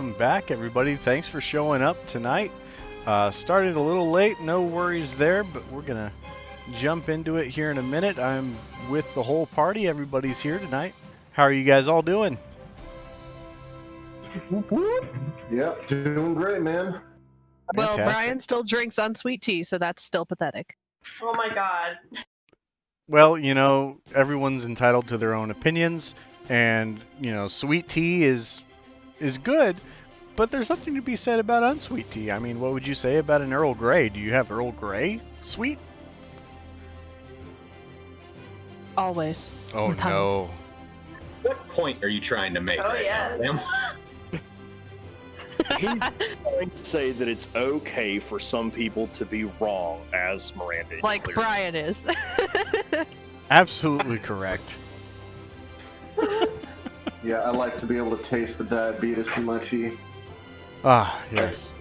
welcome back, everybody. Thanks for showing up tonight. Started a little late, no worries there, but we're gonna jump into it here in a minute. I'm with the whole party. Everybody's here tonight. How are you guys all doing? Yep, doing great, man. Well, Fantastic. Brian still drinks unsweet tea, so that's still pathetic. Oh my god. Well, everyone's entitled to their own opinions, and sweet tea is good, but there's something to be said about unsweet tea. I mean, what would you say about an Earl Grey? Do you have Earl Grey sweet? Always. Oh With honey. no. What point are you trying to make Oh, right yes. now, Sam? He's trying to say that it's okay for some people to be wrong, as Miranda is Like clear. Brian is. Absolutely correct. Yeah, I like to be able to taste the diabetes in my tea. Ah, yes.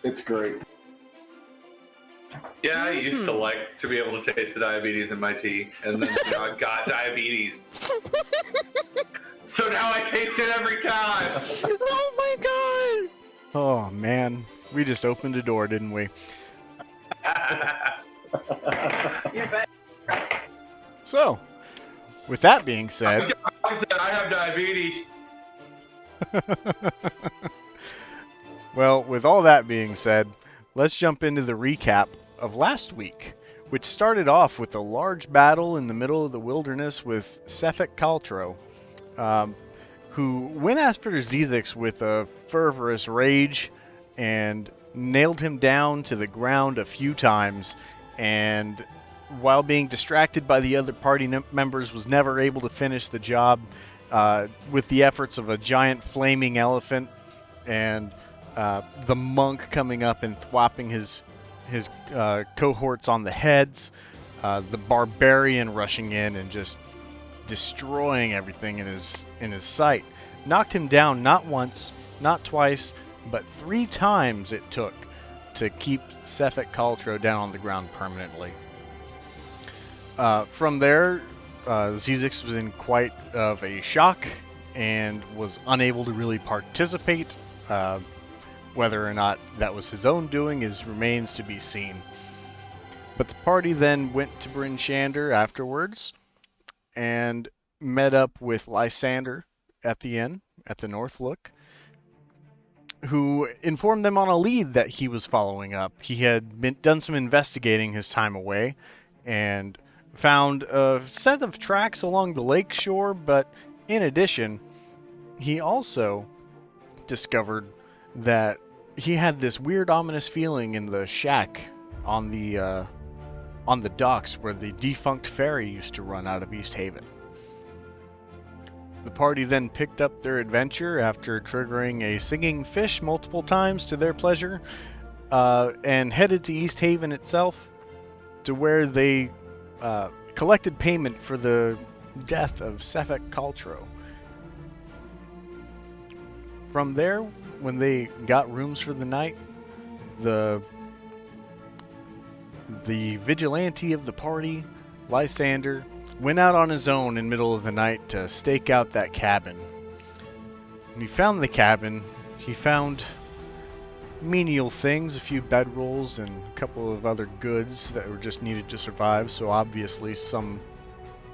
It's great. Yeah, I used to like to be able to taste the diabetes in my tea, and then I got diabetes. So now I taste it every time. Oh my god! Oh man, we just opened a door, didn't we? You're better. So, with that being said, I said I have diabetes. well, with all that being said, let's jump into the recap of last week, which started off with a large battle in the middle of the wilderness with Sefik Kaltro, who went after Zizix with a fervorous rage and nailed him down to the ground a few times, and while being distracted by the other party members was never able to finish the job with the efforts of a giant flaming elephant and the monk coming up and thwapping his cohorts on the heads, the barbarian rushing in and just destroying everything in his sight, knocked him down not once, not twice, but 3 times it took to keep Sefik Kaltro down on the ground permanently. From there, Zizix was in quite of a shock and was unable to really participate. Whether or not that was his own doing remains to be seen. But the party then went to Bryn Shander afterwards and met up with Lysander at the inn at the North Look, who informed them on a lead that he was following up. He had done some investigating his time away and found a set of tracks along the lake shore, but in addition, he also discovered that he had this weird ominous feeling in the shack on the docks where the defunct ferry used to run out of East Haven. The party then picked up their adventure after triggering a singing fish multiple times to their pleasure, and headed to East Haven itself, to where they collected payment for the death of Sefik Kaltro. From there, when they got rooms for the night, the vigilante of the party, Lysander, went out on his own in the middle of the night to stake out that cabin. When he found the cabin, he found menial things, a few bedrolls and a couple of other goods that were just needed to survive, so obviously some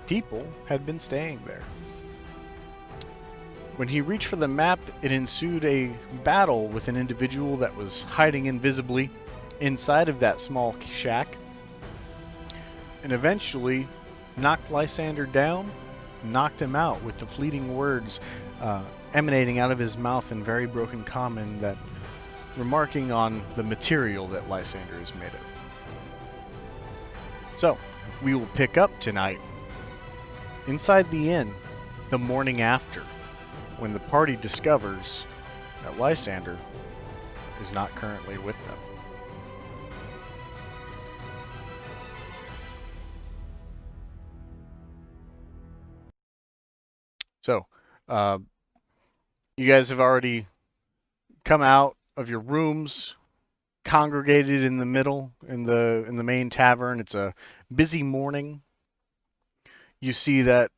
people had been staying there. When he reached for the map, it ensued a battle with an individual that was hiding invisibly inside of that small shack, and eventually knocked Lysander down, knocked him out with the fleeting words emanating out of his mouth in very broken common, that remarking on the material that Lysander is made of. So, we will pick up tonight inside the inn the morning after, when the party discovers that Lysander is not currently with them. So, you guys have already come out of your rooms, congregated in the middle, in the main tavern. It's a busy morning. You see that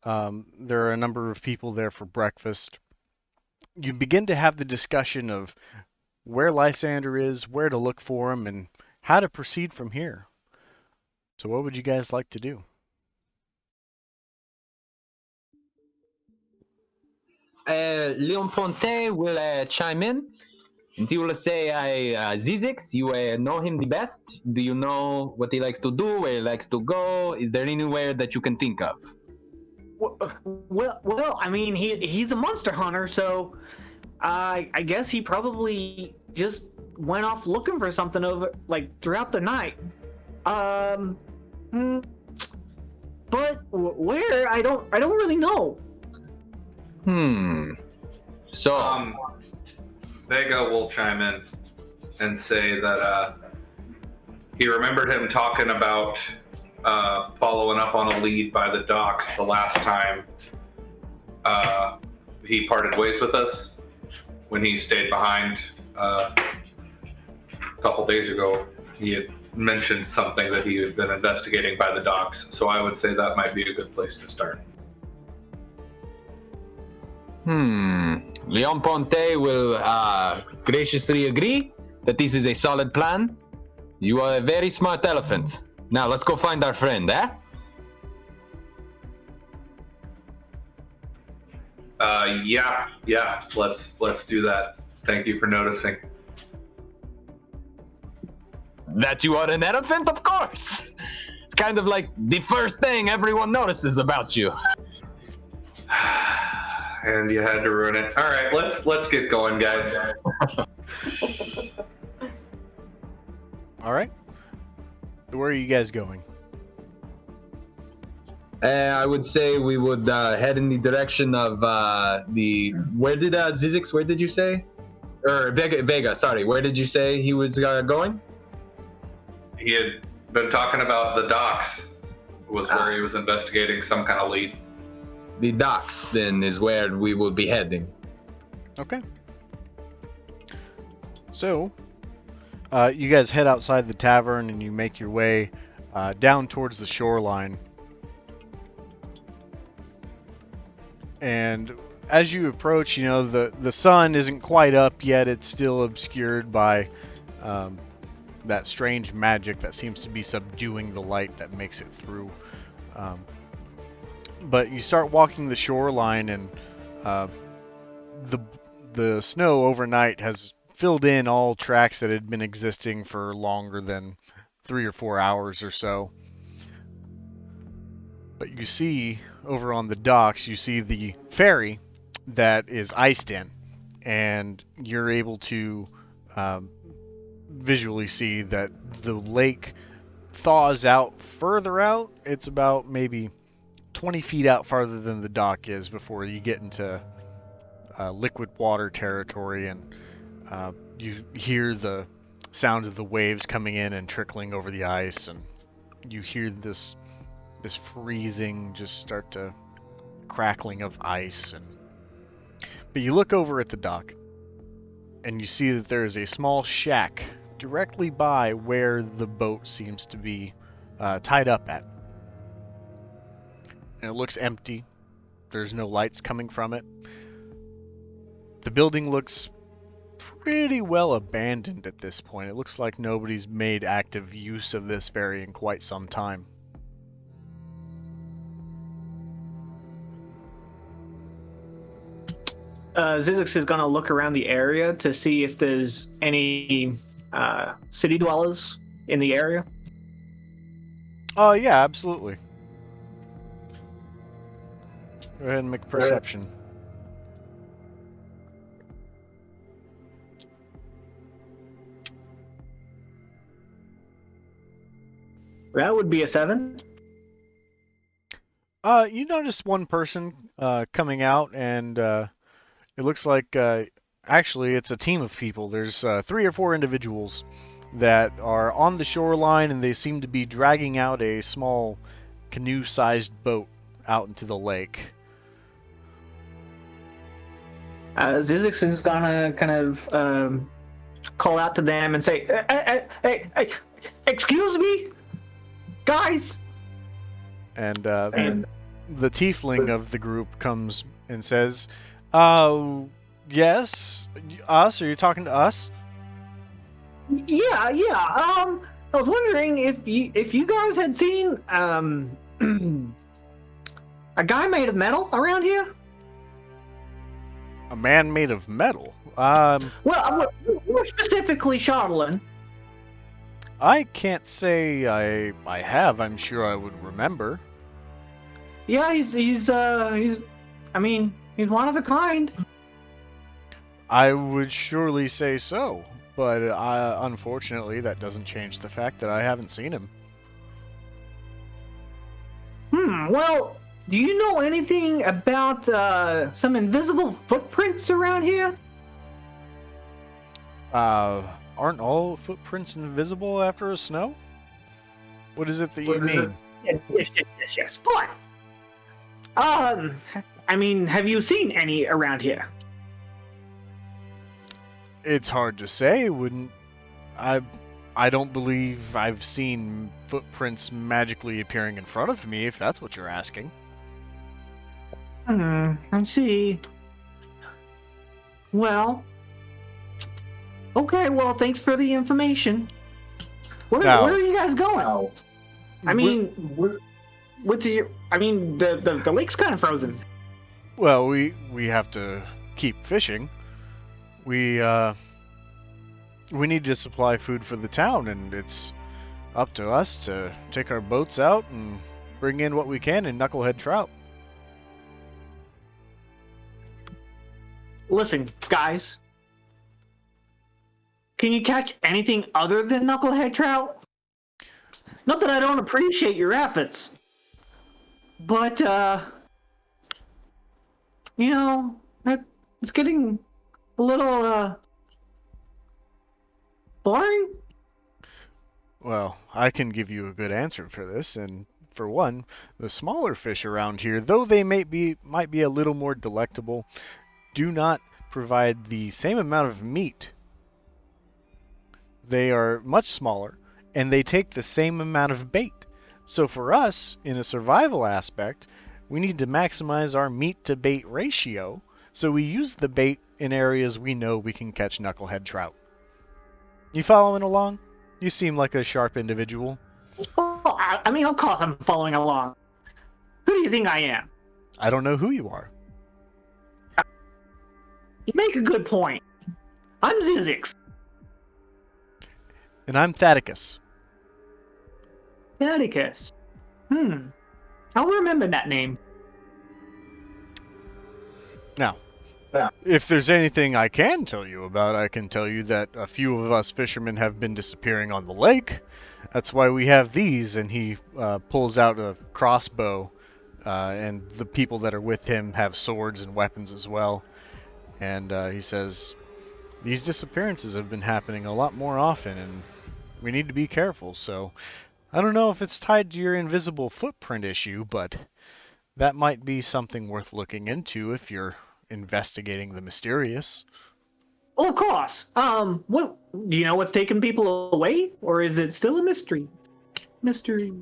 There are a number of people there for breakfast. You begin to have the discussion of where Lysander is, where to look for him, and how to proceed from here. So what would you guys like to do? Leon Ponte will chime in, and he will say, Zizix, you know him the best. Do you know what he likes to do, where he likes to go? Is there anywhere that you can think of? Well, I mean, he's a monster hunter, so I guess he probably just went off looking for something over throughout the night. But where? I don't really know. So, Vega will chime in and say that he remembered him talking about following up on a lead by the docks the last time he parted ways with us when he stayed behind a couple days ago. He had mentioned something that he had been investigating by the docks, so I would say that might be a good place to start. Leon Ponte will graciously agree that this is a solid plan. You are a very smart elephant. Now let's go find our friend, eh? Yeah. Let's do that. Thank you for noticing. That you are an elephant, of course. It's kind of like the first thing everyone notices about you. And you had to ruin it. All right, let's get going, guys. All right. Where are you guys going? I would say we would head in the direction of where did Zizix, where did you say? Or Vega, sorry, where did you say he was going? He had been talking about the docks, was where he was investigating some kind of lead. The docks, then, is where we will be heading. Okay. So, you guys head outside the tavern and you make your way down towards the shoreline. And as you approach, the sun isn't quite up yet. It's still obscured by that strange magic that seems to be subduing the light that makes it through. But you start walking the shoreline, and the snow overnight has filled in all tracks that had been existing for longer than 3 or 4 hours or so. But you see over on the docks, you see the ferry that is iced in, and you're able to visually see that the lake thaws out further out. It's about maybe 20 feet out farther than the dock is before you get into liquid water territory, and you hear the sound of the waves coming in and trickling over the ice, and you hear this freezing just start to crackling of ice. But you look over at the dock and you see that there is a small shack directly by where the boat seems to be tied up at. And it looks empty. There's no lights coming from it. The building looks pretty well abandoned at this point. It looks like nobody's made active use of this ferry in quite some time. Zizix is gonna look around the area to see if there's any city dwellers in the area. Oh, yeah, absolutely. Go ahead and make a perception. That would be a 7. You notice one person coming out, and it looks like actually it's a team of people. There's 3 or 4 individuals that are on the shoreline, and they seem to be dragging out a small canoe-sized boat out into the lake. Zizix is gonna kind of call out to them and say, hey, excuse me, guys. And the tiefling of the group comes and says, yes, us? Are you talking to us? Yeah. I was wondering if you guys had seen a guy made of metal around here. A man made of metal? Well, we're specifically Charlatan. I can't say I have. I'm sure I would remember. Yeah, he's I mean, he's one of a kind. I would surely say so, but unfortunately, that doesn't change the fact that I haven't seen him. Well, do you know anything about some invisible footprints around here? Aren't all footprints invisible after a snow? What is it that you mean? Yes. But, I mean, have you seen any around here? It's hard to say. I don't believe I've seen footprints magically appearing in front of me, if that's what you're asking. I see. Well, okay, well, thanks for the information. Where are you guys going? I mean, the lake's kind of frozen. Well, we have to keep fishing. We need to supply food for the town, and it's up to us to take our boats out and bring in what we can in knucklehead trout. Listen, guys. Can you catch anything other than knucklehead trout? Not that I don't appreciate your efforts, but, you know, it's getting a little, boring. Well, I can give you a good answer for this, and for one, the smaller fish around here, though they might be a little more delectable, do not provide the same amount of meat. They are much smaller, and they take the same amount of bait. So for us, in a survival aspect, we need to maximize our meat to bait ratio, so we use the bait in areas we know we can catch knucklehead trout. You following along? You seem like a sharp individual. Well, I mean, of course I'm following along. Who do you think I am? I don't know who you are. You make a good point. I'm Zizix. And I'm Thaddeus. Atticus. I'll remember that name. Now, if there's anything I can tell you about, I can tell you that a few of us fishermen have been disappearing on the lake. That's why we have these, and he pulls out a crossbow, and the people that are with him have swords and weapons as well. And he says, these disappearances have been happening a lot more often, and we need to be careful. So, I don't know if it's tied to your invisible footprint issue, but that might be something worth looking into if you're investigating the mysterious. Well, of course. What do you know? What's taking people away, or is it still a mystery? Mystery.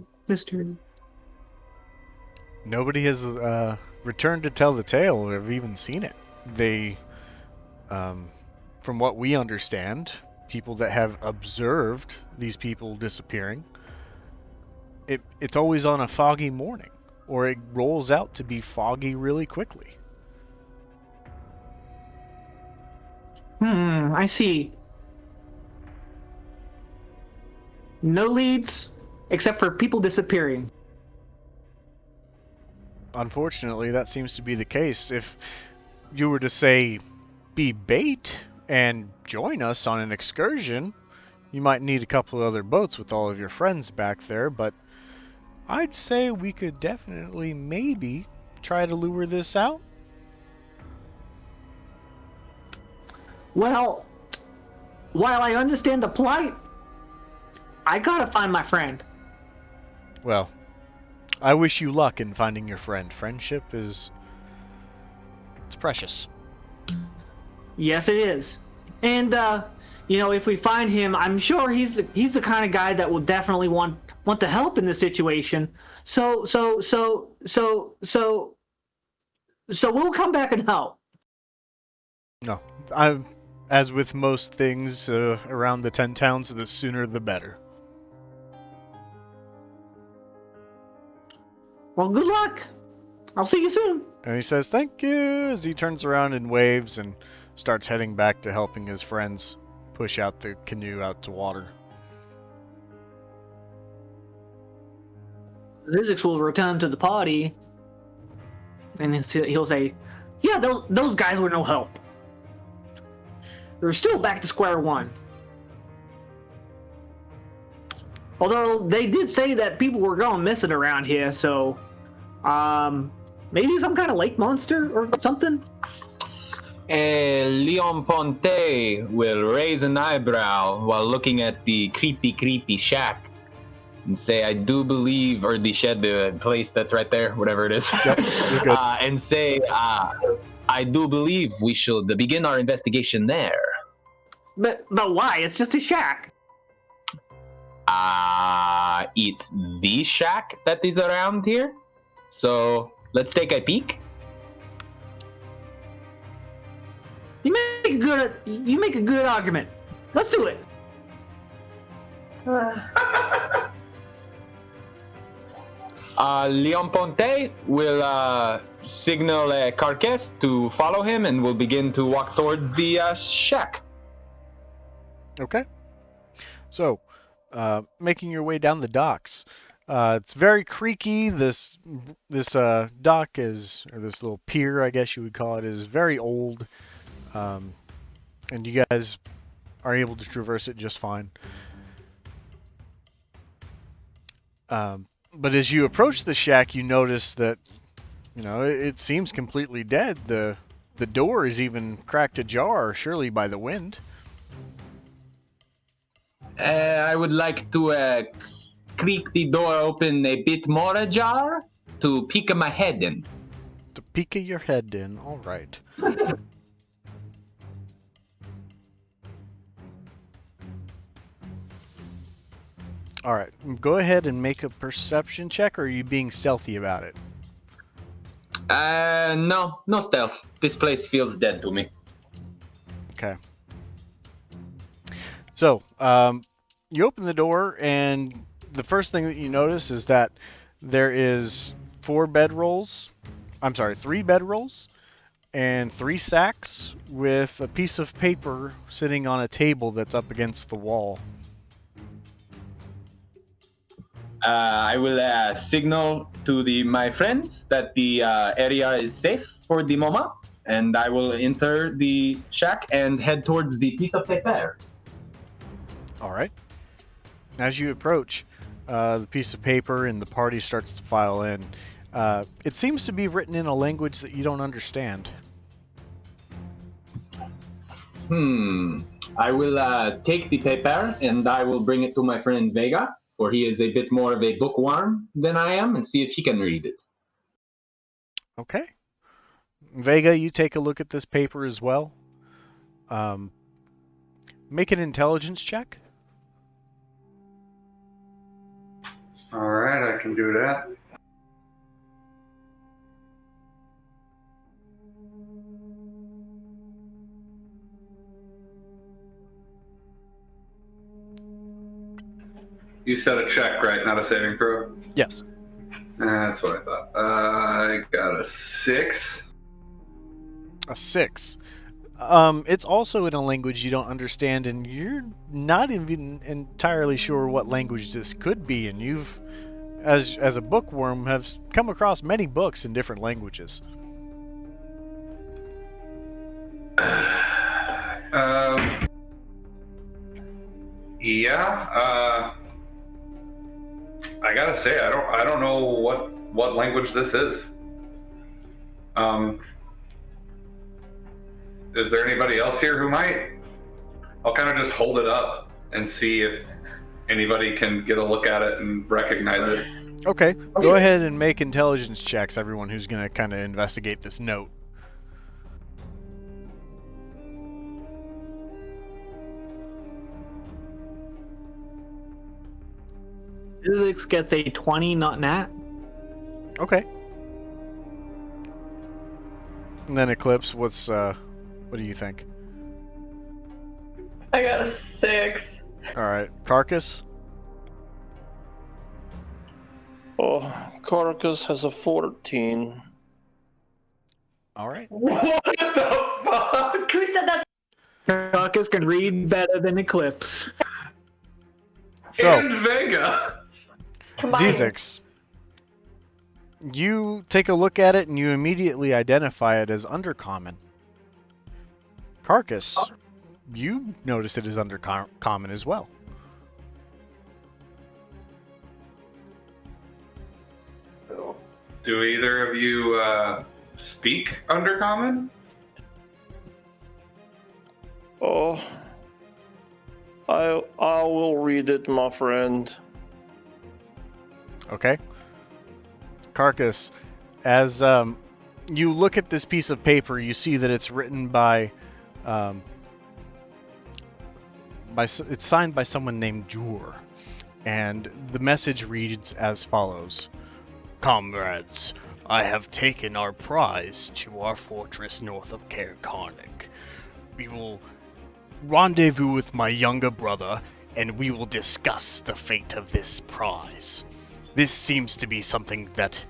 Nobody has returned to tell the tale or have even seen it. They, from what we understand, people that have observed these people disappearing, it's always on a foggy morning, or it rolls out to be foggy really quickly. I see. No leads, except for people disappearing. Unfortunately, that seems to be the case. If you were to say, be bait and join us on an excursion, you might need a couple of other boats with all of your friends back there, but I'd say we could definitely maybe try to lure this out. Well, while I understand the plight, I gotta find my friend. Well, I wish you luck in finding your friend. Friendship it's precious. Yes, it is. And, you know, if we find him, I'm sure he's the kind of guy that will definitely want want to help in this situation. So we'll come back and help. No, as with most things around the 10 towns, the sooner the better. Well, good luck. I'll see you soon. And he says thank you as he turns around and waves and starts heading back to helping his friends push out the canoe out to water. Zizix will return to the party, and he'll say, "Yeah, those guys were no help. They're still back to square one. Although they did say that people were going missing around here, so maybe some kind of lake monster or something." Leon Ponte will raise an eyebrow while looking at the creepy shack and say, I do believe, or the shed, the place that's right there, whatever it is, Yep, you're good. and say, I do believe we should begin our investigation there. But why? It's just a shack. It's the shack that is around here. So let's take a peek. You make a good argument. Let's do it. Leon Ponte will signal Carcass to follow him and will begin to walk towards the shack. Okay. So, making your way down the docks. It's very creaky. This dock is, or this little pier, I guess you would call it, is very old. And you guys are able to traverse it just fine. But as you approach the shack, you notice that, it seems completely dead. The door is even cracked ajar, surely by the wind. I would like to creak the door open a bit more ajar to peek my head in. To peek your head in, all right. All right, go ahead and make a perception check, or are you being stealthy about it? No stealth. This place feels dead to me. Okay. So, you open the door, and the first thing that you notice is that there is 3 bedrolls, and 3 sacks with a piece of paper sitting on a table that's up against the wall. I will signal to my friends that the area is safe for the moment, and I will enter the shack and head towards the piece of paper. All right. As you approach the piece of paper and the party starts to file in, it seems to be written in a language that you don't understand. I will take the paper and I will bring it to my friend Vega, for he is a bit more of a bookworm than I am, and see if he can read it. Okay. Vega, you take a look at this paper as well. Make an intelligence check. All right, I can do that. You said a check, right? Not a saving throw? Yes. That's what I thought. I got a 6. A 6. It's also in a language you don't understand, and you're not even entirely sure what language this could be, and you've, as a bookworm, have come across many books in different languages. Yeah. I gotta say, I don't know what language this is. Is there anybody else here who might? I'll kind of just hold it up and see if anybody can get a look at it and recognize it. Okay, go ahead and make intelligence checks, everyone who's going to kind of investigate this note. Physics gets a 20, not nat. Okay. And then Eclipse, what do you think? I got a 6. All right, Carcass. Oh, Carcass has a 14. All right. What the fuck? Who said that? Carcass can read better than Eclipse. So, And Vega. Combined. Zizix, you take a look at it and you immediately identify it as undercommon. Carcass, you notice it is undercommon as well. Do either of you speak Undercommon? Oh, I will read it, my friend. Okay. Carcass, as you look at this piece of paper, you see that it's written by it's signed by someone named Jur, and the message reads as follows: Comrades, I have taken our prize to our fortress north of Caer Karnik. We will rendezvous with my younger brother, and we will discuss the fate of this prize. This seems to be something that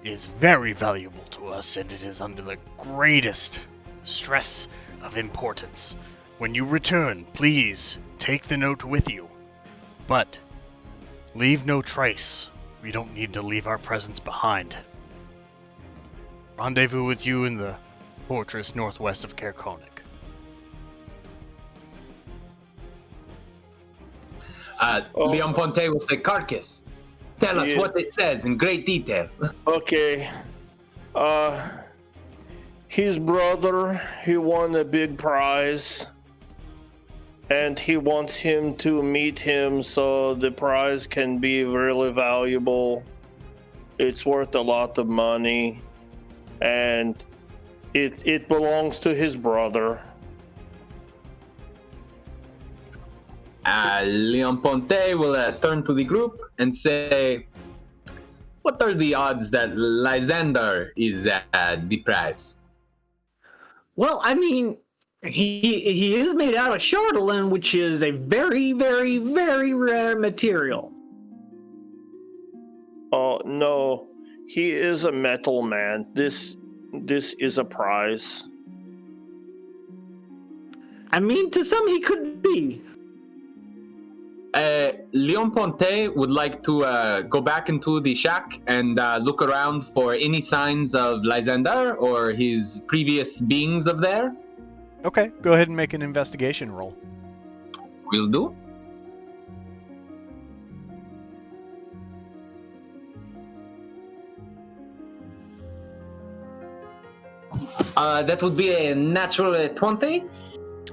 is very valuable to us, and it is under the greatest stress of importance. When you return, please take the note with you, but leave no trace. We don't need to leave our presence behind. Rendezvous with you in the fortress northwest of Caer Karnik. Leon Ponte will say, Carcass, tell us what it says in great detail. Okay. His brother, he won a big prize. And he wants him to meet him so the prize can be really valuable. It's worth a lot of money. And it belongs to his brother. Leon Ponte will turn to the group and say, what are the odds that Lysander is the prize? Well, I mean, he is made out of Chardolin, which is a very, very, very rare material. Oh, no. He is a metal man. This is a prize. I mean, to some he could be. Leon Ponte would like to go back into the shack and look around for any signs of Lysander or his previous beings of there. Okay, go ahead and make an investigation roll. Will do. That would be a natural 20.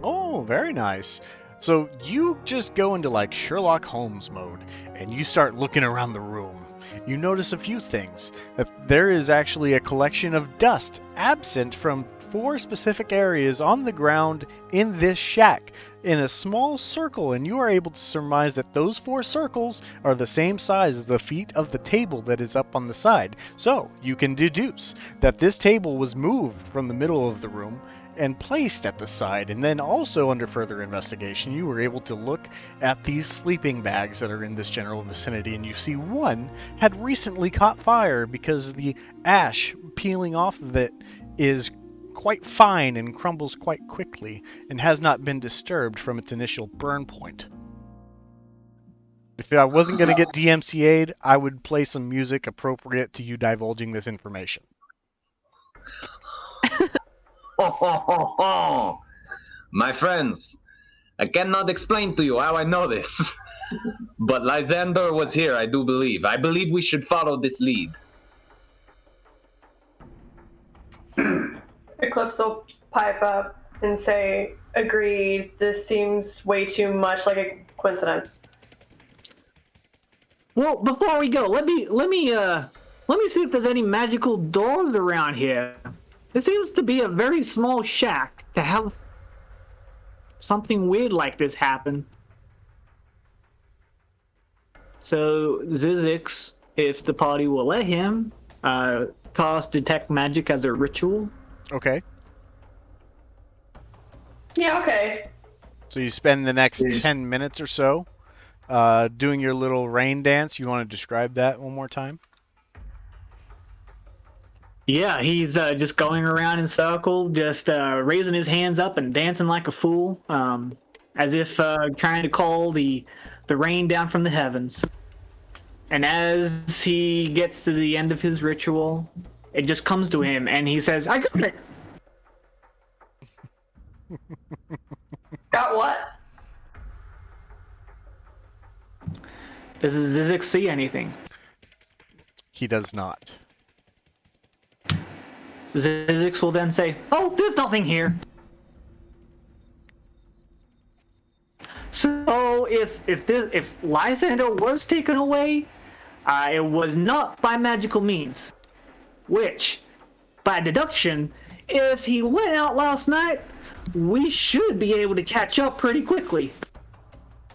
Oh, very nice. So you just go into like Sherlock Holmes mode and you start looking around the room. You notice a few things. That there is actually a collection of dust absent from 4 specific areas on the ground in this shack in a small circle, and you are able to surmise that those 4 circles are the same size as the feet of the table that is up on the side. So you can deduce that this table was moved from the middle of the room and placed at the side. And then also under further investigation, you were able to look at these sleeping bags that are in this general vicinity, and you see one had recently caught fire because the ash peeling off of it is quite fine and crumbles quite quickly and has not been disturbed from its initial burn point. If I wasn't going to get DMCA'd, I would play some music appropriate to you divulging this information. My friends, I cannot explain to you how I know this, but Lysander was here, I do believe. I believe we should follow this lead. Eclipse will pipe up and say, agreed, this seems way too much like a coincidence. Well, before we go, let me see if there's any magical doors around here. It seems to be a very small shack to have something weird like this happen. So Zizix, if the party will let him, cast detect magic as a ritual. Okay. Yeah, okay. So you spend the next Yes. 10 minutes or so doing your little rain dance. You want to describe that one more time? Yeah, he's just going around in circle, just raising his hands up and dancing like a fool, as if trying to call the rain down from the heavens. And as he gets to the end of his ritual, it just comes to him, and he says, "I got it." Got what? Does Zizix see anything? He does not. Zizix will then say, "Oh, there's nothing here." So if Lysander was taken away, it was not by magical means. Which, by deduction, if he went out last night, we should be able to catch up pretty quickly.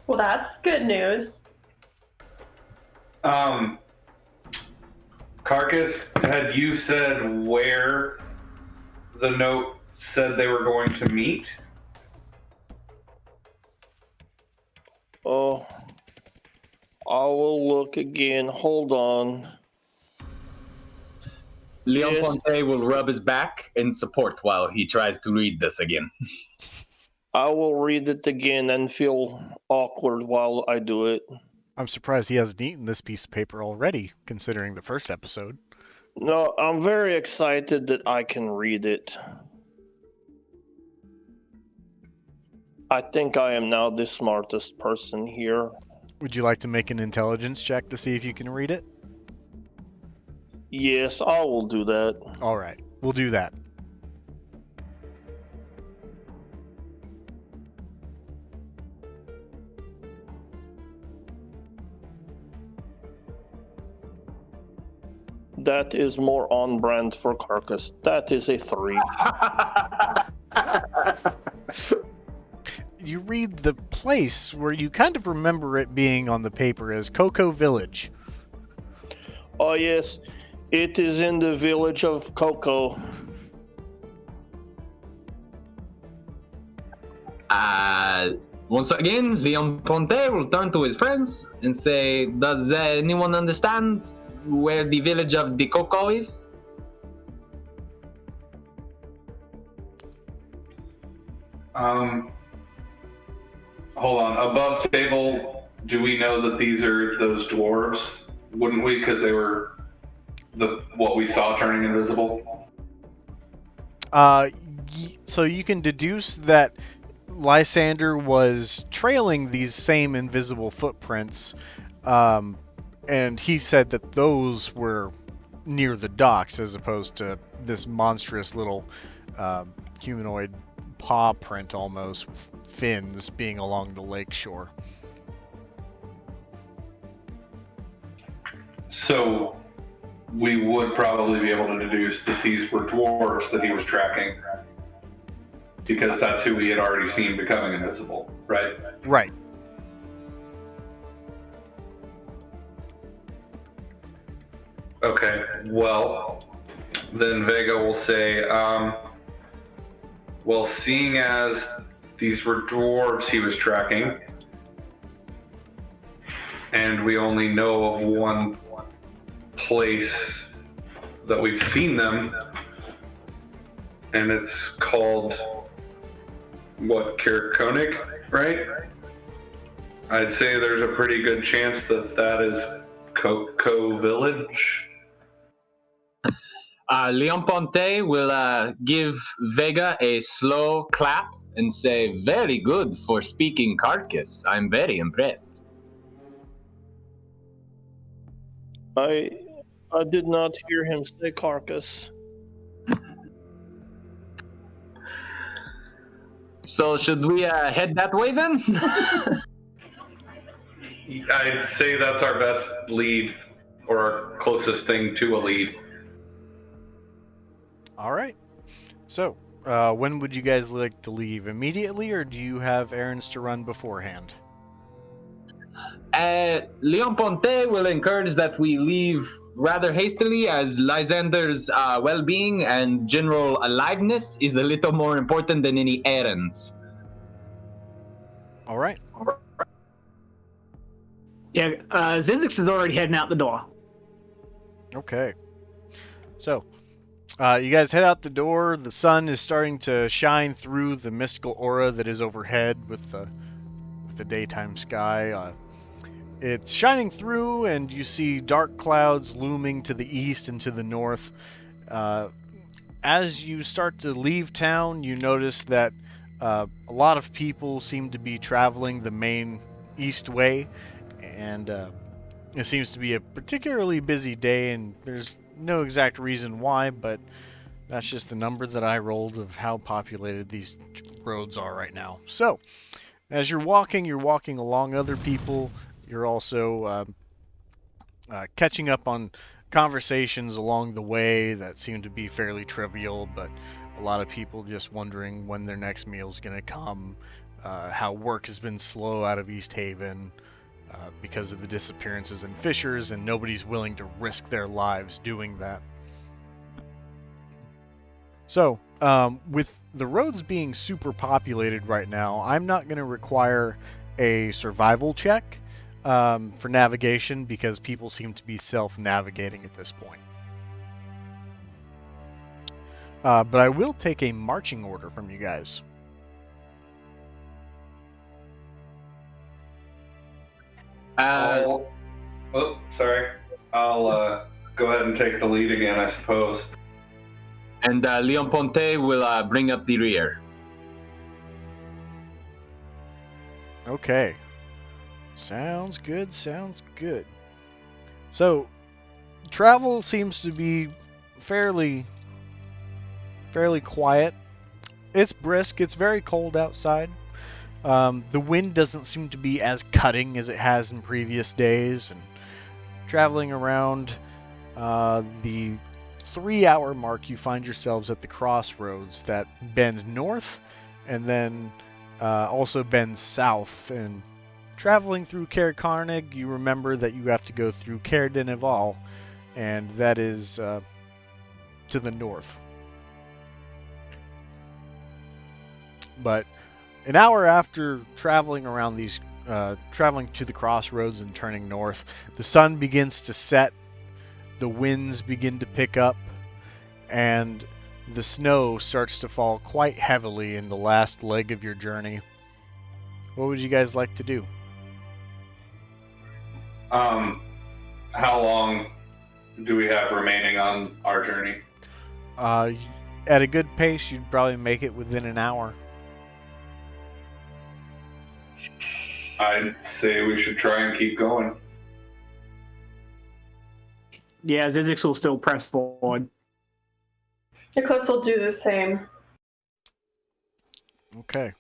Well, that's good news. Carcass, had you said where the note said they were going to meet? Oh, I will look again. Hold on. Leon Yes. Ponte will rub his back in support while he tries to read this again. I will read it again and feel awkward while I do it. I'm surprised he hasn't eaten this piece of paper already, considering the first episode. No, I'm very excited that I can read it. I think I am now the smartest person here. Would you like to make an intelligence check to see if you can read it? Yes, I will do that. All right, we'll do that. That is more on brand for Carcass. That is a 3. You read the place where you kind of remember it being on the paper as Cocoa Village. Oh yes, it is in the village of Cocoa. Once again, Leon Ponte will turn to his friends and say, "Does anyone understand where the village of the Coco is?" Hold on. Above table, do we know that these are those dwarves? Wouldn't we? Because they were what we saw turning invisible. So you can deduce that Lysander was trailing these same invisible footprints, and he said that those were near the docks as opposed to this monstrous little humanoid paw print almost with fins being along the lake shore. So we would probably be able to deduce that these were dwarves that he was tracking, because that's who we had already seen becoming invisible, right? Right. Okay, well, then Vega will say, well, seeing as these were dwarves he was tracking, and we only know of one place that we've seen them, and it's called, what, Kirkonig, right? I'd say there's a pretty good chance that that is Coco Village. Leon Ponte will give Vega a slow clap and say, "Very good for speaking Carcass. I'm very impressed." I did not hear him say Carcass. So should we head that way then? I'd say that's our best lead, or our closest thing to a lead. All right. So, when would you guys like to leave? Immediately, or do you have errands to run beforehand? Leon Ponte will encourage that we leave rather hastily, as Lysander's well-being and general aliveness is a little more important than any errands. All right. Yeah, Zizix is already heading out the door. Okay. So, you guys head out the door. The sun is starting to shine through the mystical aura that is overhead with the daytime sky. It's shining through, and you see dark clouds looming to the east and to the north. As you start to leave town, you notice that a lot of people seem to be traveling the main east way, and it seems to be a particularly busy day, and there's no exact reason why, but that's just the number that I rolled of how populated these roads are right now. So, as you're walking along other people. You're also catching up on conversations along the way that seem to be fairly trivial, but a lot of people just wondering when their next meal is going to come, how work has been slow out of East Haven because of the disappearances in Fishers, and nobody's willing to risk their lives doing that. So, with the roads being super populated right now, I'm not going to require a survival check for navigation because people seem to be self-navigating at this point. But I will take a marching order from you guys. Oh, sorry. I'll go ahead and take the lead again, I suppose. And Leon Ponte will bring up the rear. Okay. Sounds good, sounds good. So, travel seems to be fairly quiet. It's brisk, it's very cold outside. The wind doesn't seem to be as cutting as it has in previous days, and traveling around the 3-hour mark, you find yourselves at the crossroads that bend north and then also bend south. And traveling through Caer Carnig, you remember that you have to go through Caer Dineval, and that is to the north. But an hour after traveling around these, traveling to the crossroads and turning north, the sun begins to set, the winds begin to pick up, and the snow starts to fall quite heavily in the last leg of your journey. What would you guys like to do? How long do we have remaining on our journey? At a good pace, you'd probably make it within an hour. I'd say we should try and keep going. Yeah, Zizix will still press forward. Eclipse will do the same. Okay.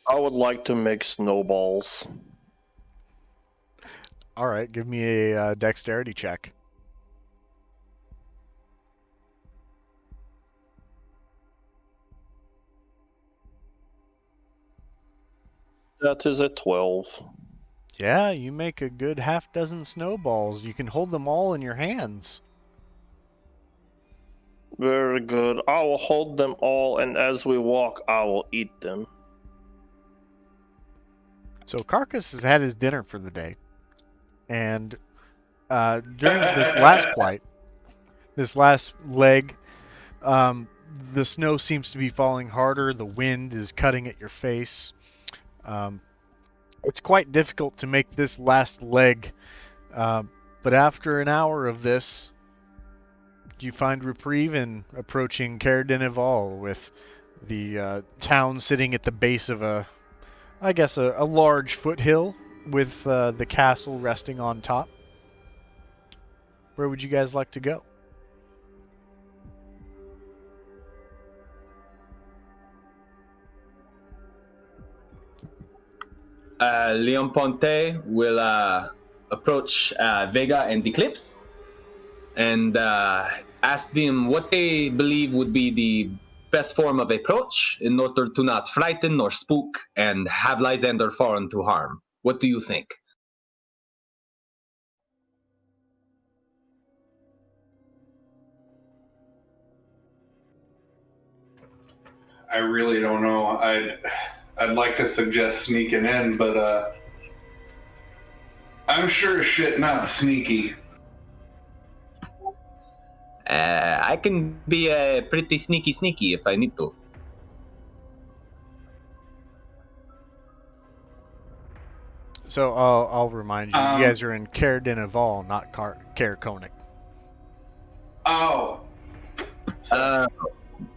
I would like to make snowballs. All right, give me a dexterity check. That is a 12. Yeah, you make a good half dozen snowballs. You can hold them all in your hands. Very good. I will hold them all, and as we walk, I will eat them. So Carcass has had his dinner for the day. And during this last plight, this last leg, the snow seems to be falling harder. The wind is cutting at your face. It's quite difficult to make this last leg. But after an hour of this, you find reprieve in approaching Caer Dineval, with the town sitting at the base of a large foothill with the castle resting on top. Where would you guys like to go? Leon Ponte will approach Vega and Eclipse and ask them what they believe would be the best form of approach in order to not frighten nor spook and have Lysander fall into harm. What do you think? I really don't know. I'd like to suggest sneaking in, but I'm sure as shit not sneaky. I can be pretty sneaky if I need to. So I'll remind you, you Um, guys are in Caer Dineval, not Caer Koenig. Oh.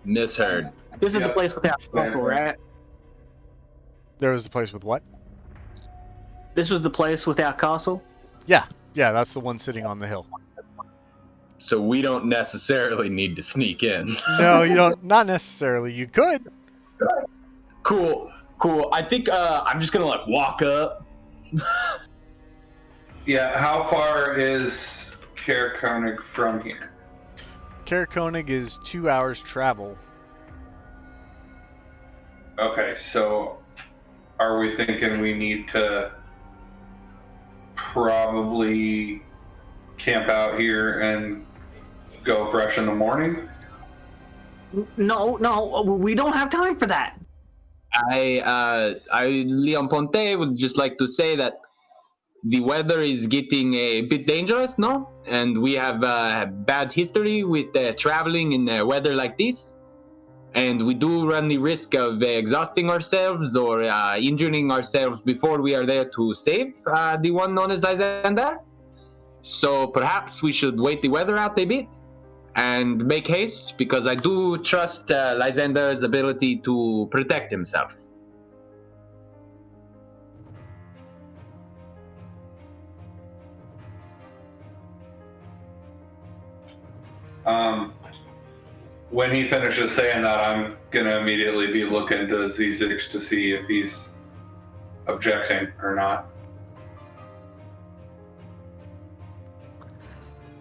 Misheard. This is the Yep. place without castle, right? There was the place with what? This was the place without castle. Yeah, that's the one sitting on the hill. So we don't necessarily need to sneak in. No, you don't. Not necessarily. You could. Cool. I think I'm just gonna like walk up. Yeah, how far is Caer Koenig from here? Caer Koenig is 2 hours travel. Okay, so are we thinking we need to probably camp out here and go fresh in the morning? No, we don't have time for that. Leon Ponte would just like to say that the weather is getting a bit dangerous, no? And we have bad history with traveling in weather like this. And we do run the risk of exhausting ourselves or injuring ourselves before we are there to save the one known as Lysander. So perhaps we should wait the weather out a bit and make haste, because I do trust Lysander's ability to protect himself. When he finishes saying that, I'm gonna immediately be looking to Z6 to see if he's objecting or not.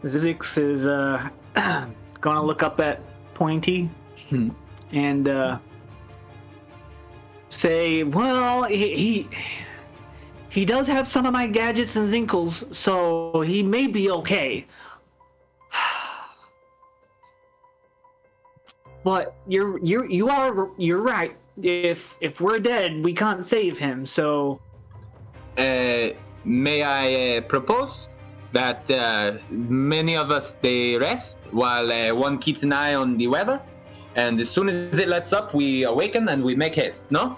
Zizix is gonna look up at Pointy and say, "Well, he does have some of my gadgets and zinkles, so he may be okay." But you're right. If we're dead, we can't save him. So, may I propose that many of us stay rest while one keeps an eye on the weather, and as soon as it lets up, we awaken and we make haste. No?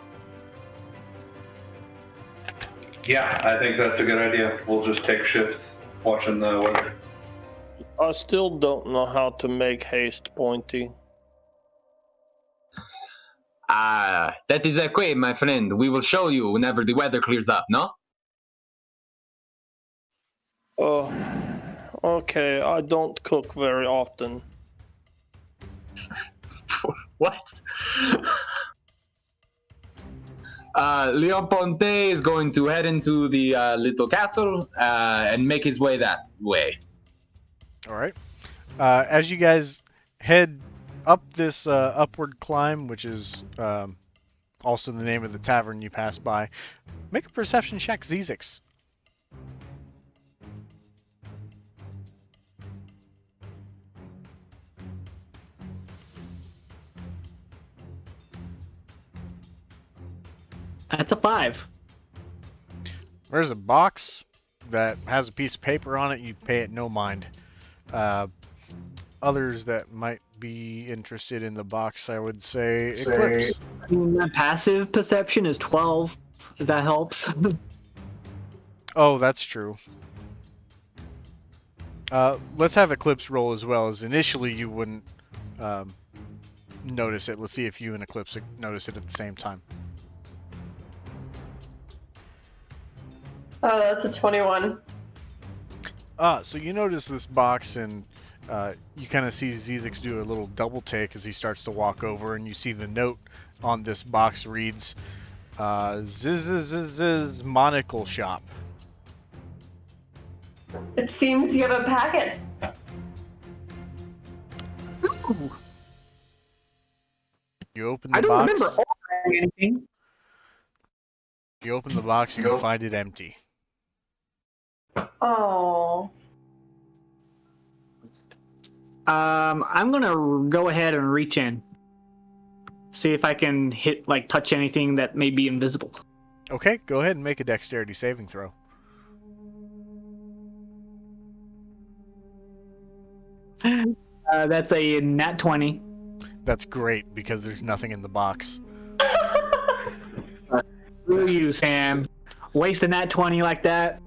Yeah, I think that's a good idea. We'll just take shifts watching the weather. I still don't know how to make haste, Pointy. That is okay, my friend. We will show you whenever the weather clears up. No? Oh, okay. I don't cook very often. What? Leon Ponte is going to head into the little castle and make his way that way. All right. As you guys head up this upward climb, which is also the name of the tavern you pass by, make a perception check, Zizix. that's a 5. There's a box that has a piece of paper on it. You pay it no mind. Others that might be interested in the box, I would say Eclipse. My passive perception is 12. If that helps. Oh, that's true. Let's have Eclipse roll as well, as initially you wouldn't notice it. Let's see if you and Eclipse notice it at the same time. Oh, that's a 21. So you notice this box, and you kind of see Zizix do a little double take as he starts to walk over, and you see the note on this box reads, Ziz's Monocle Shop. It seems you have a packet. Ooh, You open the I don't box. remember ordering anything. You open the box and you find it empty. Oh. I'm gonna go ahead and reach in. see if I can touch anything that may be invisible. Okay, go ahead and make a dexterity saving throw. That's a nat 20. That's great because there's nothing in the box. Screw you, Sam. Wasting that 20 like that.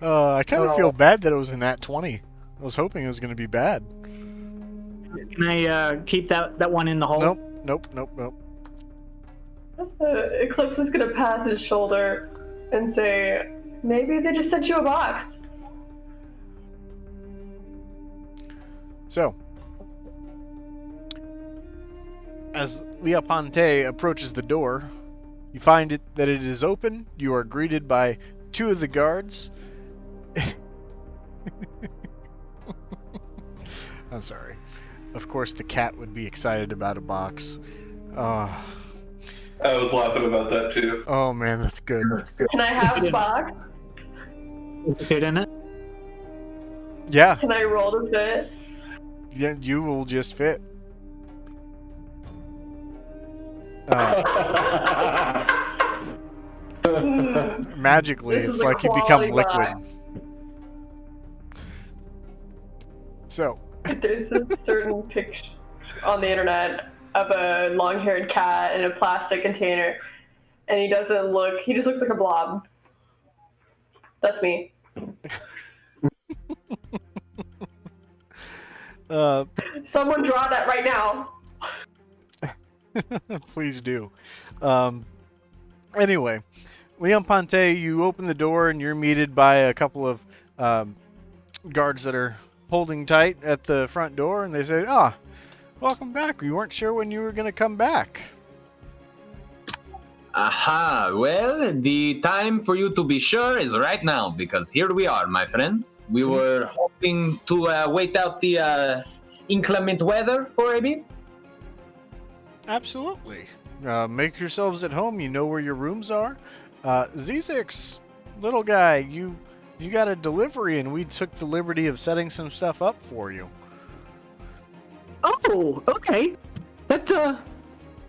I kind of feel bad that it was a nat 20. I was hoping it was going to be bad. Can I keep that one in the hole? Nope. Eclipse is gonna pat his shoulder and say, maybe they just sent you a box. So, as Leoponte approaches the door, you find that it is open. You are greeted by two of the guards. I'm sorry. Of course, the cat would be excited about a box. I was laughing about that too. Oh man, that's good. Can I have the box? Fit in it? Yeah, Can I roll to fit? yeah, you will just fit. Magically, This it's is a like you become quality liquid. box. So, There's a certain picture on the internet of a long-haired cat in a plastic container, and he just looks like a blob. That's me. Someone draw that right now. please do. Anyway, Leon Ponte, you open the door and you're meted by a couple of guards that are holding tight at the front door, and they say, welcome back. We weren't sure when you were going to come back. Aha, well, the time for you to be sure is right now, because here we are, my friends. We were hoping to wait out the inclement weather for a bit. Absolutely. Make yourselves at home. You know where your rooms are. Zizix, little guy, you got a delivery, and we took the liberty of setting some stuff up for you. Oh, okay. That's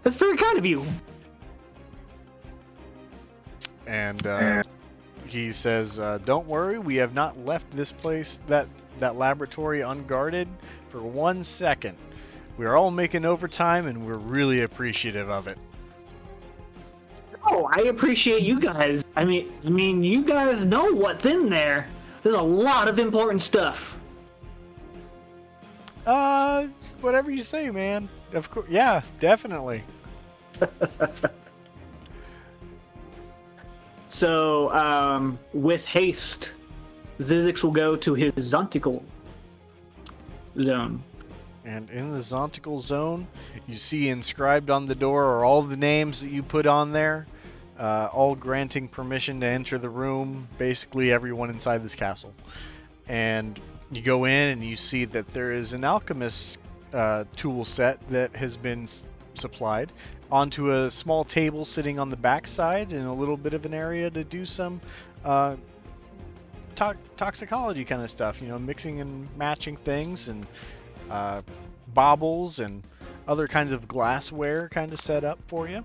very kind of you. And he says, don't worry, we have not left this place, that laboratory, unguarded for 1 second. We're all making overtime, and we're really appreciative of it. Oh, I appreciate you guys. I mean, you guys know what's in there. There's a lot of important stuff. Whatever you say, man. Of course, yeah, definitely. So, with haste, Zizix will go to his zontical zone. And in the zontical zone, you see inscribed on the door are all the names that you put on there, all granting permission to enter the room, basically everyone inside this castle. And you go in and you see that there is an alchemist tool set that has been supplied onto a small table sitting on the backside in a little bit of an area to do some toxicology kind of stuff, mixing and matching things, and baubles and other kinds of glassware kind of set up for you.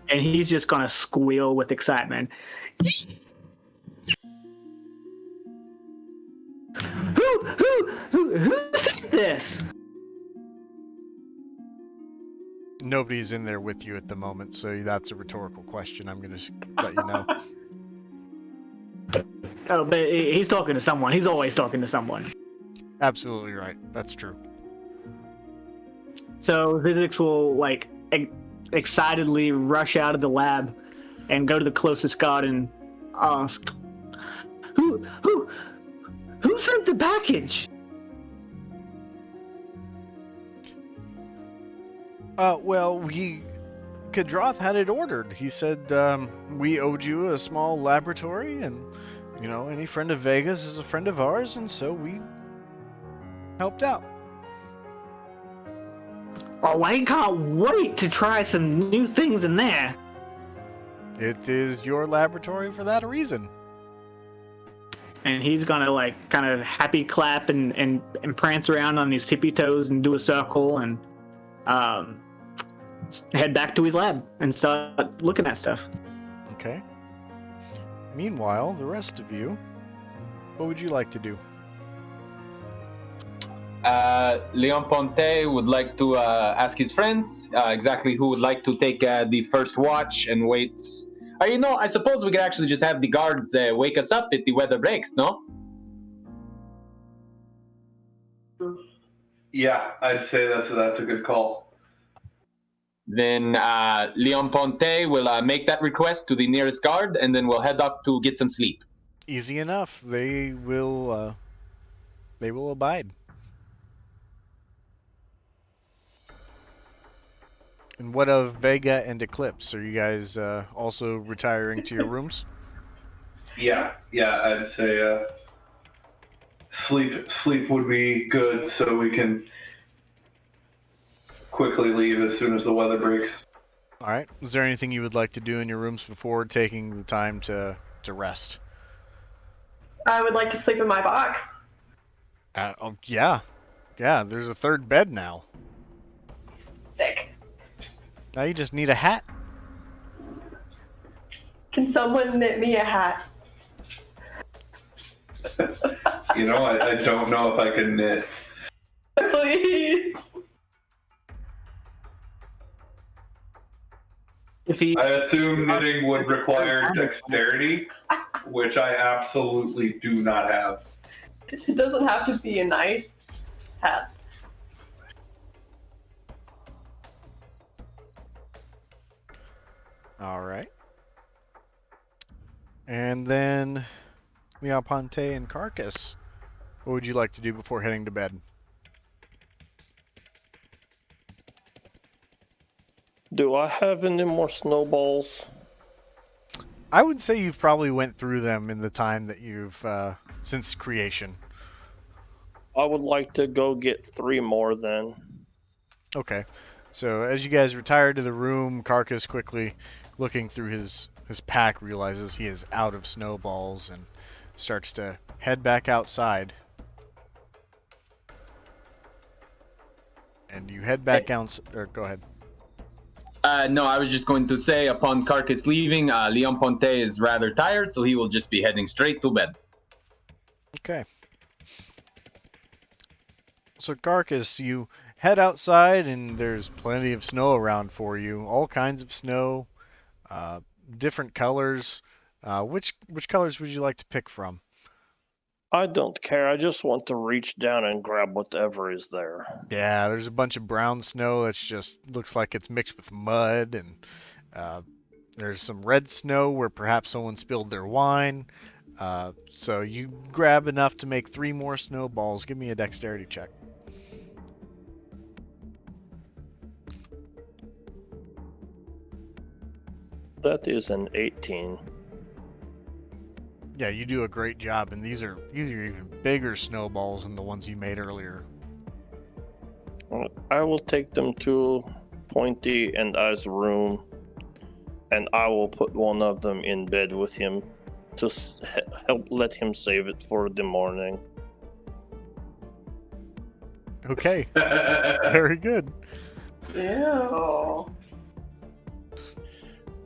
And he's just gonna squeal with excitement. Who said this? Nobody's in there with you at the moment, so that's a rhetorical question. I'm going to let you know. Oh, but he's talking to someone. He's always talking to someone. Absolutely right. That's true. So Zizix will excitedly rush out of the lab and go to the closest guard and ask, "Who sent the package?" Well, Kadroth had it ordered. He said we owed you a small laboratory, and any friend of Vega's is a friend of ours, and so we helped out. Oh, I can't wait to try some new things in there. It is your laboratory for that reason. and he's gonna like kind of happy clap and prance around on his tippy toes and do a circle and head back to his lab and start looking at stuff. Okay. Meanwhile, the rest of you, what would you like to do? Leon Ponte would like to ask his friends exactly who would like to take the first watch and wait. I suppose we could actually just have the guards wake us up if the weather breaks, no? Yeah, I'd say that's a good call. Then Leon Ponte will make that request to the nearest guard, and then we'll head off to get some sleep. Easy enough. They will abide. And what of Vega and Eclipse? Are you guys also retiring to your rooms? Yeah, I'd say sleep would be good, so we can quickly leave as soon as the weather breaks. All right. Is there anything you would like to do in your rooms before taking the time to rest? I would like to sleep in my box. Yeah. There's a third bed now. Sick. Now you just need a hat. Can someone knit me a hat? I don't know if I can knit. Please. I assume knitting would require dexterity, which I absolutely do not have. It doesn't have to be a nice hat. All right. And then Leon Ponte and Carcass. What would you like to do before heading to bed? Do I have any more snowballs? I would say you've probably went through them in the time that you've since creation. I would like to go get 3 more then. Okay. So as you guys retire to the room, Carcass quickly looking through his pack realizes he is out of snowballs and starts to head back outside. And you head back down, or go ahead. No, I was just going to say, upon Carcass leaving, Leon Ponte is rather tired, so he will just be heading straight to bed. Okay. So Carcass, you head outside and there's plenty of snow around for you. All kinds of snow, different colors. Which colors would you like to pick from? I don't care. I just want to reach down and grab whatever is there. Yeah, there's a bunch of brown snow that's just looks like it's mixed with mud, and there's some red snow where perhaps someone spilled their wine. So you grab enough to make 3 more snowballs. Give me a dexterity check. That is an 18. Yeah, you do a great job, and these are even bigger snowballs than the ones you made earlier. I will take them to Pointy and I's room, and I will put one of them in bed with him to help let him save it for the morning. Okay, very good. Ew.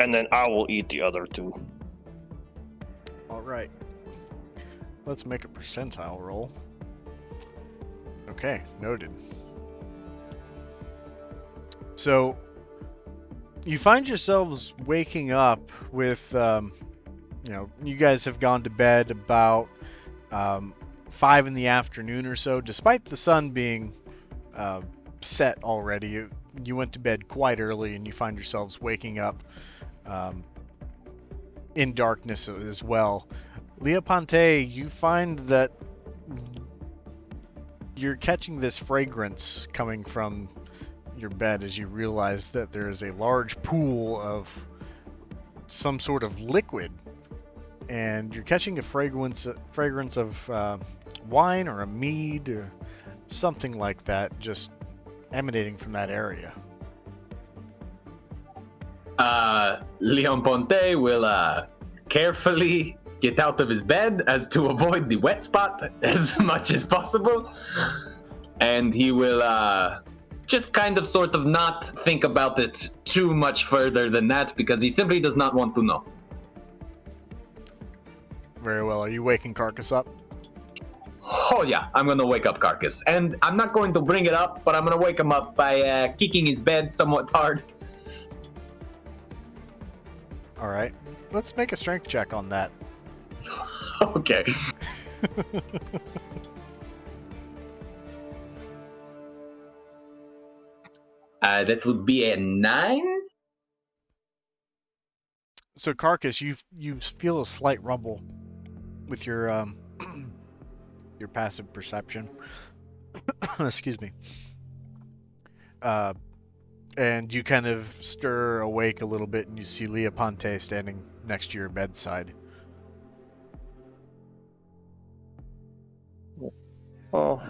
And then I will eat the other 2. All right. Let's make a percentile roll. Okay, noted. So, you find yourselves waking up with, you guys have gone to bed about 5 in the afternoon or so. Despite the sun being set already, you went to bed quite early and you find yourselves waking up in darkness as well. Leon Ponte, you find that you're catching this fragrance coming from your bed as you realize that there is a large pool of some sort of liquid, and you're catching a fragrance of wine or a mead or something like that just emanating from that area. Leon Ponte will carefully get out of his bed as to avoid the wet spot as much as possible. And he will just kind of sort of not think about it too much further than that because he simply does not want to know. Very well. Are you waking Carcass up? Oh yeah, I'm gonna wake up Carcass. And I'm not going to bring it up, but I'm gonna wake him up by kicking his bed somewhat hard. Alright. Let's make a strength check on that. Okay. That would be a 9? So Carcass, you feel a slight rumble with your your passive perception. Excuse me. And you kind of stir awake a little bit, and you see Leoponte standing next to your bedside. Oh.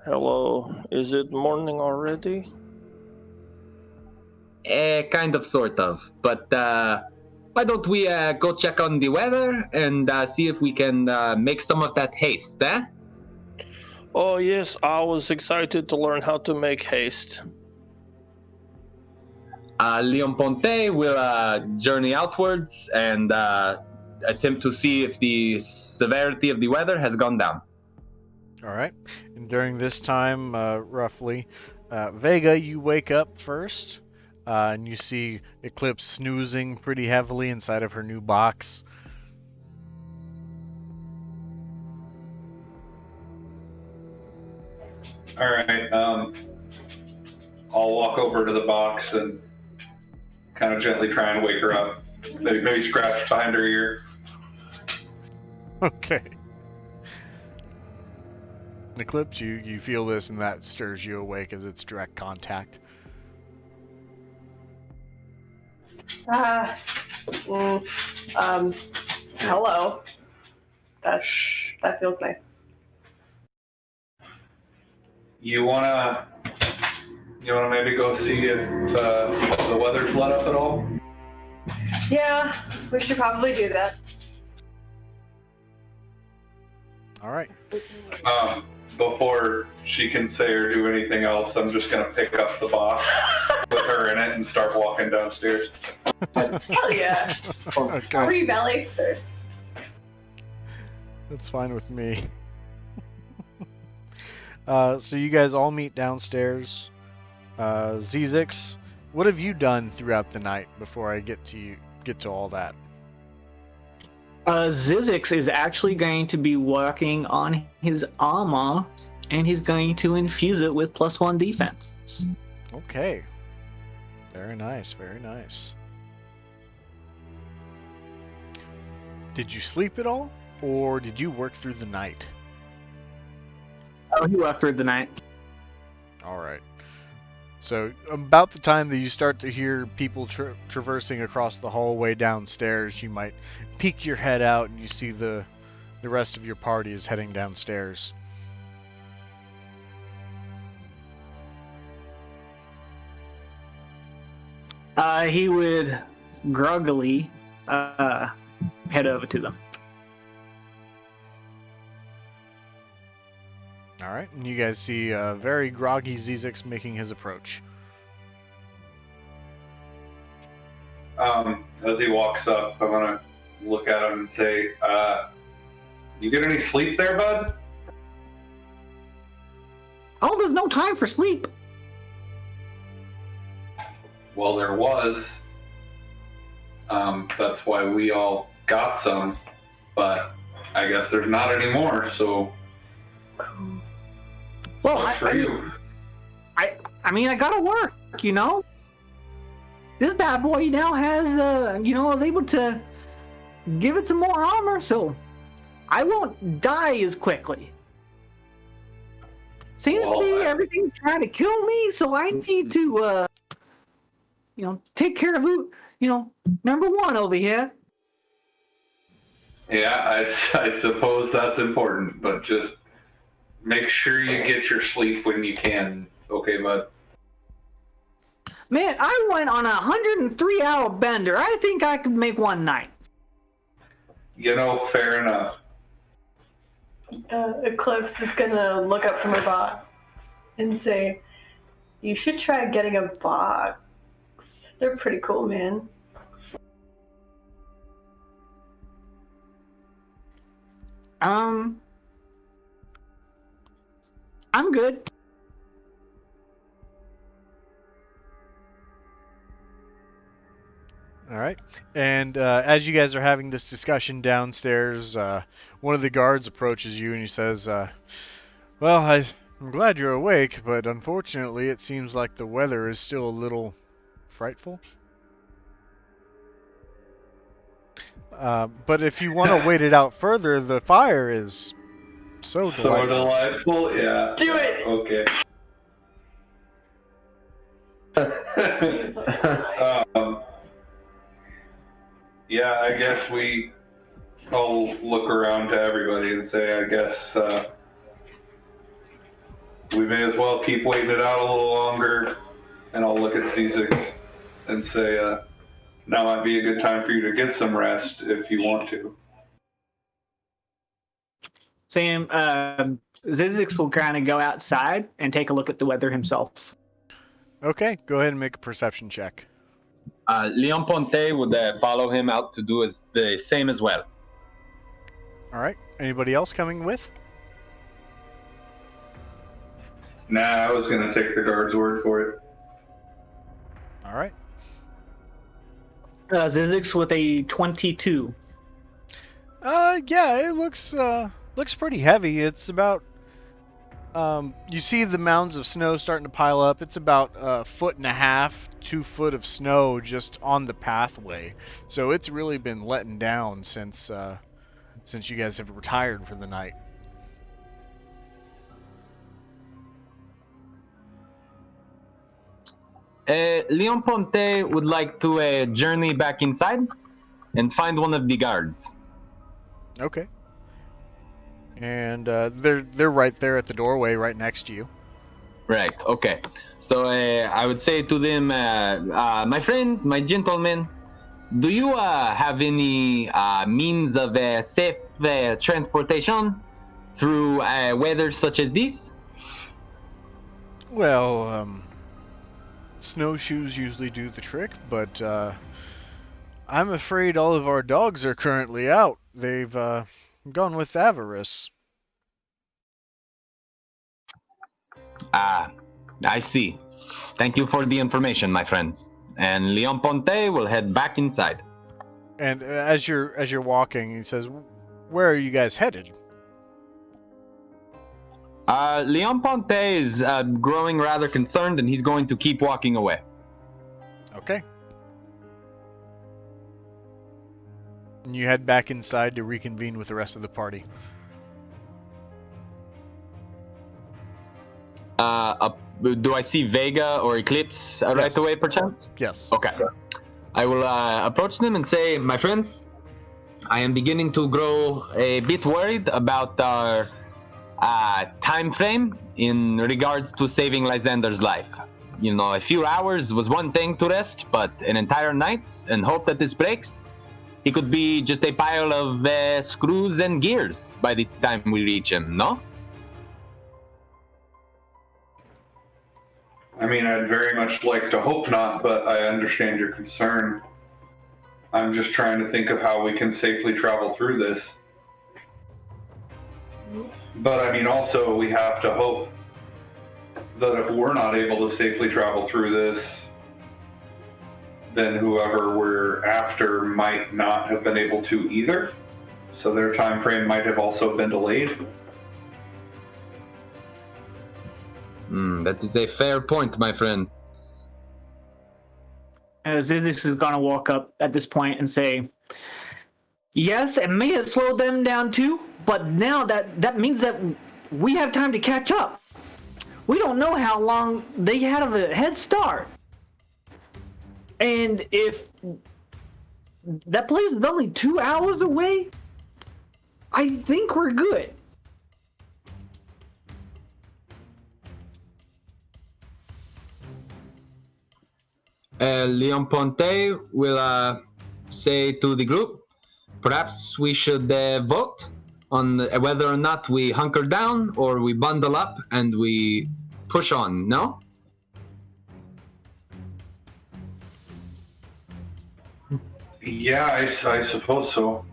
Hello. Is it morning already? Kind of, sort of. But why don't we go check on the weather and see if we can make some of that haste, eh? Oh, yes, I was excited to learn how to make haste. Leon Ponte will journey outwards and attempt to see if the severity of the weather has gone down. Alright. And during this time, roughly, Vega, you wake up first, and you see Eclipse snoozing pretty heavily inside of her new box. All right. I'll walk over to the box and kind of gently try and wake her up. Maybe scratch behind her ear. Okay. Eclipse, you feel this, and that stirs you awake as it's direct contact. Hello. That feels nice. You wanna maybe go see if the weather's let up at all? Yeah, we should probably do that. Alright. Before she can say or do anything else, I'm just gonna pick up the box with her in it and start walking downstairs. Hell yeah. Okay. Free ballet stairs. That's fine with me. So you guys all meet downstairs. Zizix, what have you done throughout the night before I get to all that? Zizix is actually going to be working on his armor, and he's going to infuse it with +1 defense. Okay. Very nice, very nice. Did you sleep at all, or did you work through the night? Oh, he worked through the night. Alright. So, about the time that you start to hear people traversing across the hallway downstairs, you might peek your head out and you see the rest of your party is heading downstairs. He would groggily head over to them. Alright, and you guys see very groggy Zizix making his approach. As he walks up, I'm gonna look at him and say, you get any sleep there, bud? Oh, there's no time for sleep. Well, there was. That's why we all got some, but I guess there's not anymore, so... Well, What's for you? I mean, I gotta work, you know? This bad boy now has, is able to give it some more armor, so I won't die as quickly. Seems to be everything's trying to kill me, so I need to, take care of number one over here. Yeah, I suppose that's important, but just make sure you get your sleep when you can. Okay, bud? Man, I went on a 103-hour bender. I think I could make one night. Fair enough. Eclipse is gonna look up from her box and say, "You should try getting a box. They're pretty cool, man." I'm good. All right. And as you guys are having this discussion downstairs, one of the guards approaches you and he says, "Well, I'm glad you're awake, but unfortunately, it seems like the weather is still a little frightful. But if you want to wait it out further, the fire is so delightful." Delightful, yeah. Do it! Okay. Yeah, I guess I'll look around to everybody and say, I guess we may as well keep waiting it out a little longer. And I'll look at C6 and say, now might be a good time for you to get some rest if you want to. Sam, Zizix will kind of go outside and take a look at the weather himself. Okay, go ahead and make a perception check. Leon Ponte would follow him out to do the same as well. All right. Anybody else coming with? Nah, I was going to take the guard's word for it. All right. Zizix with a 22. Yeah, it looks pretty heavy. It's about you see the mounds of snow starting to pile up. It's about 1.5 feet, 2 foot of snow just on the pathway. So it's really been letting down since you guys have retired for the night. Leon Ponte would like to journey back inside and find one of the guards. Okay. And they're right there at the doorway, right next to you. Right, okay. So I would say to them, my friends, my gentlemen, do you have any means of safe transportation through weather such as this? Well, snowshoes usually do the trick, but I'm afraid all of our dogs are currently out. They've gone with avarice. I see. Thank you for the information, my friends. And Leon Ponte will head back inside. And as you're walking, he says, "Where are you guys headed?" Leon Ponte is growing rather concerned, and he's going to keep walking away. Okay. And you head back inside to reconvene with the rest of the party. Do I see Vega or Eclipse right Yes. away, perchance? Yes. Okay. I will approach them and say, my friends, I am beginning to grow a bit worried about our time frame in regards to saving Lysander's life. You know, a few hours was one thing to rest, but an entire night and hope that this breaks, he could be just a pile of screws and gears by the time we reach him, no? I mean, I'd very much like to hope not, but I understand your concern. I'm just trying to think of how we can safely travel through this. But I mean, also, we have to hope that if we're not able to safely travel through this, then whoever we're after might not have been able to either. So their time frame might have also been delayed. That is a fair point, my friend. Zizix is going to walk up at this point and say, yes, it may have slowed them down too, but now that means that we have time to catch up. We don't know how long they had of a head start. And if that place is only 2 hours away, I think we're good. Leon Ponte will say to the group, perhaps we should vote on whether or not we hunker down or we bundle up and we push on, no? Yeah, I suppose so.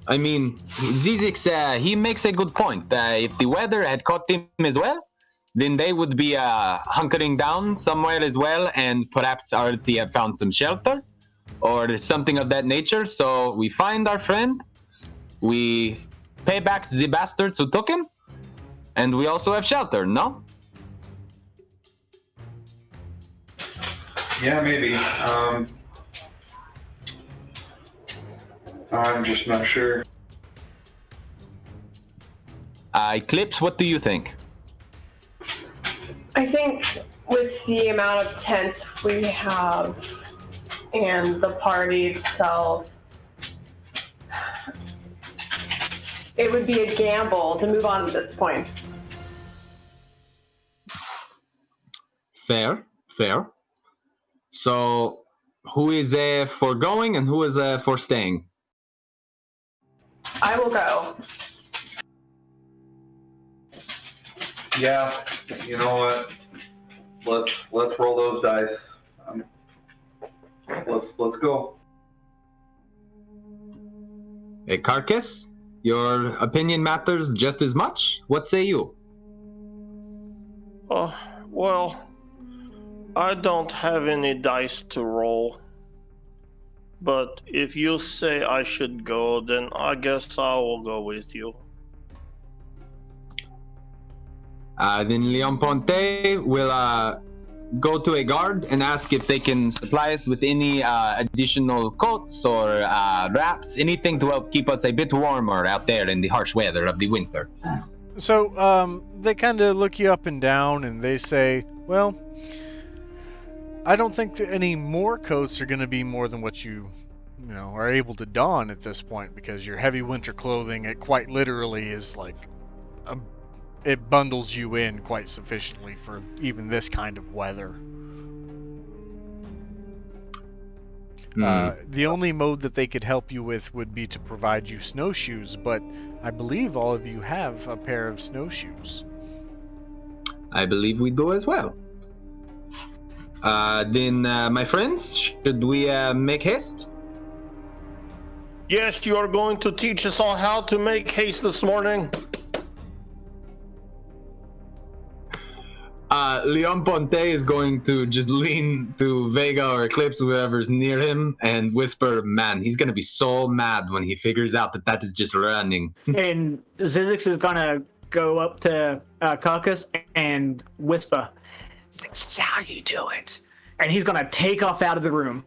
I mean, Zizix, he makes a good point. If the weather had caught them as well, then they would be hunkering down somewhere as well and perhaps already have found some shelter or something of that nature. So we find our friend, we pay back the bastards who took him, and we also have shelter, no? Yeah, maybe. I'm just not sure. Eclipse, what do you think? I think with the amount of tents we have and the party itself, it would be a gamble to move on at this point. Fair. So, who is for going and who is for staying? I will go. Yeah, you know what? Let's roll those dice. Let's go. A Carcass, your opinion matters just as much. What say you? Well, I don't have any dice to roll. But if you say I should go, then I guess I will go with you. Then Leon Ponte will go to a guard and ask if they can supply us with any additional coats or wraps, anything to help keep us a bit warmer out there in the harsh weather of the winter. So they kind of look you up and down and they say, well, I don't think that any more coats are going to be more than what you are able to don at this point, because your heavy winter clothing, it quite literally is like it bundles you in quite sufficiently for even this kind of weather. The only mode that they could help you with would be to provide you snowshoes, but I believe all of you have a pair of snowshoes. I believe we do as well. Then, my friends, should we make haste? Yes, you are going to teach us all how to make haste this morning. Leon Ponte is going to just lean to Vega or Eclipse, whoever's near him, and whisper, man, he's going to be so mad when he figures out that is just running. And Zizix is gonna go up to Carcass and whisper, "This is how you do it." And he's gonna take off out of the room.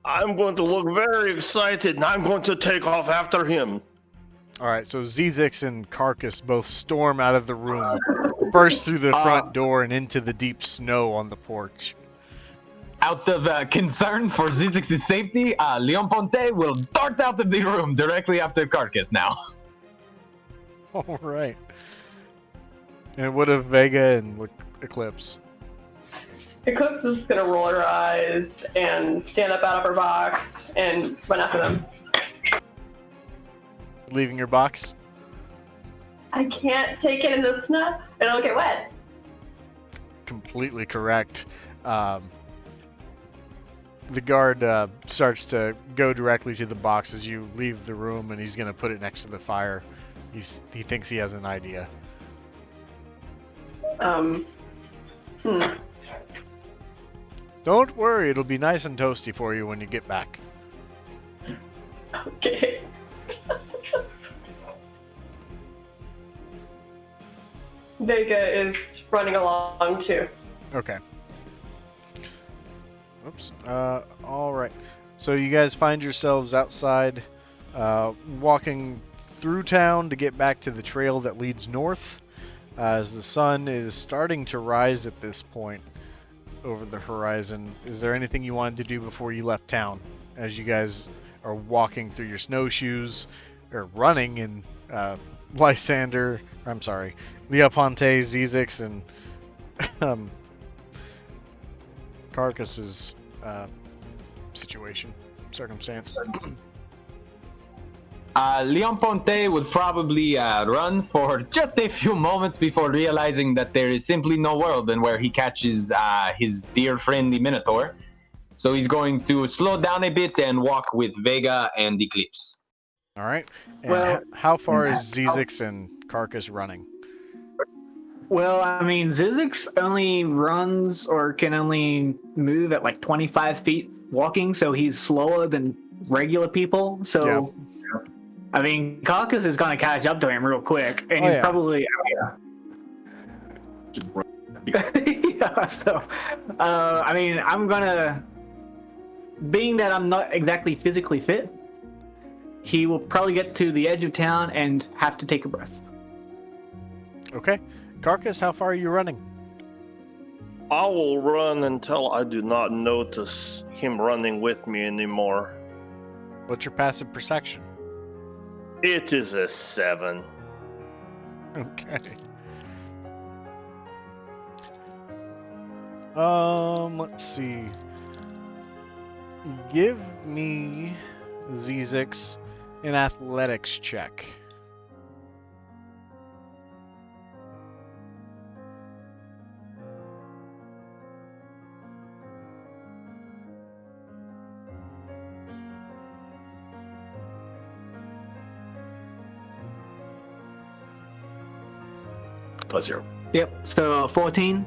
I'm going to look very excited, and I'm going to take off after him. Alright, so Zizix and Carcass both storm out of the room, burst through the front door and into the deep snow on the porch. Out of concern for Zizix's safety, Leon Ponte will dart out of the room directly after Carcass now. Alright. And what of Vega and Eclipse? Eclipse is gonna roll her eyes and stand up out of her box and run after them. Leaving your box? I can't take it in the snow. It'll get wet. Completely correct. The guard starts to go directly to the box as you leave the room, and he's going to put it next to the fire. He thinks he has an idea. Don't worry, it'll be nice and toasty for you when you get back. Okay. Vega is running along too. Okay. Oops. Alright. So you guys find yourselves outside, walking through town to get back to the trail that leads north, as the sun is starting to rise at this point over the horizon. Is there anything you wanted to do before you left town, as you guys are walking through your snowshoes, or running in Lysander, Leoponte, Zizix, and Carcass's circumstance. Leon Ponte would probably run for just a few moments before realizing that there is simply no world in where he catches his dear friend the Minotaur. So he's going to slow down a bit and walk with Vega and Eclipse. All right. And Well, how far is Zizix and Carcass running? Well, I mean, Zizix only runs or can only move at like 25 feet walking, so he's slower than regular people. So, I mean, Carcass is going to catch up to him real quick, and he's probably. Yeah, so, I mean, I'm going to. Being that I'm not exactly physically fit, he will probably get to the edge of town and have to take a breath. Okay. Carcass, how far are you running? I will run until I do not notice him running with me anymore. What's your passive perception? It is a 7. Okay. Let's see. Give me, Zizix, an athletics check. +0. Yep, so 14.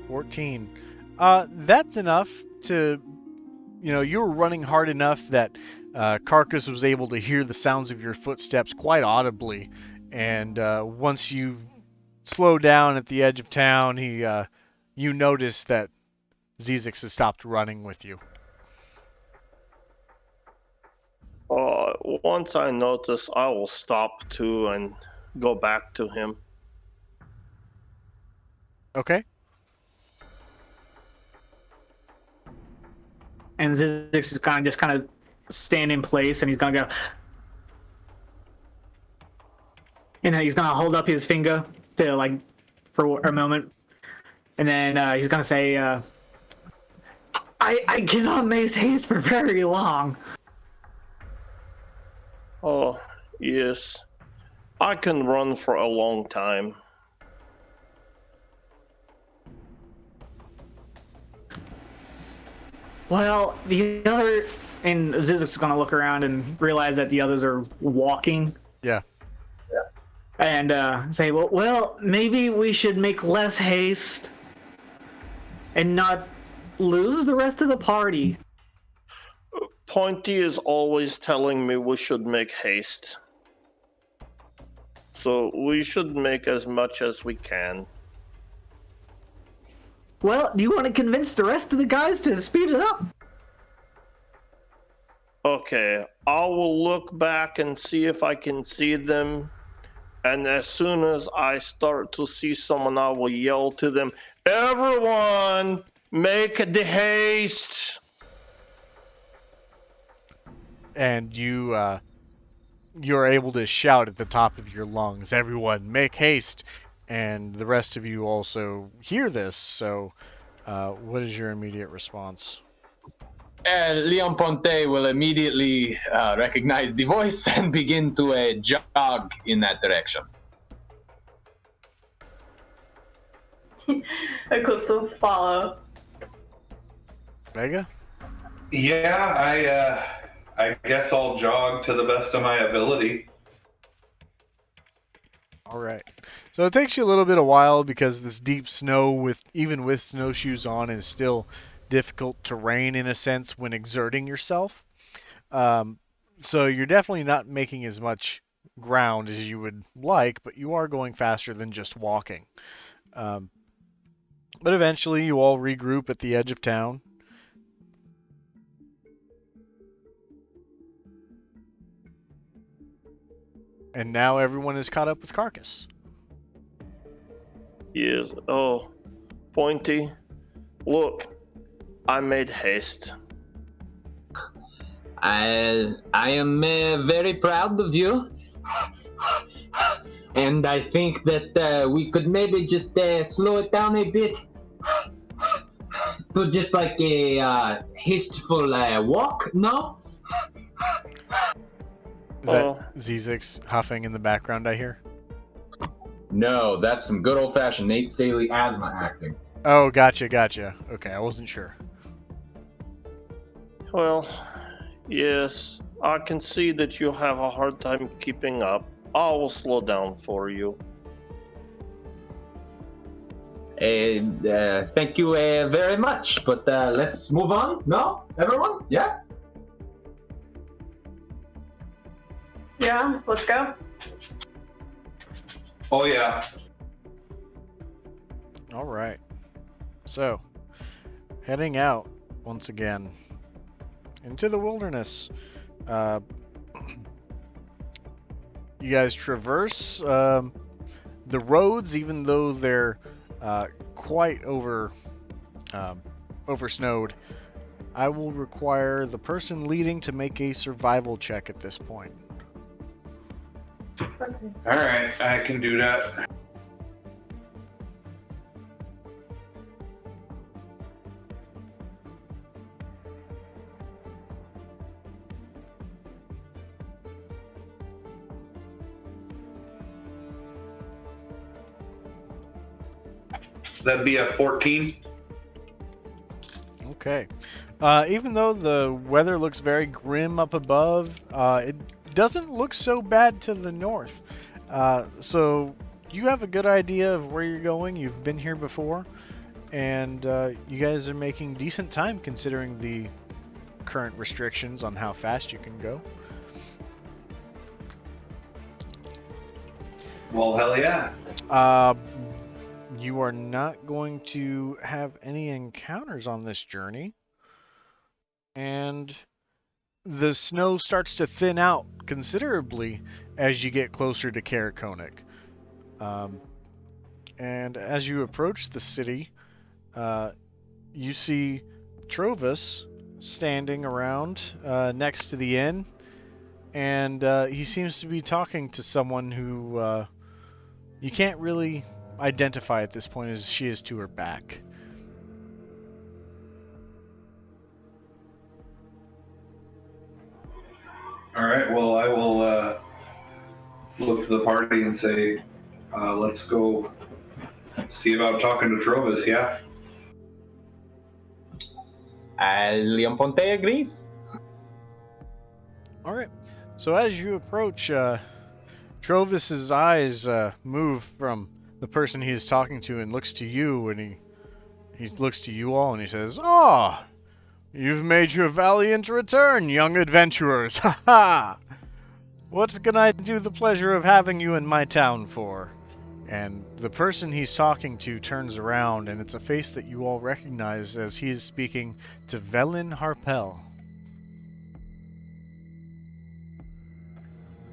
14. That's enough to, you were running hard enough that Carcass was able to hear the sounds of your footsteps quite audibly. And once you slow down at the edge of town, you notice that Zizix has stopped running with you. Once I notice, I will stop too and go back to him. Okay. And Zizix is just kind of stand in place, and he's gonna go. He's gonna hold up his finger to for a moment, and then he's gonna say, "I cannot make haste for very long." Oh, yes. I can run for a long time. Well, the other... And Zizix is going to look around and realize that the others are walking. Yeah. And say, well, maybe we should make less haste and not lose the rest of the party. Pointy is always telling me we should make haste. So we should make as much as we can. Well, do you want to convince the rest of the guys to speed it up? Okay, I will look back and see if I can see them. And as soon as I start to see someone, I will yell to them, "Everyone, make the haste!" And you're able to shout at the top of your lungs, "Everyone, make haste!" And the rest of you also hear this, so what is your immediate response? Leon Ponte will immediately recognize the voice and begin to jog in that direction. Eclipse will follow. Vega? Yeah, I guess I'll jog to the best of my ability. All right. So it takes you a little bit of while because this deep snow, even with snowshoes on, is still difficult terrain in a sense when exerting yourself. So you're definitely not making as much ground as you would like, but you are going faster than just walking. But eventually you all regroup at the edge of town. And now everyone is caught up with Carcass. Yes. Oh, Pointy, look, I made haste. I am very proud of you. And I think that we could maybe just slow it down a bit. So just like a hasteful walk? No? Is that Zizix huffing in the background, I hear? No, that's some good old-fashioned Nate Staley asthma acting. Oh, gotcha. Okay, I wasn't sure. Well, yes, I can see that you have a hard time keeping up. I will slow down for you. Thank you very much, but let's move on. No? Everyone? Yeah? Yeah, let's go. Oh yeah. All right. So, heading out once again into the wilderness. You guys traverse the roads, even though they're quite oversnowed. I will require the person leading to make a survival check at this point. All right, I can do that. That'd be a 14. Okay. Even though the weather looks very grim up above, it doesn't look so bad to the north. So you have a good idea of where you're going. You've been here before, and you guys are making decent time considering the current restrictions on how fast you can go. Well, hell yeah. You are not going to have any encounters on this journey. And the snow starts to thin out considerably as you get closer to Karakonik. And as you approach the city, you see Trovis standing around next to the inn. And he seems to be talking to someone who you can't really identify at this point, as she is to her back. All right, well, I will look to the party and say, let's go see about talking to Trovis, yeah? Leon Ponte agrees. Alright, so as you approach, Trovis's eyes move from the person he is talking to and looks to you, and he looks to you all and he says, "Ah, you've made your valiant return, young adventurers! Ha ha! What can I do the pleasure of having you in my town for?" And the person he's talking to turns around, and it's a face that you all recognize as he is speaking to Velin Harpel.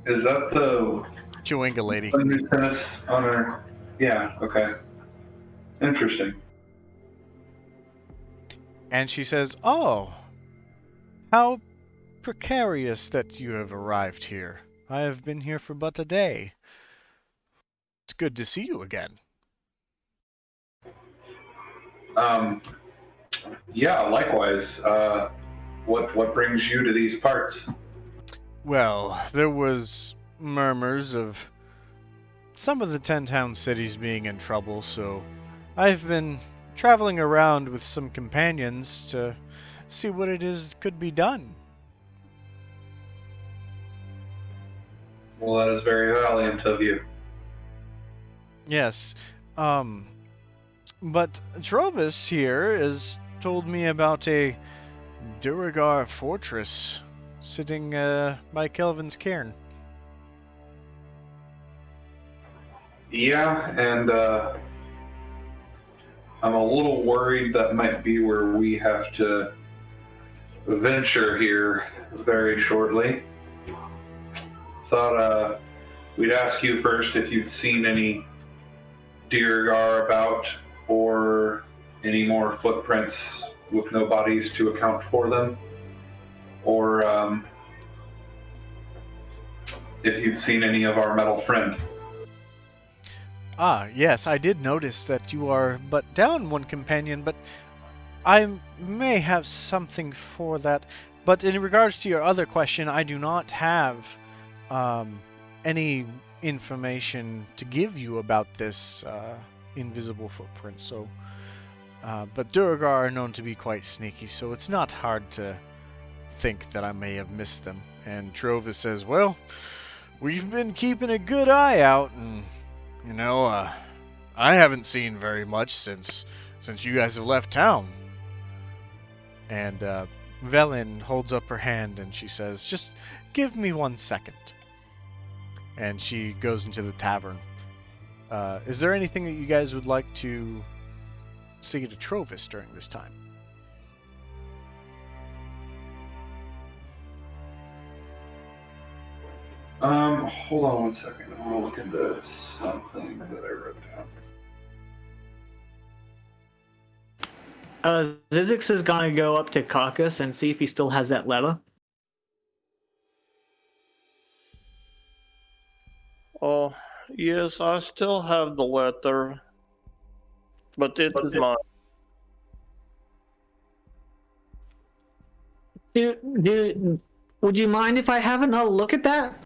Is that the Chewinga lady. one who sent us on our... Yeah, okay. Interesting. And she says, "Oh, how precarious that you have arrived here. I have been here for but a day. It's good to see you again." Yeah, likewise. What brings you to these parts? Well, there was murmurs of some of the 10-town cities being in trouble, so I've been traveling around with some companions to see what it is could be done. Well, that is very valiant of you. Yes, but Trovis here has told me about a Duragar fortress sitting by Kelvin's cairn. Yeah, and I'm a little worried that might be where we have to venture here very shortly. Thought we'd ask you first if you'd seen any Duragar about, or any more footprints with no bodies to account for them, or if you'd seen any of our metal friend. Ah, yes, I did notice that you are but down one companion, but I may have something for that, but in regards to your other question, I do not have any information to give you about this invisible footprint. So, but Durgar are known to be quite sneaky, so it's not hard to think that I may have missed them. And Trovis says, "Well, we've been keeping a good eye out, and I haven't seen very much since you guys have left town." And Velen holds up her hand and she says, "Just give me 1 second." And she goes into the tavern. Is there anything that you guys would like to say to Trovis during this time? Hold on 1 second. I'm gonna look into something that I wrote down. Zizix is gonna go up to Caucus and see if he still has that letter. Oh, yes, I still have the letter, but it is mine. Would you mind if I have another look at that?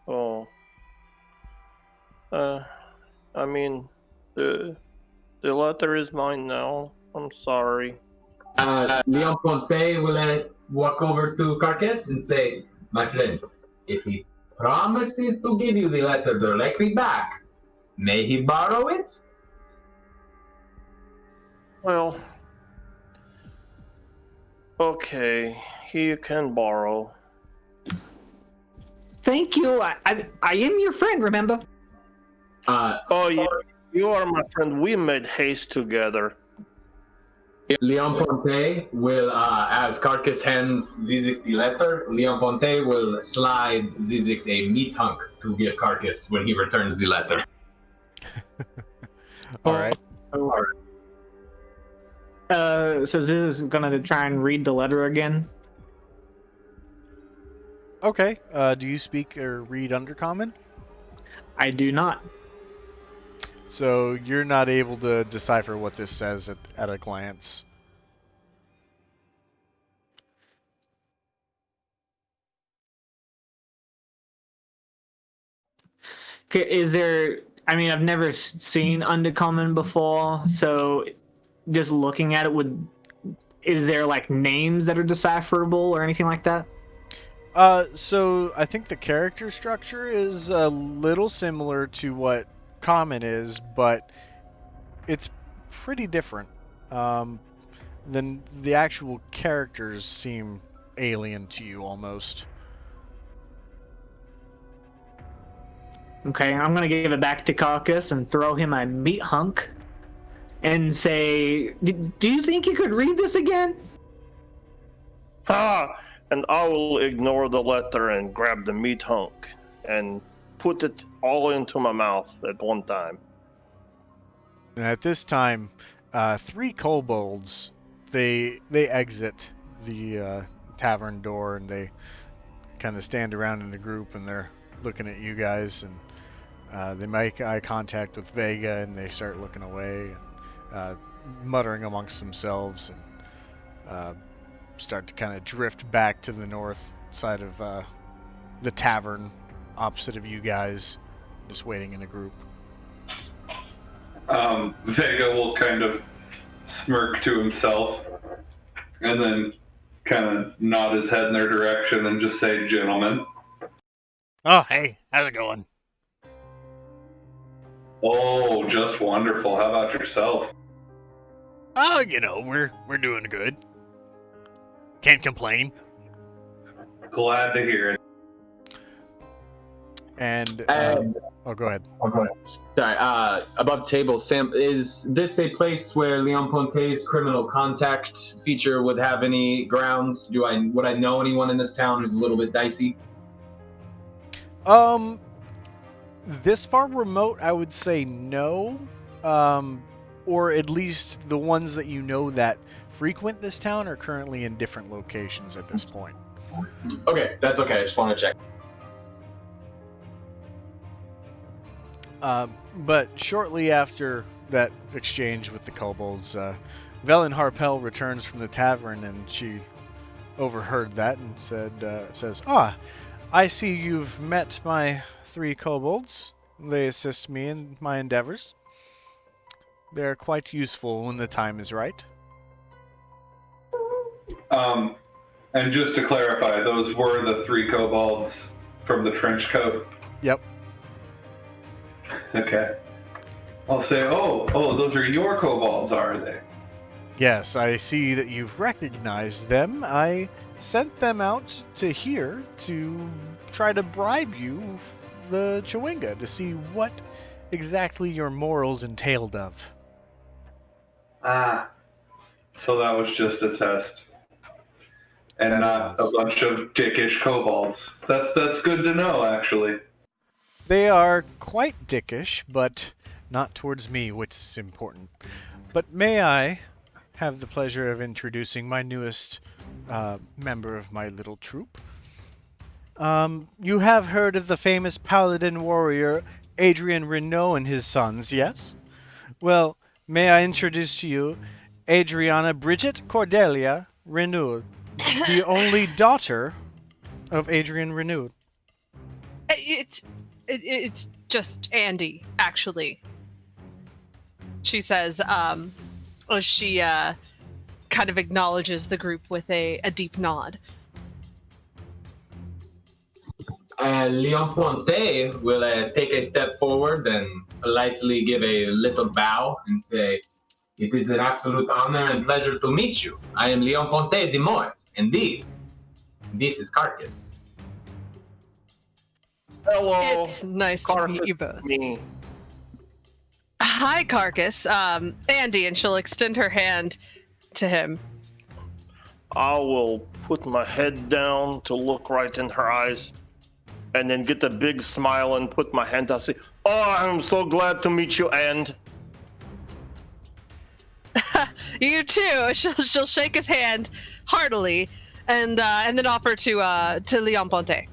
Oh. I mean, the letter is mine now. I'm sorry. Leon Ponte will walk over to Carcass and say, "My friend, if he promises to give you the letter directly back, may he borrow it?" Well, okay, he can borrow. Thank you. I am your friend, remember? Oh, you are my friend. We made haste together. Leon Ponte will, as Carcass hands Zizix the letter, Leon Ponte will slide Zizix a meat hunk to give Carcass when he returns the letter. All right. So Zizix is gonna try and read the letter again. Okay. Do you speak or read Undercommon? I do not. So you're not able to decipher what this says at a glance. Okay, is there? I mean, I've never seen Undercommon before, so just looking at it, is there like names that are decipherable or anything like that? So I think the character structure is a little similar to what Common is, but it's pretty different. Then the actual characters seem alien to you almost. Okay, I'm gonna give it back to Caucus and throw him a meat hunk, and say, "Do you think you could read this again?" Ah! And I will ignore the letter and grab the meat hunk and put it all into my mouth at one time. And at this time, 3 kobolds they exit the tavern door and they kind of stand around in a group and they're looking at you guys and they make eye contact with Vega and they start looking away, and, muttering amongst themselves and start to kind of drift back to the north side of the tavern opposite of you guys, just waiting in a group. Vega will kind of smirk to himself and then kind of nod his head in their direction and just say, "Gentlemen." Oh, hey, how's it going? Oh, just wonderful. How about yourself? Oh, we're doing good. Can't complain. Glad to hear it. And oh, go ahead. Sorry, above table, Sam, is this a place where Leon Ponte's criminal contact feature would have any grounds? Would I know anyone in this town who's a little bit dicey? This far remote, I would say no. Or at least the ones that you know that frequent this town are currently in different locations at this point. Okay, that's okay. I just want to check. But shortly after that exchange with the kobolds, Velen Harpel returns from the tavern, and she overheard that and says, "Ah, I see you've met my 3 kobolds. They assist me in my endeavors. They're quite useful when the time is right." And just to clarify, those were the 3 kobolds from the trench coat? Yep. Okay. I'll say, oh, those are your kobolds, are they? Yes, I see that you've recognized them. I sent them out to here to try to bribe you, the Chewinga, to see what exactly your morals entailed of. Ah. So that was just a test. And That not was. a bunch of dickish kobolds. That's good to know, actually. They are quite dickish, but not towards me, which is important. But may I have the pleasure of introducing my newest member of my little troop? You have heard of the famous paladin warrior Adrian Renault and his sons, yes? Well, may I introduce to you Adriana Bridget Cordelia Renaud, the only daughter of Adrian Renaud. It's just Andy, actually. She says, as she kind of acknowledges the group with a deep nod. Leon Ponte will take a step forward and politely give a little bow and say, "It is an absolute honor and pleasure to meet you. I am Leon Ponte de Mois, and this is Carcass." Hello. It's nice to Carcass meet you both. Me. Hi, Carcass. Andy, and she'll extend her hand to him. I will put my head down to look right in her eyes, and then get a big smile and put my hand out and say, "Oh, I'm so glad to meet you, and..." You too. She'll shake his hand heartily, and then offer to Leon Ponte.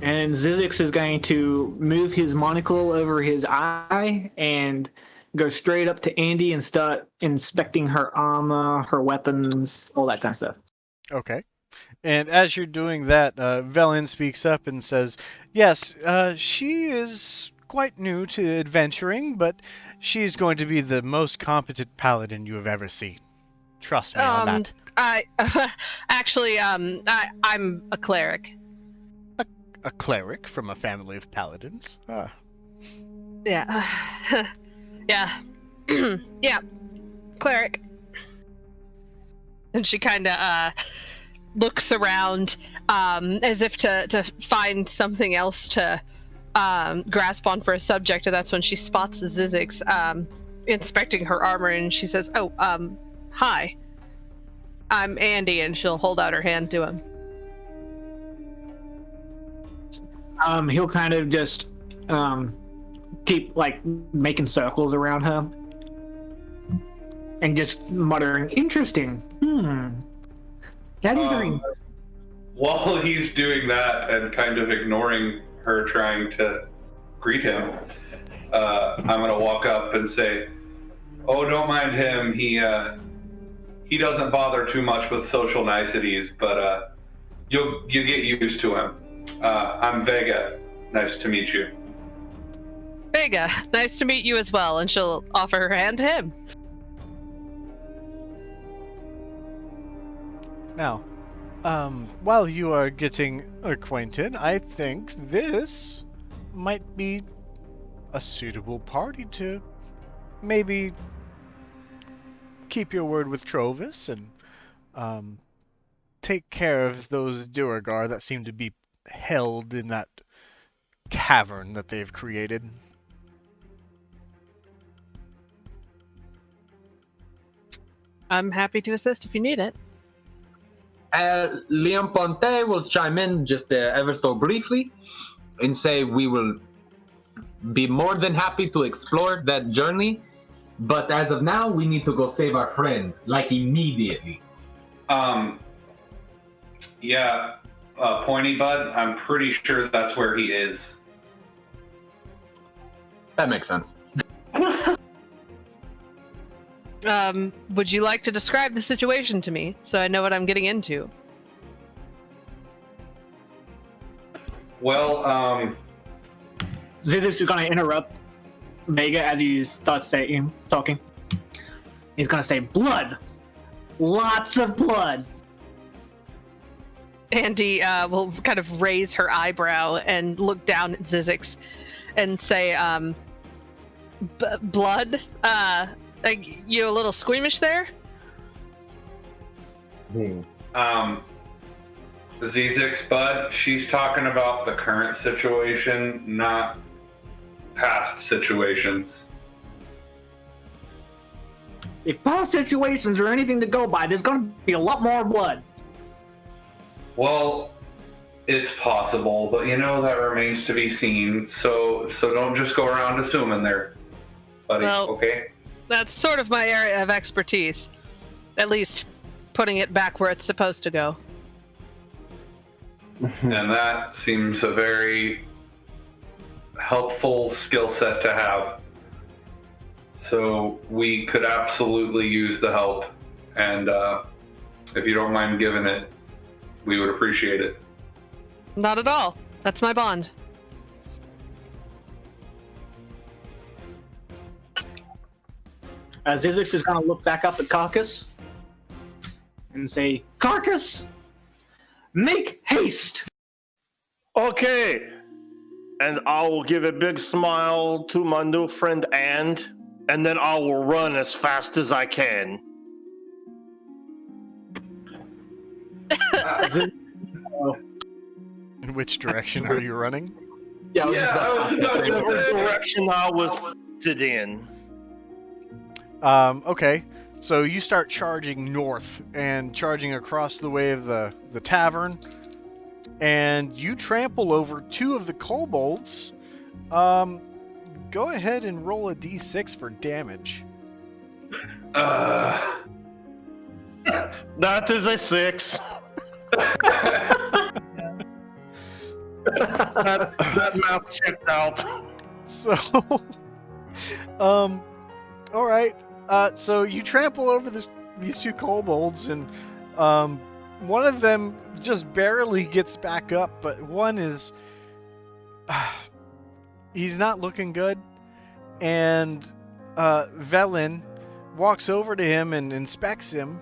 And Zizix is going to move his monocle over his eye and go straight up to Andy and start inspecting her armor, her weapons, all that kind of stuff. Okay. And as you're doing that, Velen speaks up and says, "Yes, she is quite new to adventuring, but she's going to be the most competent paladin you have ever seen. Trust me on that." I'm a cleric. A cleric from a family of paladins. Ah. Yeah. Yeah. Yeah. Cleric. And she kind of looks around as if to find something else to grasp on for a subject, and that's when she spots the Zizix inspecting her armor, and she says, "Oh, hi. I'm Andy," and she'll hold out her hand to him. He'll kind of just keep like making circles around her and just muttering, "Interesting. Gathering." While he's doing that and kind of ignoring her trying to greet him, I'm gonna walk up and say, "Oh, don't mind him. He doesn't bother too much with social niceties, but you get used to him. I'm Vega. Nice to meet you." Vega, nice to meet you as well, and she'll offer her hand to him. Now, while you are getting acquainted, I think this might be a suitable party to maybe keep your word with Trovis and take care of those Duergar that seem to be held in that cavern that they've created. I'm happy to assist if you need it. Leon Ponte will chime in just ever so briefly and say we will be more than happy to explore that journey, but as of now, we need to go save our friend, like immediately. Yeah, Pointy Bud, I'm pretty sure that's where he is. That makes sense. Would you like to describe the situation to me so I know what I'm getting into? Well, Zizix is going to interrupt Vega as he starts talking. He's going to say, blood! Lots of blood! Andy will kind of raise her eyebrow and look down at Zizix and say, blood? Like, you a little squeamish there? Zizix, Bud, she's talking about the current situation, not past situations. If past situations are anything to go by, there's going to be a lot more blood. Well, it's possible, but that remains to be seen. So don't just go around assuming there, buddy. Well, okay? That's sort of my area of expertise. At least putting it back where it's supposed to go. And that seems a very helpful skill set to have. So we could absolutely use the help, and if you don't mind giving it, we would appreciate it. Not at all. That's my bond. Zizix is going to look back up at Carcass and say, Carcass, make haste! Okay. And I will give a big smile to my new friend and then I will run as fast as I can. In which direction are you running? I was about to Whatever say. direction I was in. Okay. So you start charging north and charging across the way of the tavern, and you trample over two of the kobolds. Go ahead and roll a d6 for damage. That is a 6. that math checked out. So, all right. So you trample over these two kobolds, and one of them just barely gets back up, but one is he's not looking good. And Velen walks over to him and inspects him,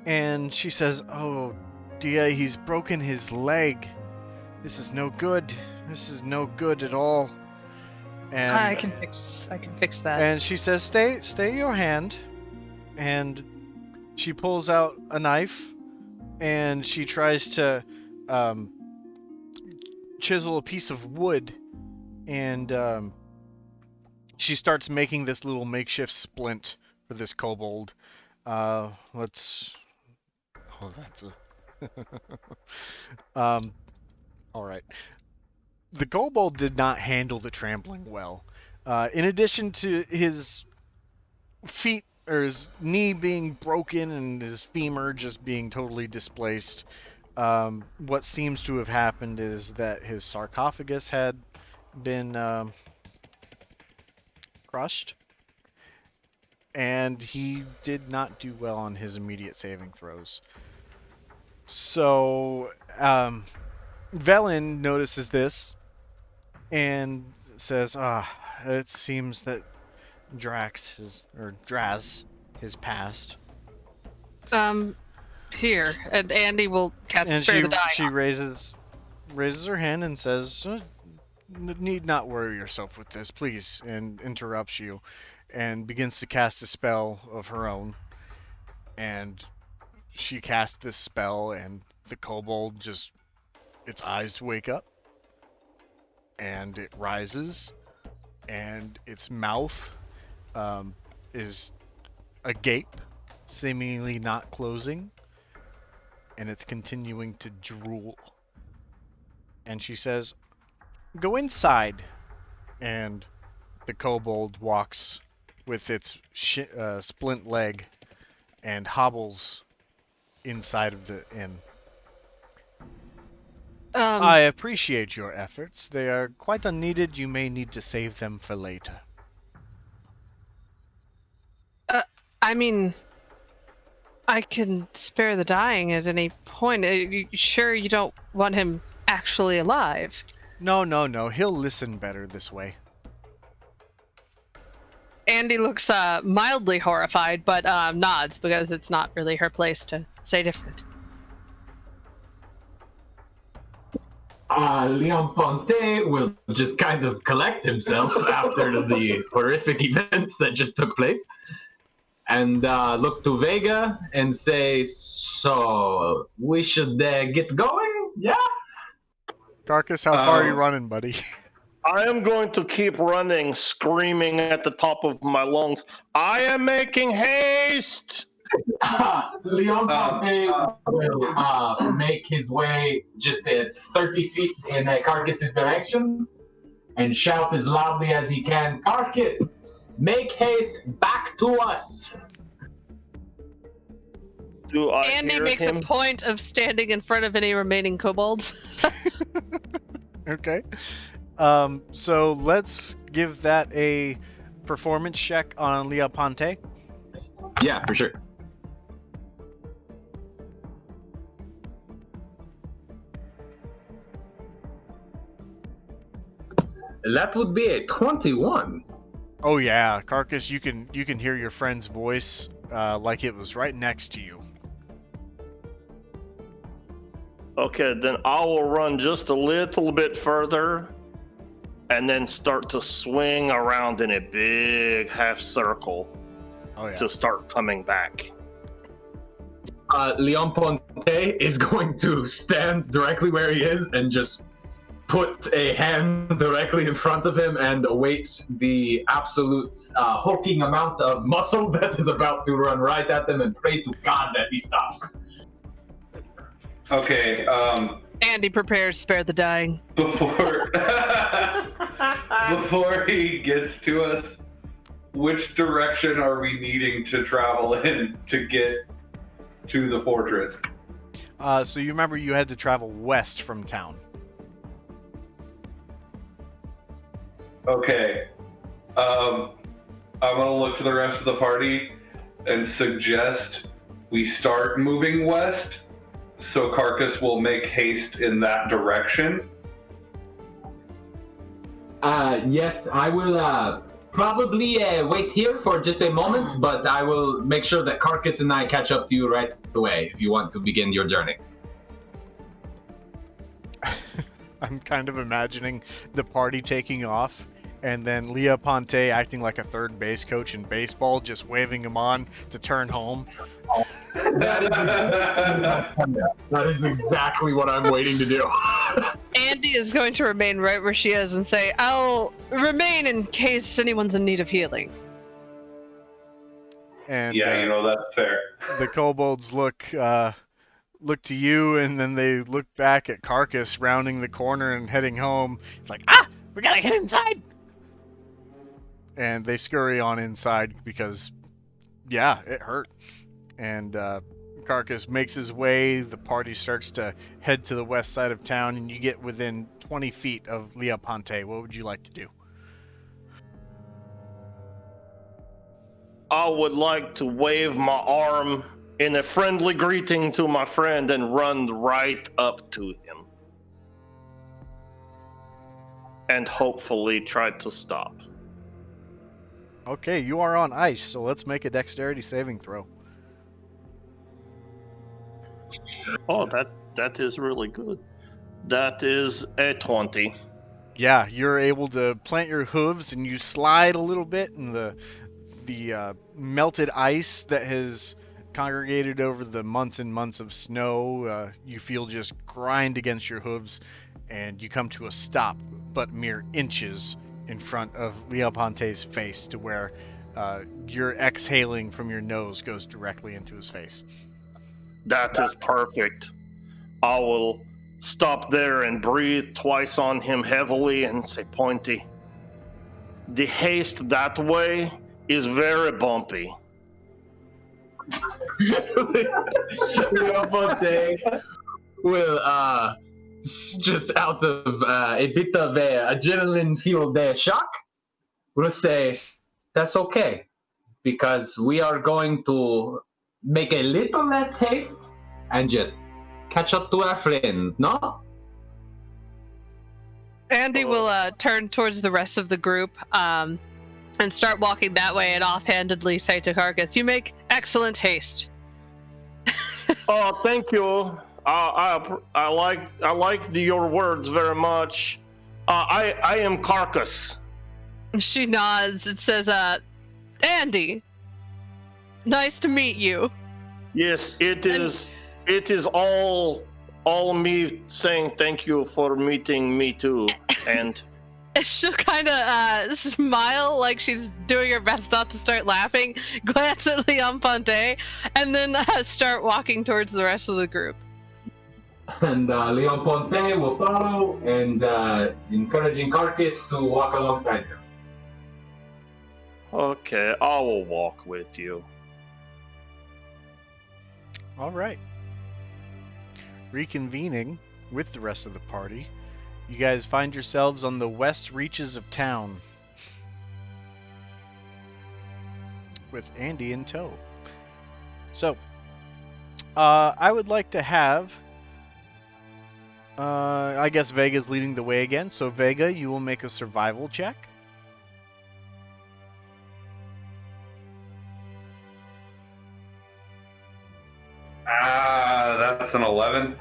and she says, "Oh, dear, he's broken his leg. This is no good. This is no good at all." And I can fix that. And she says, "Stay your hand." And she pulls out a knife, and she tries to chisel a piece of wood, and she starts making this little makeshift splint for this kobold. That's a. All right. The kobold did not handle the trampling well. In addition to his feet or his knee being broken and his femur just being totally displaced, what seems to have happened is that his sarcophagus had been crushed, and he did not do well on his immediate saving throws. So, Velen notices this and says, it seems that Draz has passed. Here, and Andy will cast And spare the die. she raises her hand and says, "Need not worry yourself with this, please," and interrupts you and begins to cast a spell of her own. And she casts this spell, and the kobold just, its eyes wake up, and it rises, and its mouth is agape, seemingly not closing, and it's continuing to drool. And she says, "Go inside." And the kobold walks with its splint leg and hobbles inside of the inn. I appreciate your efforts. They are quite unneeded. You may need to save them for later. I mean, I can spare the dying at any point. You sure you don't want him actually alive? No, no, no. He'll listen better this way. Andy looks mildly horrified, but nods because it's not really her place to say different. Leon Ponte will just kind of collect himself after the horrific events that just took place and look to Vega and say, so we should get going? Yeah? Carcass, how far are you running, buddy? I am going to keep running, screaming at the top of my lungs, I am making haste! Leon Ponte will make his way just at 30 feet in Carcass's direction and shout as loudly as he can, Carcass, make haste back to us! Do I Andy hear makes him? a point of standing in front of any remaining kobolds. Okay. So let's give that a performance check on Lea Ponte. Yeah, for sure. That would be a 21. Oh yeah, Carcass, you can hear your friend's voice like it was right next to you. Okay, then I will run just a little bit further and then start to swing around in a big half circle Oh yeah. to start coming back. Leon Ponte is going to stand directly where he is and just put a hand directly in front of him and await the absolute hulking amount of muscle that is about to run right at them and pray to God that he stops. Okay, Andy prepares spare the dying. before before he gets to us, which direction are we needing to travel in to get to the fortress? So you remember you had to travel west from town. Okay. I'm gonna look to the rest of the party and suggest we start moving west, so Carcass will make haste in that direction. Yes, I will probably wait here for just a moment, but I will make sure that Carcass and I catch up to you right away if you want to begin your journey. I'm kind of imagining the party taking off, and then Lea Ponte acting like a third base coach in baseball, just waving him on to turn home. That is exactly what I'm waiting to do. Andy is going to remain right where she is and say, I'll remain in case anyone's in need of healing. And Yeah, that's fair. the kobolds look to you, and then they look back at Carcass rounding the corner and heading home. It's like, we gotta get inside! And they scurry on inside because, yeah, it hurt. And Carcass makes his way. The party starts to head to the west side of town, and you get within 20 feet of Lea Ponte. What would you like to do? I would like to wave my arm in a friendly greeting to my friend and run right up to him. And hopefully try to stop. Okay, you are on ice, so let's make a dexterity saving throw. Oh, that is really good. That is a 20. Yeah, you're able to plant your hooves, and you slide a little bit, and the melted ice that has congregated over the months and months of snow, you feel just grind against your hooves, and you come to a stop, but mere inches in front of Lea Ponte's face, to where your exhaling from your nose goes directly into his face. That is perfect. I will stop there and breathe twice on him heavily and say, Pointy, the haste that way is very bumpy. Leon Ponte will just out of a bit of adrenaline-fueled shock, will say, that's okay, because we are going to make a little less haste and just catch up to our friends, no? Andy will turn towards the rest of the group and start walking that way and offhandedly say to Carcass, "You make excellent haste." Oh, thank you. I like your words very much. I am Carcass. She nods and says, "Andy, nice to meet you." Yes, it is. It is all me saying thank you for meeting me too. And She'll kind of smile like she's doing her best not to start laughing, glance at Leon Ponte, and then start walking towards the rest of the group. And Leon Ponte will follow and encouraging Carcass to walk alongside him. okay, I will walk with you. All right. Reconvening with the rest of the party, you guys find yourselves on the west reaches of town with Andy in tow. So, I would like to have, I guess Vega's leading the way again. So Vega, you will make a survival check. That's an 11.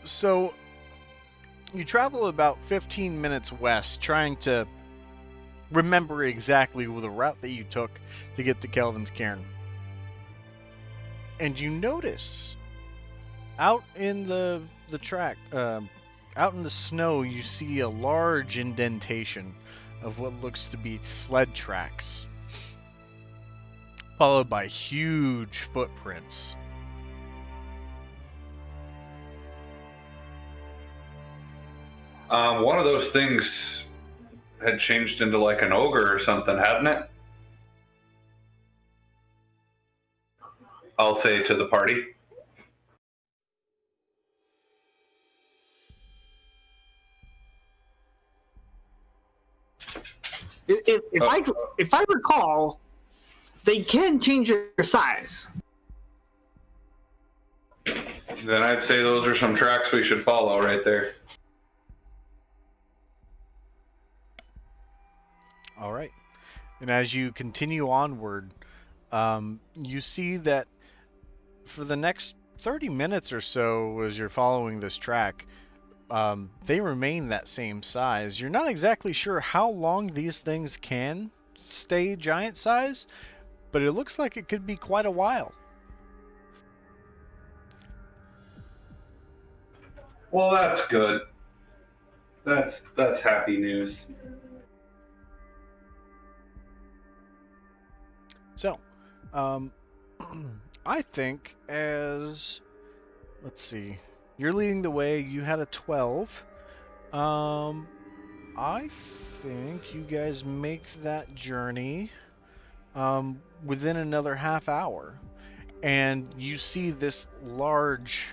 So you travel about 15 minutes west, trying to remember exactly the route that you took to get to Kelvin's Cairn. And you notice out in the track, out in the snow, you see a large indentation of what looks to be sled tracks, followed by huge footprints. One of those things had changed into like an ogre or something, hadn't it? I'll say to the party. If I recall, they can change their size. Then I'd say those are some tracks we should follow right there. All right. And as you continue onward, you see that for the next 30 minutes or so, as you're following this track, they remain that same size. You're not exactly sure how long these things can stay giant size, but it looks like it could be quite a while. Well, that's good. That's happy news. So, I think let's see, you're leading the way. You had a 12. I think you guys make that journey within another half hour, and you see this large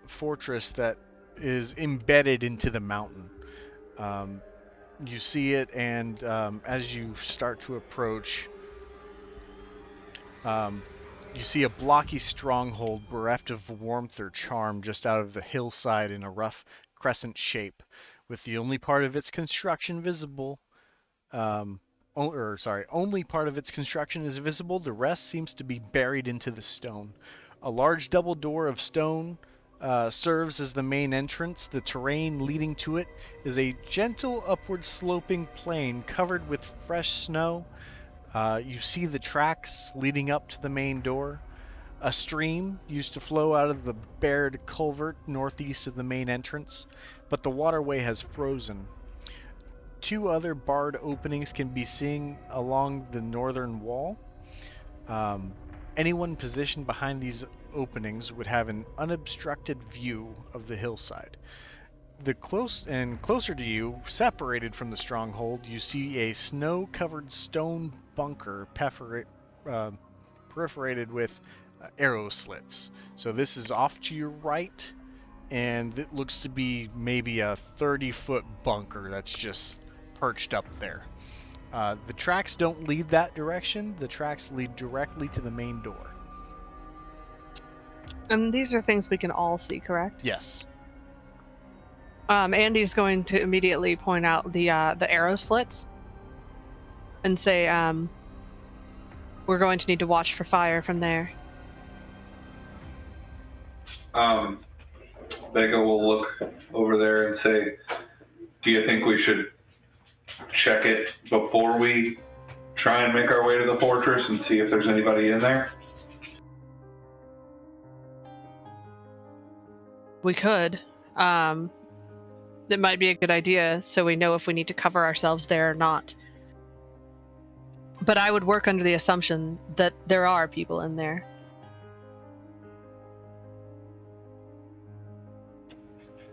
fortress that is embedded into the mountain. You see it, and as you start to approach, you see a blocky stronghold bereft of warmth or charm just out of the hillside in a rough crescent shape, with the only part of its construction visible. Only part of its construction is visible. The rest seems to be buried into the stone. A large double door of stone serves as the main entrance. The terrain leading to it is a gentle upward sloping plain covered with fresh snow. You see the tracks leading up to the main door. A stream used to flow out of the bared culvert northeast of the main entrance, but the waterway has frozen. 2 other barred openings can be seen along the northern wall. Anyone positioned behind these openings would have an unobstructed view of the hillside. Closer to you, separated from the stronghold, you see a snow-covered stone bunker perforated with arrow slits. So this is off to your right, and it looks to be maybe a 30-foot bunker that's just perched up there. The tracks don't lead that direction. The tracks lead directly to the main door. And these are things we can all see, correct? Yes. Andy's going to immediately point out the arrow slits and say, we're going to need to watch for fire from there. Vega will look over there and say, do you think we should check it before we try and make our way to the fortress and see if there's anybody in there? We could. That might be a good idea, so we know if we need to cover ourselves there or not. But I would work under the assumption that there are people in there.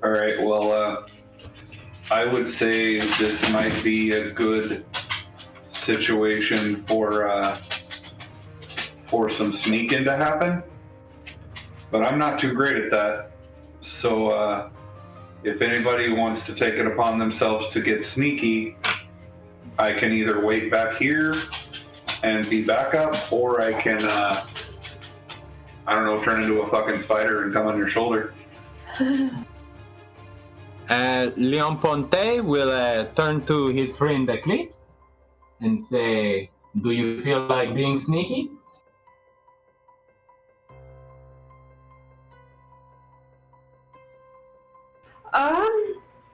All right, well, I would say this might be a good situation for some sneaking to happen, but I'm not too great at that. So if anybody wants to take it upon themselves to get sneaky, I can either wait back here and be backup, or I can, I don't know, turn into a fucking spider and come on your shoulder. Leon Ponte will turn to his friend Eclipse and say, do you feel like being sneaky?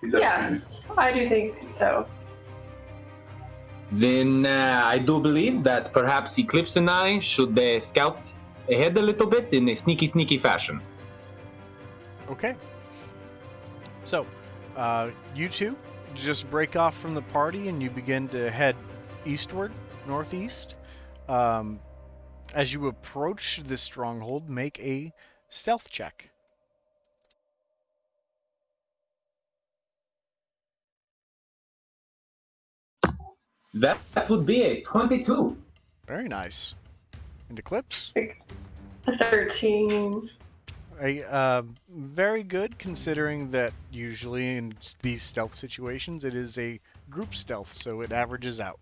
Yes, I do think so. Then I do believe that perhaps Eclipse and I should scout ahead a little bit in a sneaky fashion. Okay. So, you two just break off from the party and you begin to head eastward, northeast. As you approach this stronghold, make a stealth check. That would be a 22. Very nice. And Eclipse? 13. Very good, considering that usually in these stealth situations it is a group stealth, so it averages out.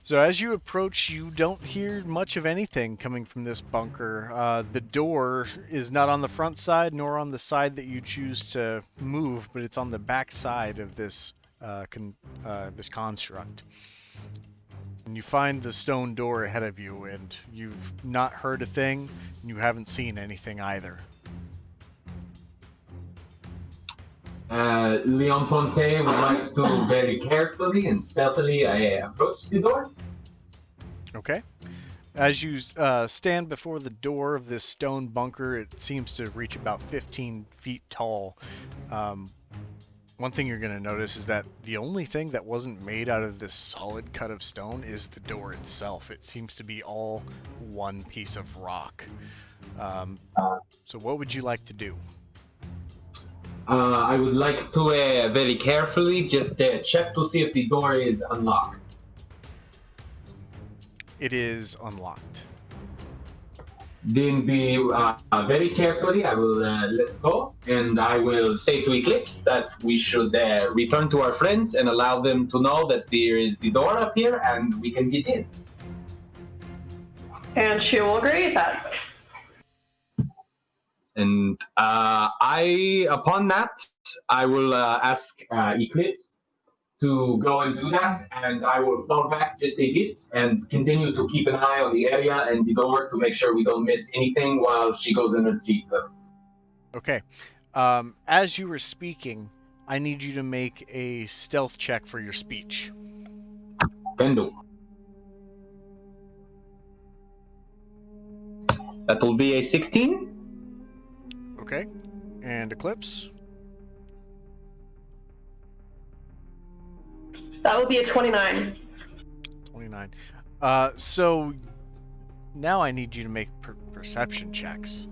So as you approach, you don't hear much of anything coming from this bunker. The door is not on the front side nor on the side that you choose to move, but it's on the back side of this this construct. And you find the stone door ahead of you, and you've not heard a thing, and you haven't seen anything either. Leon Ponte would like to very carefully and stealthily approach the door. Okay. As you stand before the door of this stone bunker, it seems to reach about 15 feet tall. One thing you're going to notice is that the only thing that wasn't made out of this solid cut of stone is the door itself. It seems to be all one piece of rock. So what would you like to do? I would like to very carefully just check to see if the door is unlocked. It is unlocked. Then be very carefully, I will let go, and I will say to Eclipse that we should return to our friends and allow them to know that there is the door up here and we can get in. And she will agree with that. And upon that, I will ask Eclipse to go and do that, and I will fall back just a bit and continue to keep an eye on the area and the door to make sure we don't miss anything while she goes in and retrieves them. Okay. As you were speaking, I need you to make a stealth check for your speech. Can do. That will be a 16. Okay. And Eclipse? That would be a 29. 29. So now I need you to make perception checks.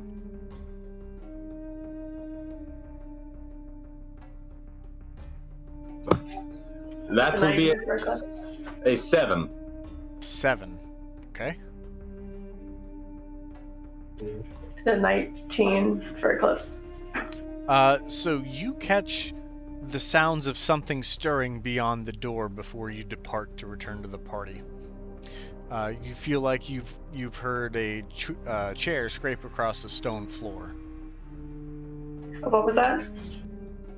That will be a 7. 7. Okay. A 19 for Eclipse. So you catch the sounds of something stirring beyond the door before you depart to return to the party. You feel like you've heard a chair scrape across the stone floor. What was that?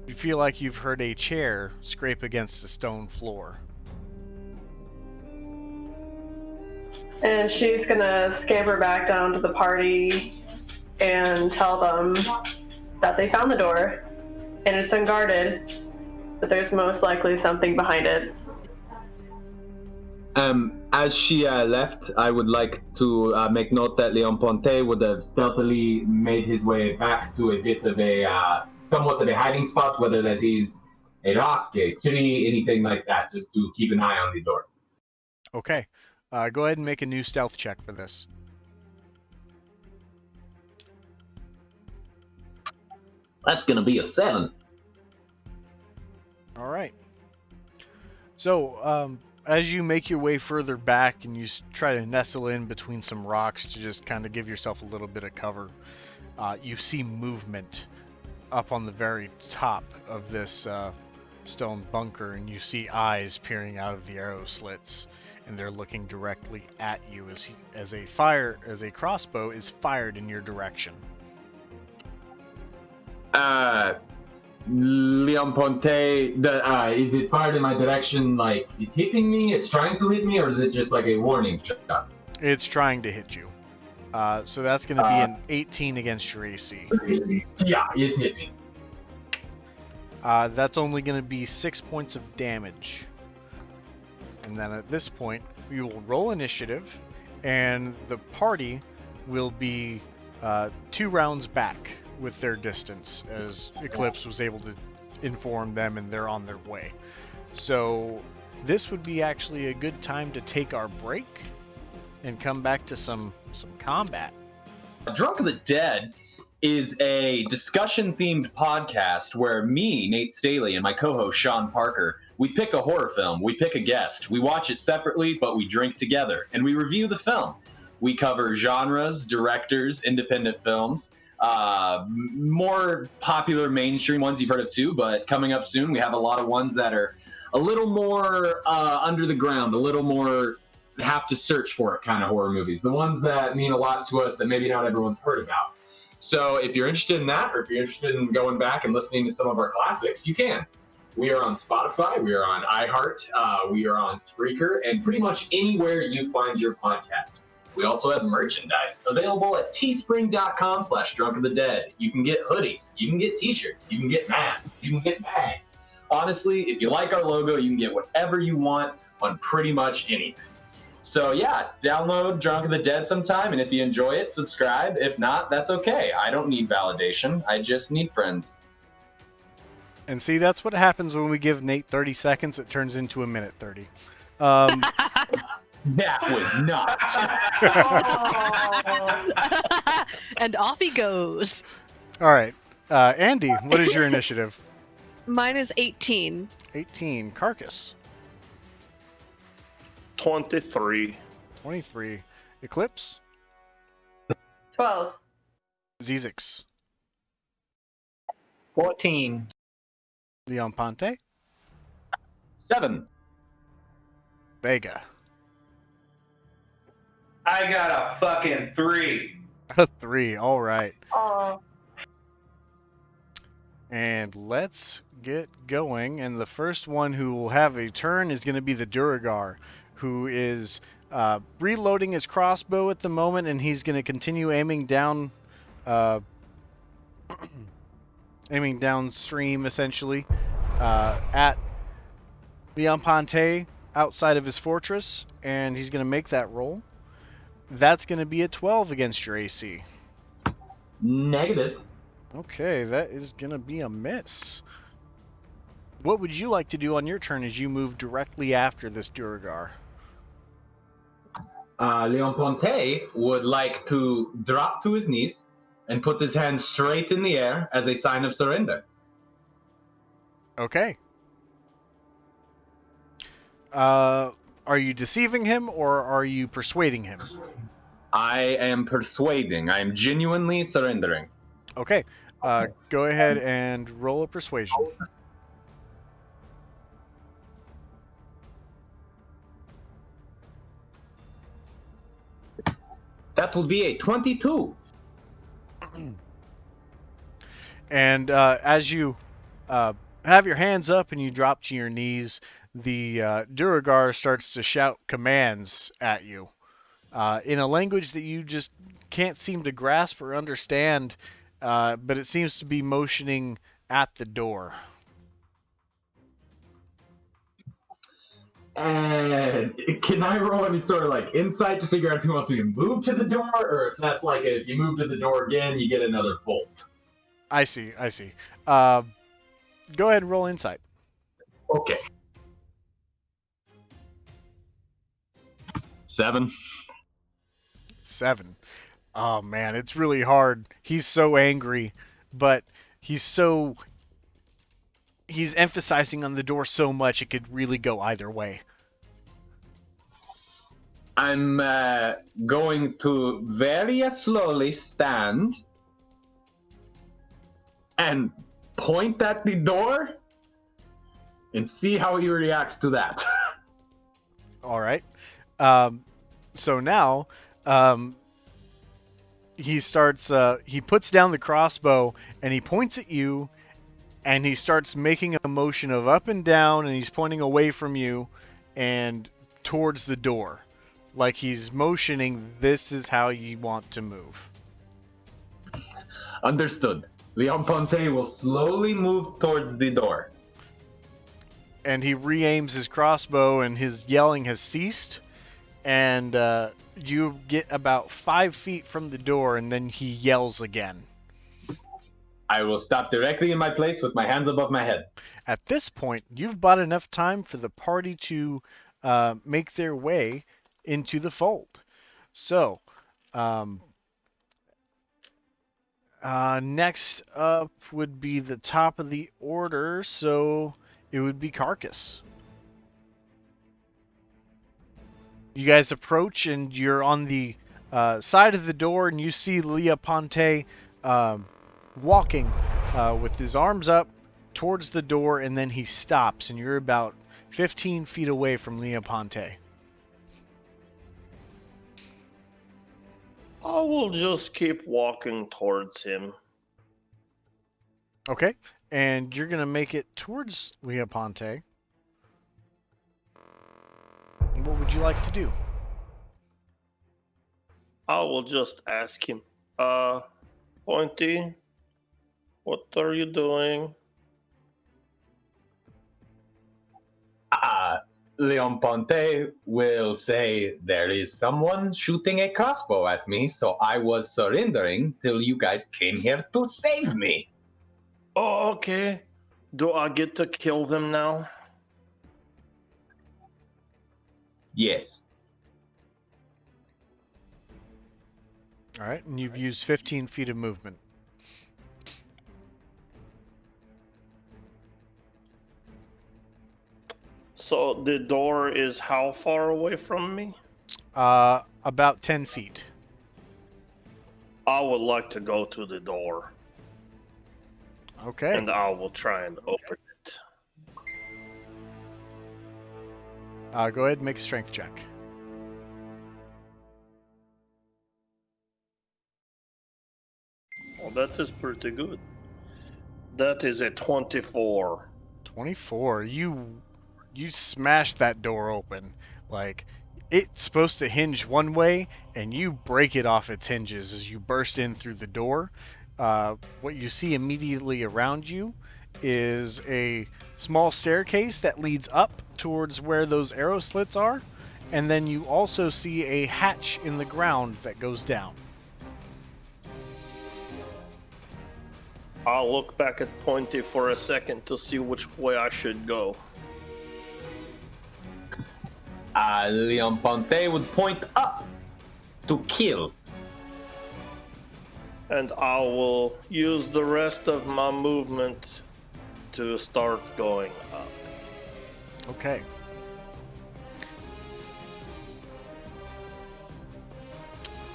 You feel like you've heard a chair scrape against the stone floor. And she's gonna scamper back down to the party and tell them that they found the door and it's unguarded, but there's most likely something behind it. As she left, I would like to make note that Leon Ponte would have stealthily made his way back to a bit of a somewhat of a hiding spot, whether that is a rock, a tree, anything like that, just to keep an eye on the door. Okay. Go ahead and make a new stealth check for this. That's gonna be a 7. All right. So, as you make your way further back and you try to nestle in between some rocks to just kind of give yourself a little bit of cover, you see movement up on the very top of this stone bunker, and you see eyes peering out of the arrow slits, and they're looking directly at you as a crossbow is fired in your direction. Leon Ponte, is it fired in my direction like it's hitting me, it's trying to hit me, or is it just like a warning shot? It's trying to hit you. So that's going to be an 18 against your AC. Yeah, it hit me. That's only going to be 6 points of damage. And then at this point, we will roll initiative, and the party will be 2 rounds back with their distance, as Eclipse was able to inform them and they're on their way. So this would be actually a good time to take our break and come back to some combat. Drunk of the Dead is a discussion-themed podcast where me, Nate Staley, and my co-host Sean Parker, we pick a horror film, we pick a guest, we watch it separately, but we drink together, and we review the film. We cover genres, directors, independent films, more popular mainstream ones you've heard of too, but coming up soon we have a lot of ones that are a little more under the ground, a little more have to search for it kind of horror movies, the ones that mean a lot to us that maybe not everyone's heard about. So if you're interested in that, or if you're interested in going back and listening to some of our classics, you can. We are on Spotify, we are on iHeart, we are on Spreaker, and pretty much anywhere you find your podcast. We also have merchandise available at teespring.com/drunkofthedead. You can get hoodies, you can get t-shirts, you can get masks, you can get bags. Honestly, if you like our logo, you can get whatever you want on pretty much anything. So yeah, download Drunk of the Dead sometime, and if you enjoy it, subscribe. If not, that's okay. I don't need validation. I just need friends. And see, that's what happens when we give Nate 30 seconds. It turns into a minute 30. That was not. And off he goes. All right. Andy, what is your initiative? Mine is 18. 18. Carcass. 23. 23. Eclipse. 12. Zizix. 14. Leon Ponte. 7. Vega. I got a fucking 3. A 3. All right. Oh. And let's get going. And the first one who will have a turn is going to be the Duragar, who is reloading his crossbow at the moment, and he's going to continue aiming down, aiming downstream essentially at Leon Ponte outside of his fortress, and he's going to make that roll. That's going to be a 12 against your AC. Negative. Okay, that is going to be a miss. What would you like to do on your turn as you move directly after this Duragar? Leon Ponte would like to drop to his knees and put his hands straight in the air as a sign of surrender. Okay. Are you deceiving him, or are you persuading him? I am persuading. I am genuinely surrendering. Okay. Go ahead and roll a persuasion. That would be a 22. And as you have your hands up and you drop to your knees, the Duragar starts to shout commands at you in a language that you just can't seem to grasp or understand, but it seems to be motioning at the door. And can I roll any sort of like insight to figure out if he wants me to move to the door, or if that's like if you move to the door again, you get another bolt? I see. Go ahead and roll insight. Okay. 7. 7. Oh man, it's really hard. He's so angry, but he's emphasizing on the door so much it could really go either way. I'm going to very slowly stand and point at the door and see how he reacts to that. All right. So now he starts. He puts down the crossbow and he points at you, and he starts making a motion of up and down, and he's pointing away from you and towards the door, like he's motioning. This is how you want to move. Understood. Leon Ponte will slowly move towards the door. And he re-aims his crossbow, and his yelling has ceased. And you get about 5 feet from the door, and then he yells again. I will stop directly in my place with my hands above my head. At this point, you've bought enough time for the party to make their way into the fold. So, next up would be the top of the order, so it would be Carcass. You guys approach, and you're on the side of the door, and you see Leah Ponte walking with his arms up towards the door, and then he stops, and you're about 15 feet away from Leah Ponte. I will just keep walking towards him. Okay, and you're going to make it towards Leah Ponte. What would you like to do? I will just ask him, Pointy, what are you doing? Leon Ponte will say there is someone shooting a crossbow at me, so I was surrendering till you guys came here to save me. Oh, okay. Do I get to kill them now? Yes. All right, and you've used 15 feet of movement. So the door is how far away from me? About 10 feet. I would like to go to the door. Okay. And I will try and open it. Go ahead and make a strength check. Well, that is pretty good. That is a 24. 24. You smashed that door open. Like, it's supposed to hinge one way, and you break it off its hinges as you burst in through the door. What you see immediately around you is a small staircase that leads up towards where those arrow slits are, and then you also see a hatch in the ground that goes down. I'll look back at Pointy for a second to see which way I should go. Leon Ponte would point up to kill. And I will use the rest of my movement to start going up. Okay.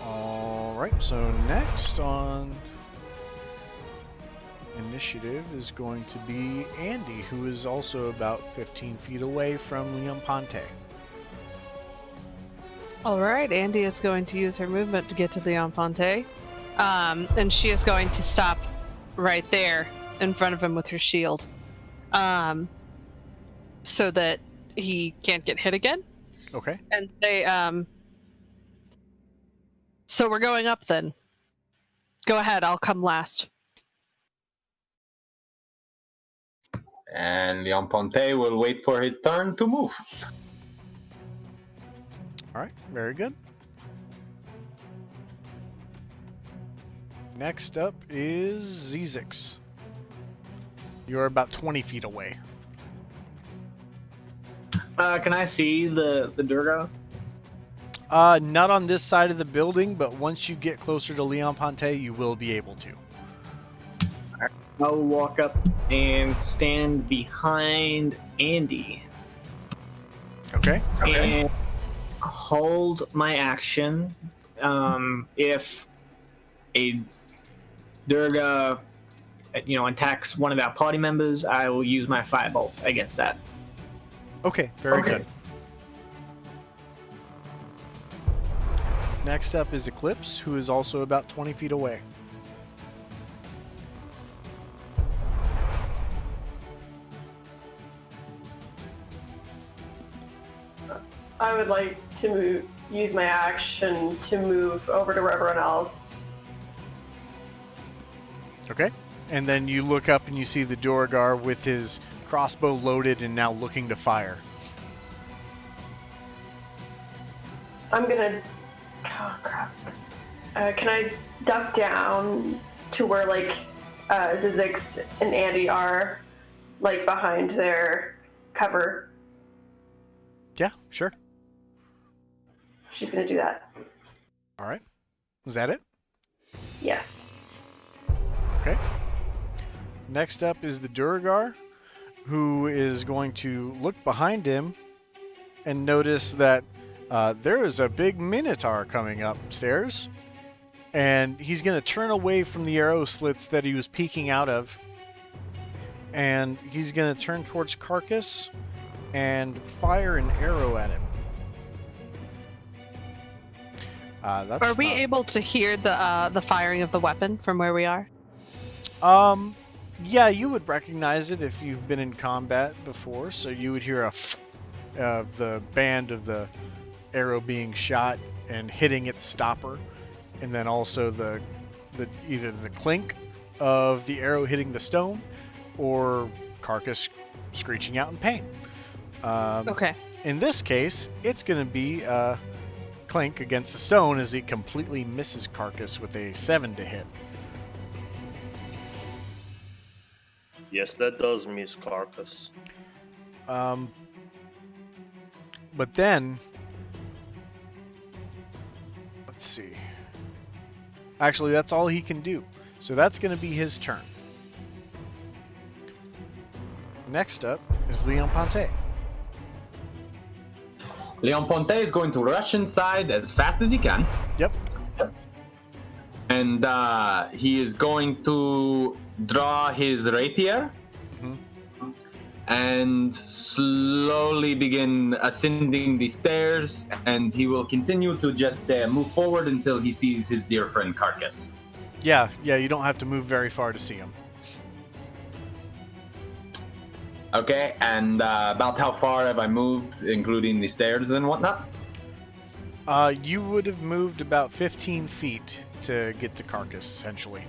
Alright, so next on initiative is going to be Andy, who is also about 15 feet away from Leon Ponte. All right, Andy is going to use her movement to get to Leon Ponte, and she is going to stop right there in front of him with her shield, so that he can't get hit again. Okay. And they, so we're going up then. Go ahead, I'll come last. And Leon Ponte will wait for his turn to move. All right, very good. Next up is Zizix. You're about 20 feet away. Can I see the Durga? Not on this side of the building, but once you get closer to Leon Ponte, you will be able to. I'll walk up and stand behind Andy. Okay. And hold my action. If a Durga, attacks one of our party members, I will use my firebolt against that. Okay, very good. Next up is Eclipse, who is also about 20 feet away. I would like to use my action to move over to everyone else. Okay. And then you look up and you see the Duergar with his crossbow loaded and now looking to fire. I'm gonna... Oh, crap. Can I duck down to where, Zizix and Andy are, behind their cover? Yeah, sure. She's gonna do that. All right. Was that it? Yes. Okay. Next up is the Duergar, who is going to look behind him and notice that there is a big Minotaur coming upstairs. And he's going to turn away from the arrow slits that he was peeking out of. And he's going to turn towards Carcass and fire an arrow at him. Are we able to hear the firing of the weapon from where we are? Yeah, you would recognize it if you've been in combat before. So you would hear the band of the arrow being shot and hitting its stopper, and then also the either the clink of the arrow hitting the stone, or Carcass screeching out in pain. Okay. In this case, it's going to be clink against the stone as he completely misses Carcass with a 7 to hit. Yes, that does miss Carcass. But then, let's see. Actually, that's all he can do. So that's going to be his turn. Next up is Leon Ponte. Leon Ponte is going to rush inside as fast as he can. Yep. And he is going to draw his rapier and slowly begin ascending the stairs, and he will continue to just move forward until he sees his dear friend Carcass. Yeah, you don't have to move very far to see him. Okay, and about how far have I moved, including the stairs and whatnot? You would have moved about 15 feet to get to Carcass, essentially.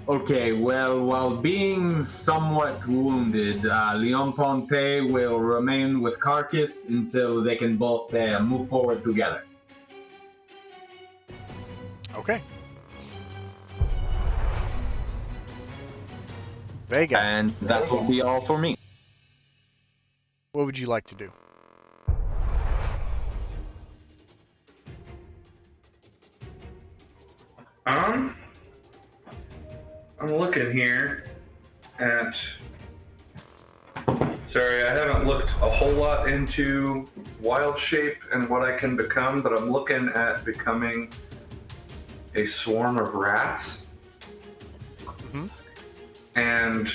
Okay, well, while being somewhat wounded, Leon Ponte will remain with Carcass until they can both move forward together. Okay. Vega. And that will be all for me. What would you like to do? I'm looking here at... Sorry, I haven't looked a whole lot into wild shape and what I can become, but I'm looking at becoming a swarm of rats. and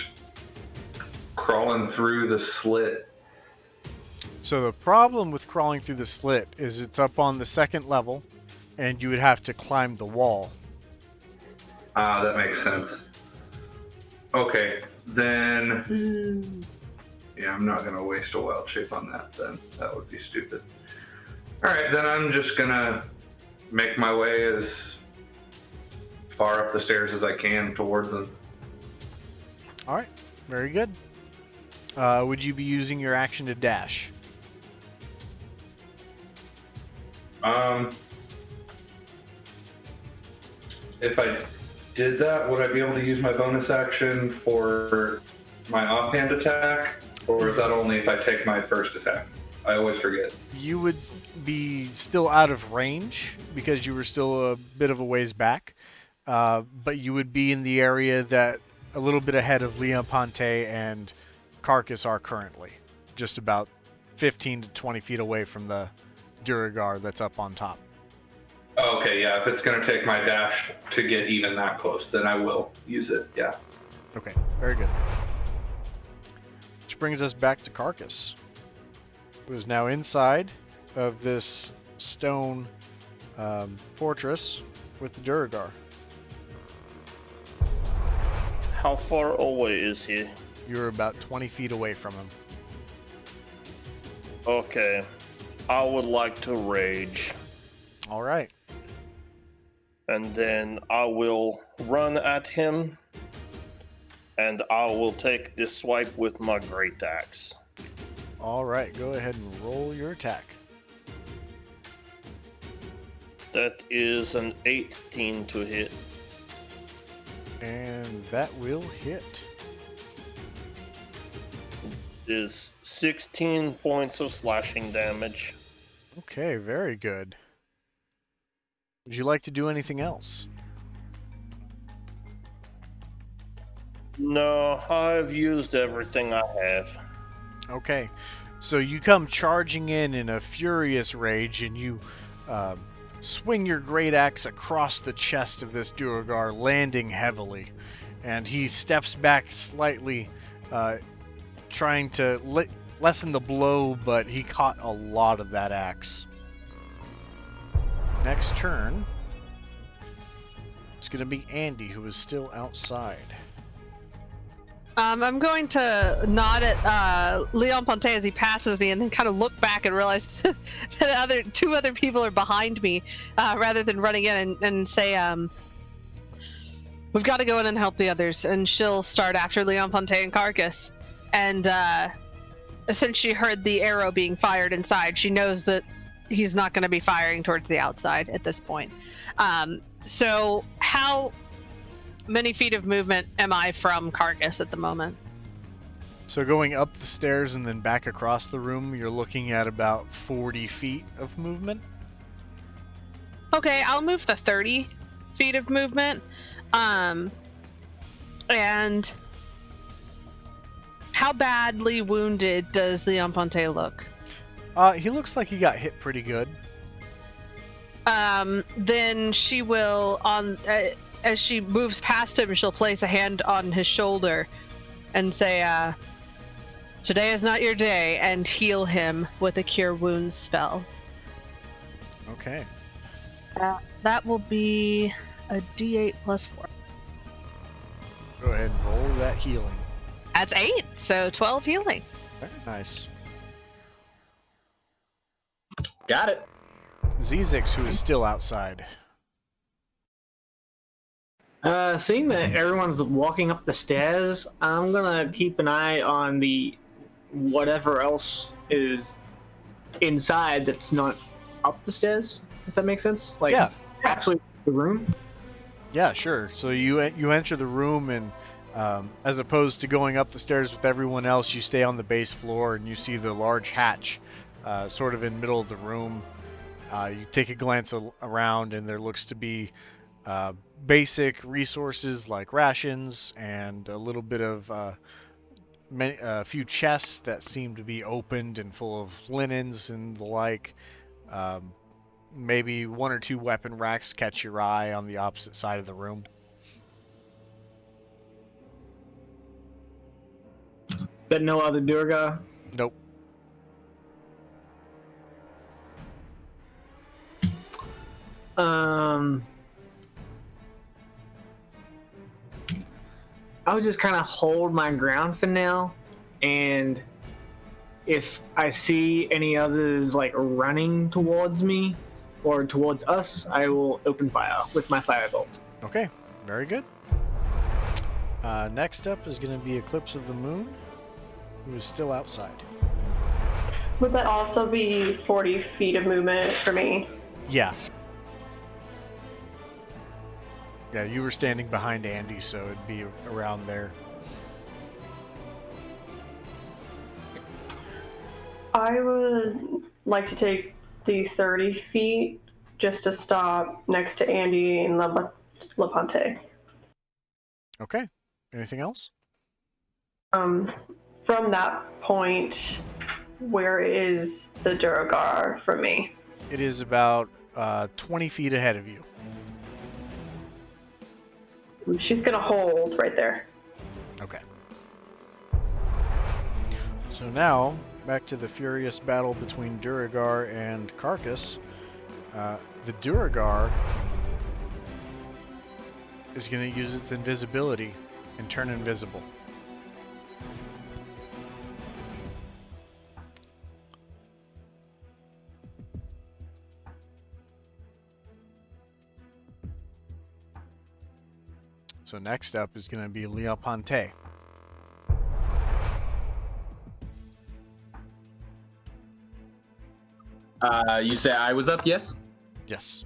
crawling through the slit. So the problem with crawling through the slit is it's up on the second level, and you would have to climb the wall. Ah, that makes sense. Okay, then. Yeah, I'm not gonna waste a wild shape on that. Then that would be stupid. All right, then I'm just gonna make my way as far up the stairs as I can towards them. All right, very good. Would you be using your action to dash? If I did that, would I be able to use my bonus action for my offhand attack, or is that only if I take my first attack? I always forget. You would be still out of range because you were still a bit of a ways back, but you would be in the area that a little bit ahead of Leon Ponte and Carcass are currently, just about 15 to 20 feet away from the Duragar that's up on top. Okay, yeah, if it's going to take my dash to get even that close, then I will use it, yeah. Okay, very good. Which brings us back to Carcass, who is now inside of this stone fortress with the Duragar. How far away is he? You're about 20 feet away from him. Okay. I would like to rage. All right. And then I will run at him. And I will take this swipe with my great axe. All right, go ahead and roll your attack. That is an 18 to hit. And that will hit. Is 16 points of slashing damage. Okay, very good. Would you like to do anything else? No, I've used everything I have. Okay, so you come charging in a furious rage, and you swing your great axe across the chest of this Duragar, landing heavily. And he steps back slightly, trying to lessen the blow, but he caught a lot of that axe. Next turn, it's going to be Andy, who is still outside. I'm going to nod at Leon Ponte as he passes me, and then kind of look back and realize that two other people are behind me, rather than running in and say, "We've got to go in and help the others." And she'll start after Leon Ponte and Carcass. And since she heard the arrow being fired inside, she knows that he's not going to be firing towards the outside at this point. So how many feet of movement am I from Carcass at the moment? So going up the stairs and then back across the room, you're looking at about 40 feet of movement. Okay, I'll move the 30 feet of movement. And how badly wounded does Leon Ponte look? He looks like he got hit pretty good. Then she will, as she moves past him, she'll place a hand on his shoulder and say, "Today is not your day," and heal him with a Cure Wounds spell. Okay. That will be a D8 plus 4. Go ahead and roll that healing. That's 8, so 12 healing. Very nice. Got it. Zizix, who is still outside. Seeing that everyone's walking up the stairs, I'm gonna keep an eye on the whatever else is inside that's not up the stairs. If that makes sense. Like, Yeah. actually, the room. Yeah, sure. So you enter the room, and as opposed to going up the stairs with everyone else, you stay on the base floor, and you see the large hatch sort of in the middle of the room. You take a glance around, and there looks to be basic resources like rations and a little bit of a few chests that seem to be opened and full of linens and the like. Maybe one or two weapon racks catch your eye on the opposite side of the room. But no other Durga? Nope. I would just kind of hold my ground for now, and if I see any others like running towards me or towards us, I will open fire with my firebolt. Okay, very good. Next up is going to be Eclipse of the Moon, who is still outside. Would that also be 40 feet of movement for me? Yeah. Yeah, you were standing behind Andy, so it'd be around there. I would like to take the 30 feet just to stop next to Andy and LePonte. Okay. Anything else? From that point, where is the Duragar from me? It is about 20 feet ahead of you. She's gonna hold right there. Okay. So now, back to the furious battle between Duragar and Carcass. The Duragar is going to use its invisibility and turn invisible. So next up is going to be Leon Ponte. You say I was up, yes? Yes.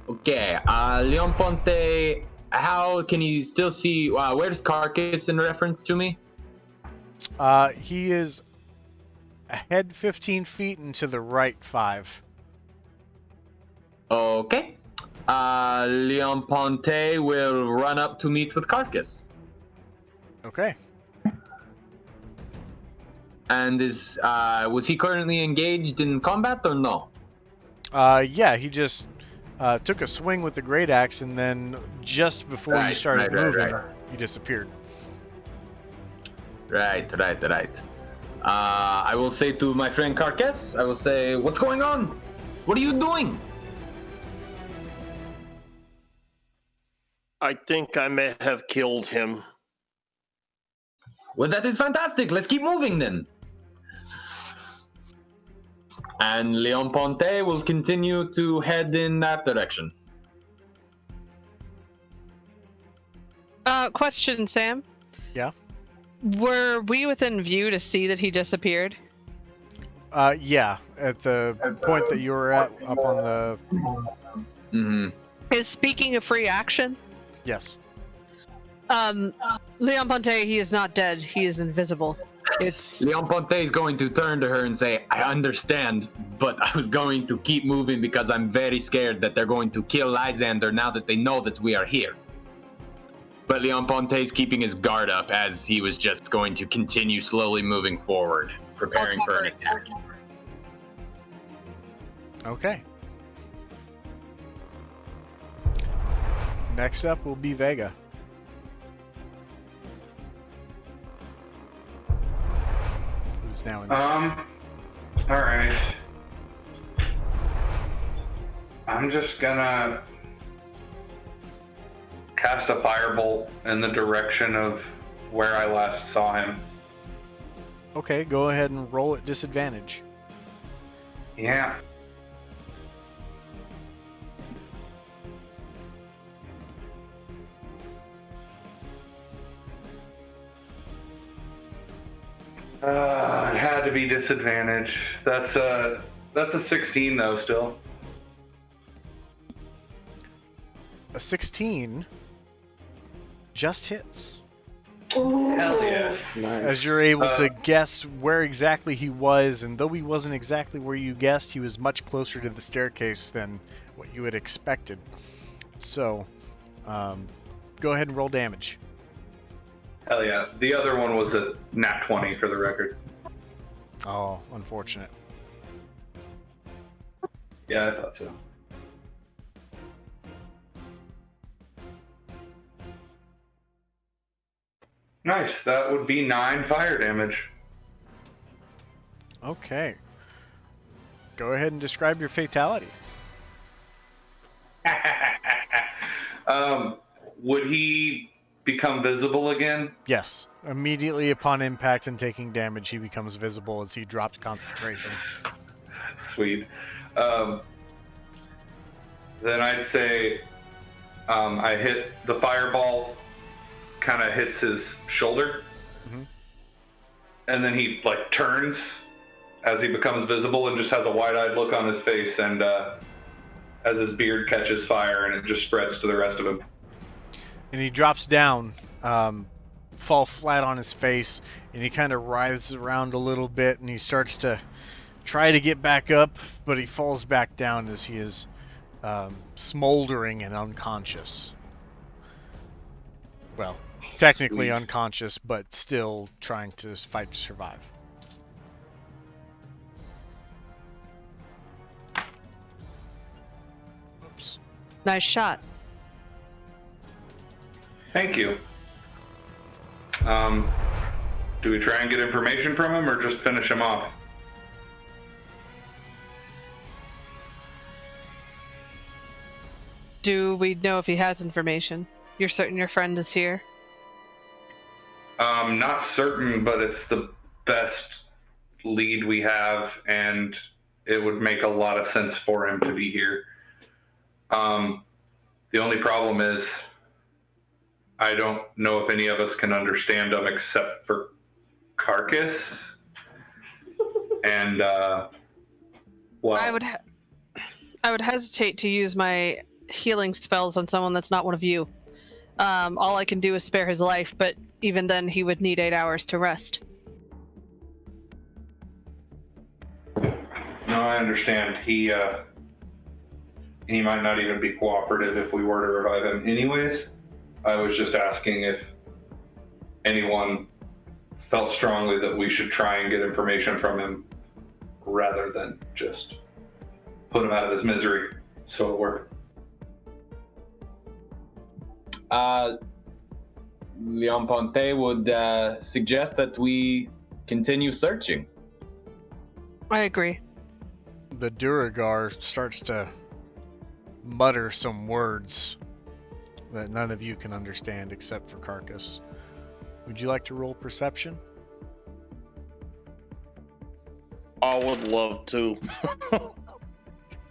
Okay, Leon Ponte, how can you still see, where's Carcass in reference to me? He is ahead 15 feet and to the right 5. Okay. Leon Ponte will run up to meet with Carcass. Okay. And was he currently engaged in combat or no? Yeah, he just took a swing with the great axe, and then just before you started moving, he disappeared. Right. I will say to my friend Carcass, I will say, what's going on? What are you doing? I think I may have killed him. Well, that is fantastic. Let's keep moving then. And Leon Ponte will continue to head in that direction. Question, Sam. Yeah? Were we within view to see that he disappeared? Yeah, at the point that you were at, up on the... Mm-hmm. Is speaking a free action? Yes. Leon Ponte, he is not dead. He is invisible. It's Leon Ponte is going to turn to her and say, I understand, but I was going to keep moving because I'm very scared that they're going to kill Lysander now that they know that we are here. But Leon Ponte is keeping his guard up as he was just going to continue slowly moving forward, preparing for an attack. Okay. Next up will be Vega. Who's now in Alright. I'm just gonna cast a firebolt in the direction of where I last saw him. Okay, go ahead and roll at disadvantage. Yeah. It had to be disadvantage. That's a 16 though still. A 16 just hits. Hell yes. Nice. As you're able to guess where exactly he was, and though he wasn't exactly where you guessed, he was much closer to the staircase than what you had expected. So, go ahead and roll damage. Hell yeah. The other one was a nat 20 for the record. Oh, unfortunate. Yeah, I thought so. Nice. That would be 9 fire damage. Okay. Go ahead and describe your fatality. Would he become visible again? Yes. Immediately upon impact and taking damage, he becomes visible as he drops concentration. Sweet. Then I'd say I hit the fireball, kind of hits his shoulder, and then he like turns as he becomes visible and just has a wide-eyed look on his face, and as his beard catches fire and it just spreads to the rest of him. And he drops down, fall flat on his face, and he kind of writhes around a little bit, and he starts to try to get back up, but he falls back down as he is smoldering and unconscious. Well, technically Sweet. unconscious, but still trying to fight to survive. Oops. Nice shot. Thank you. Do we try and get information from him or just finish him off? Do we know if he has information? You're certain your friend is here? Not certain, but it's the best lead we have, and it would make a lot of sense for him to be here. The only problem is I don't know if any of us can understand him except for Carcass. And, well, I would hesitate to use my healing spells on someone that's not one of you. All I can do is spare his life, but even then he would need 8 hours to rest. no, I understand. He might not even be cooperative if we were to revive him. Anyways, I was just asking if anyone felt strongly that we should try and get information from him rather than just put him out of his misery. So it worked. Leon Ponte would suggest that we continue searching. I agree. The Duragar starts to mutter some words that none of you can understand except for Carcass. Would you like to roll perception? I would love to.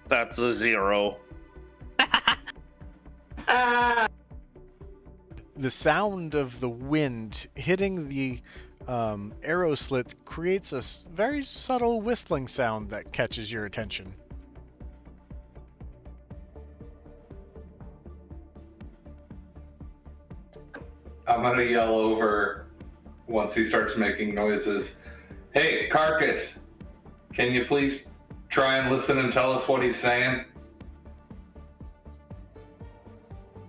That's a 0. The sound of the wind hitting the arrow slit creates a very subtle whistling sound that catches your attention. I'm gonna yell over once he starts making noises. Hey, Carcass, can you please try and listen and tell us what he's saying?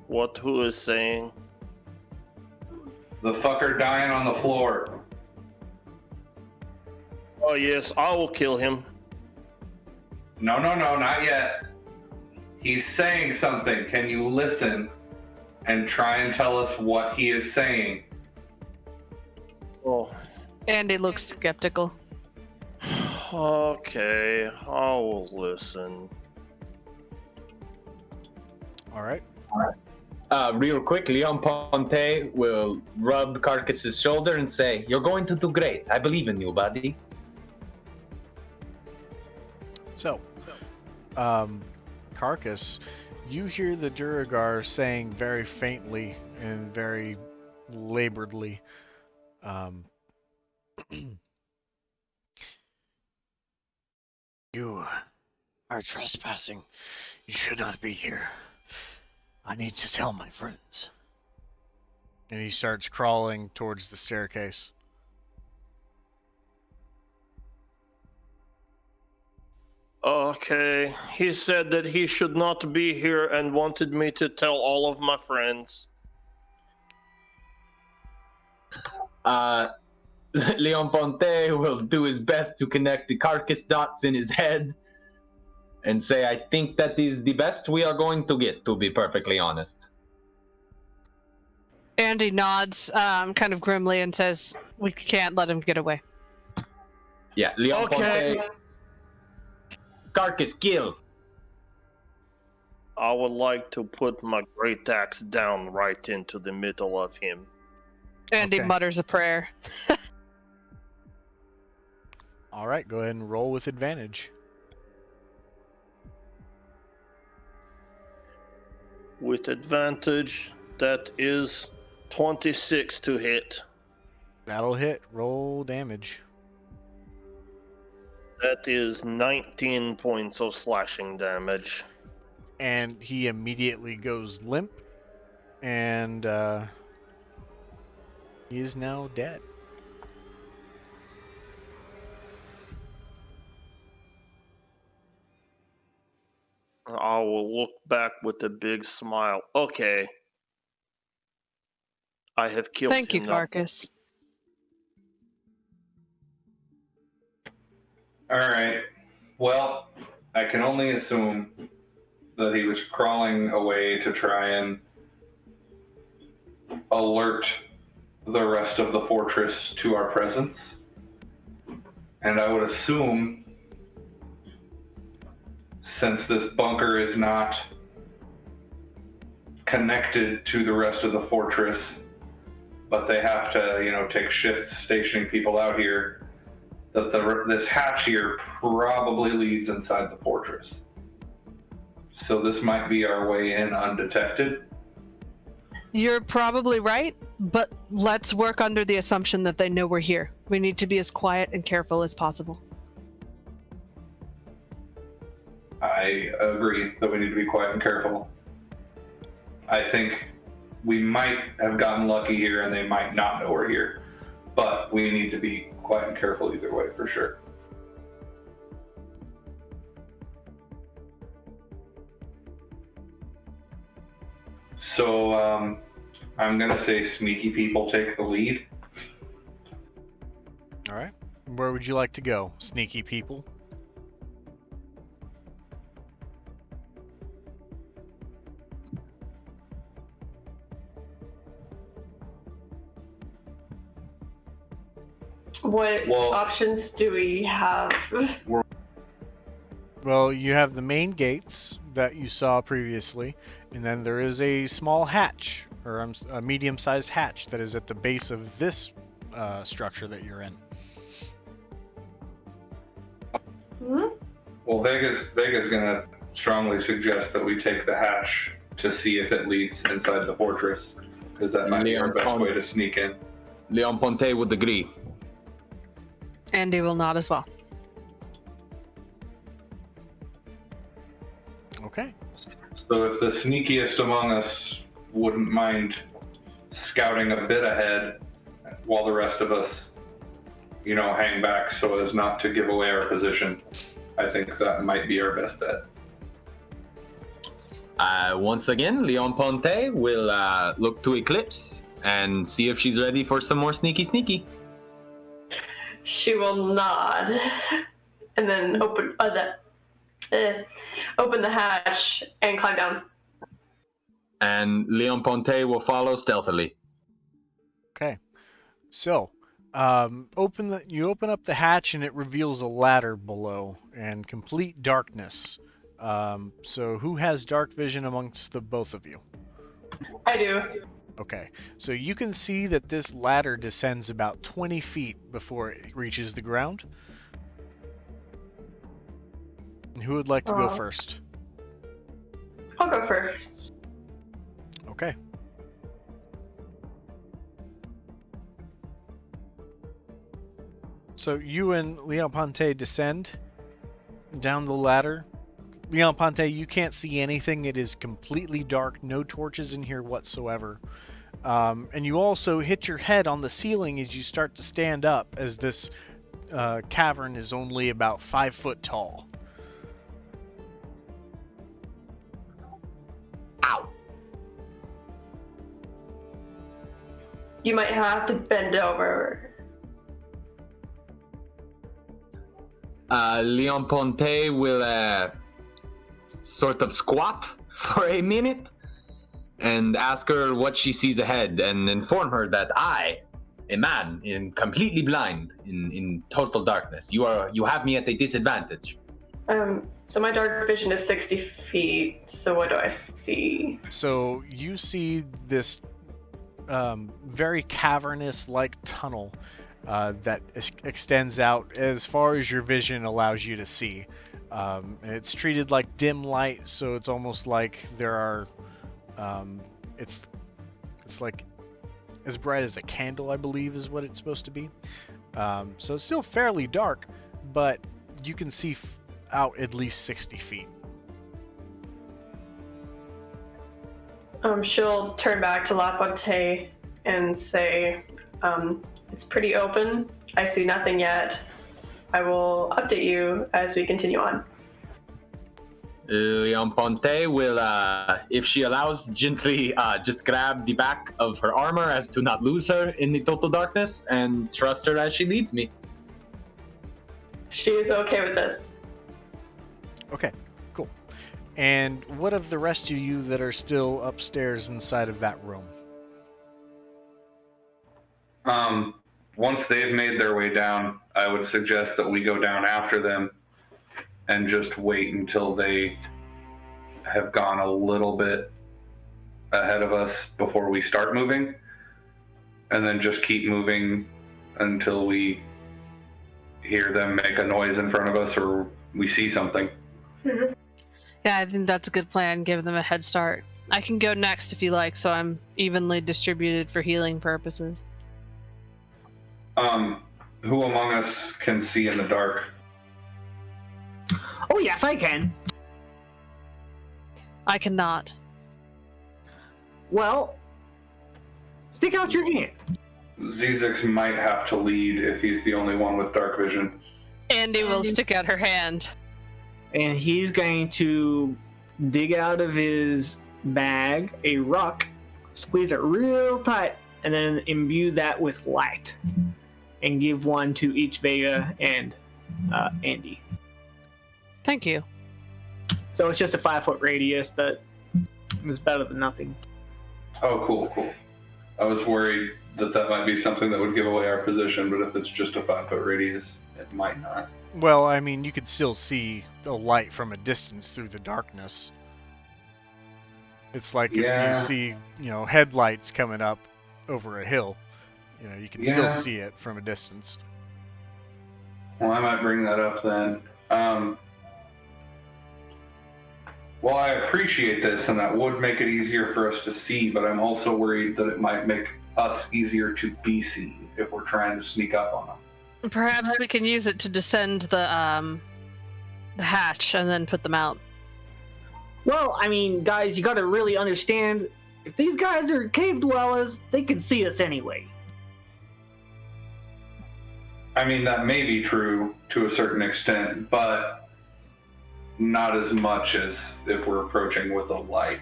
Who is saying? The fucker dying on the floor. Oh yes, I will kill him. No, not yet. He's saying something. Can you listen and try and tell us what he is saying? Oh, Andy looks skeptical. okay, I will listen. All right. Real quick, Leon Ponte will rub Carcass's shoulder and say, "You're going to do great. I believe in you, buddy." So, Carcass, you hear the Duragar saying very faintly and very laboredly, you are trespassing. You should not be here. I need to tell my friends. And he starts crawling towards the staircase. Okay, he said that he should not be here and wanted me to tell all of my friends. Leon Ponte will do his best to connect the Carcass dots in his head and say, "I think that is the best we are going to get, to be perfectly honest." Andy nods kind of grimly and says, we can't let him get away. Yeah, Leon Okay. Ponte. Carcass, kill. I would like to put my great axe down right into the middle of him. Andy Okay. mutters a prayer. All right, go ahead and roll with advantage. With advantage, that is 26 to hit. That'll hit. Roll damage. That is 19 points of slashing damage. And he immediately goes limp, and he is now dead. I will look back with a big smile. Okay. I have killed Thank you, him now. Carcass. All right. Well, I can only assume that he was crawling away to try and alert the rest of the fortress to our presence. And I would assume, since this bunker is not connected to the rest of the fortress, but they have to, take shifts stationing people out here, that this hatch here probably leads inside the fortress. So this might be our way in undetected. You're probably right, but let's work under the assumption that they know we're here. We need to be as quiet and careful as possible. I agree that we need to be quiet and careful. I think we might have gotten lucky here and they might not know we're here, but we need to be quiet and careful either way for sure. So I'm gonna say sneaky people take the lead. All right. Where would you like to go, sneaky people? What options do we have? Well, you have the main gates that you saw previously, and then there is a small hatch, or a medium-sized hatch that is at the base of this structure that you're in. Hmm? Well, Vega's gonna strongly suggest that we take the hatch to see if it leads inside the fortress, because that might be our best way to sneak in. Leon Ponte would agree. Andy will nod as well. Okay. So if the sneakiest among us wouldn't mind scouting a bit ahead while the rest of us, hang back so as not to give away our position, I think that might be our best bet. Once again, Leon Ponte will look to Eclipse and see if she's ready for some more sneaky. She will nod and then open the hatch and climb down. And Leon Ponte will follow stealthily. Okay. So, you open up the hatch and it reveals a ladder below and complete darkness. So who has dark vision amongst the both of you? I do. Okay. So you can see that this ladder descends about 20 feet before it reaches the ground. Who would like to go first? I'll go first. Okay. So you and Leon Ponte descend down the ladder. Leon Ponte, you can't see anything. It is completely dark. No torches in here whatsoever. And you also hit your head on the ceiling as you start to stand up, as this cavern is only about 5 foot tall. Ow! You might have to bend over. Leon Ponte will sort of squat for a minute and ask her what she sees ahead, and inform her that I, a man, am completely blind in total darkness. You have me at a disadvantage. So my dark vision is 60 feet. So what do I see? So you see this very cavernous-like tunnel that extends out as far as your vision allows you to see. And it's treated like dim light, so it's almost like there are. It's like as bright as a candle, I believe, is what it's supposed to be. So it's still fairly dark, but you can see out at least 60 feet. She'll turn back to Lafontaine and say, it's pretty open. I see nothing yet. I will update you as we continue on. Leon Ponte will, if she allows, gently just grab the back of her armor as to not lose her in the total darkness and trust her as she leads me. She is okay with this. Okay, cool. And what of the rest of you that are still upstairs inside of that room? Once they've made their way down, I would suggest that we go down after them and just wait until they have gone a little bit ahead of us before we start moving, and then just keep moving until we hear them make a noise in front of us or we see something. Mm-hmm. Yeah, I think that's a good plan. Give them a head start. I can go next if you like, so I'm evenly distributed for healing purposes. Who among us can see in the dark? Oh, yes, I can. I cannot. Well, stick out your hand. Zizix might have to lead if he's the only one with dark vision. Andy will stick out her hand. And he's going to dig out of his bag a rock, squeeze it real tight, and then imbue that with light. And give one to each Vega and Andy. Thank you. So it's just a 5-foot radius, but it's better than nothing. Oh, cool. I was worried that might be something that would give away our position, but if it's just a 5-foot radius, it might not. Well, I mean, you could still see the light from a distance through the darkness. It's like if you see, headlights coming up over a hill, you can still see it from a distance. Well, I might bring that up then. Well, I appreciate this, and that would make it easier for us to see, but I'm also worried that it might make us easier to be seen if we're trying to sneak up on them. Perhaps we can use it to descend the hatch and then put them out. Well, I mean, guys, you gotta really understand, if these guys are cave dwellers, they can see us anyway. I mean, that may be true to a certain extent, but not as much as if we're approaching with a light.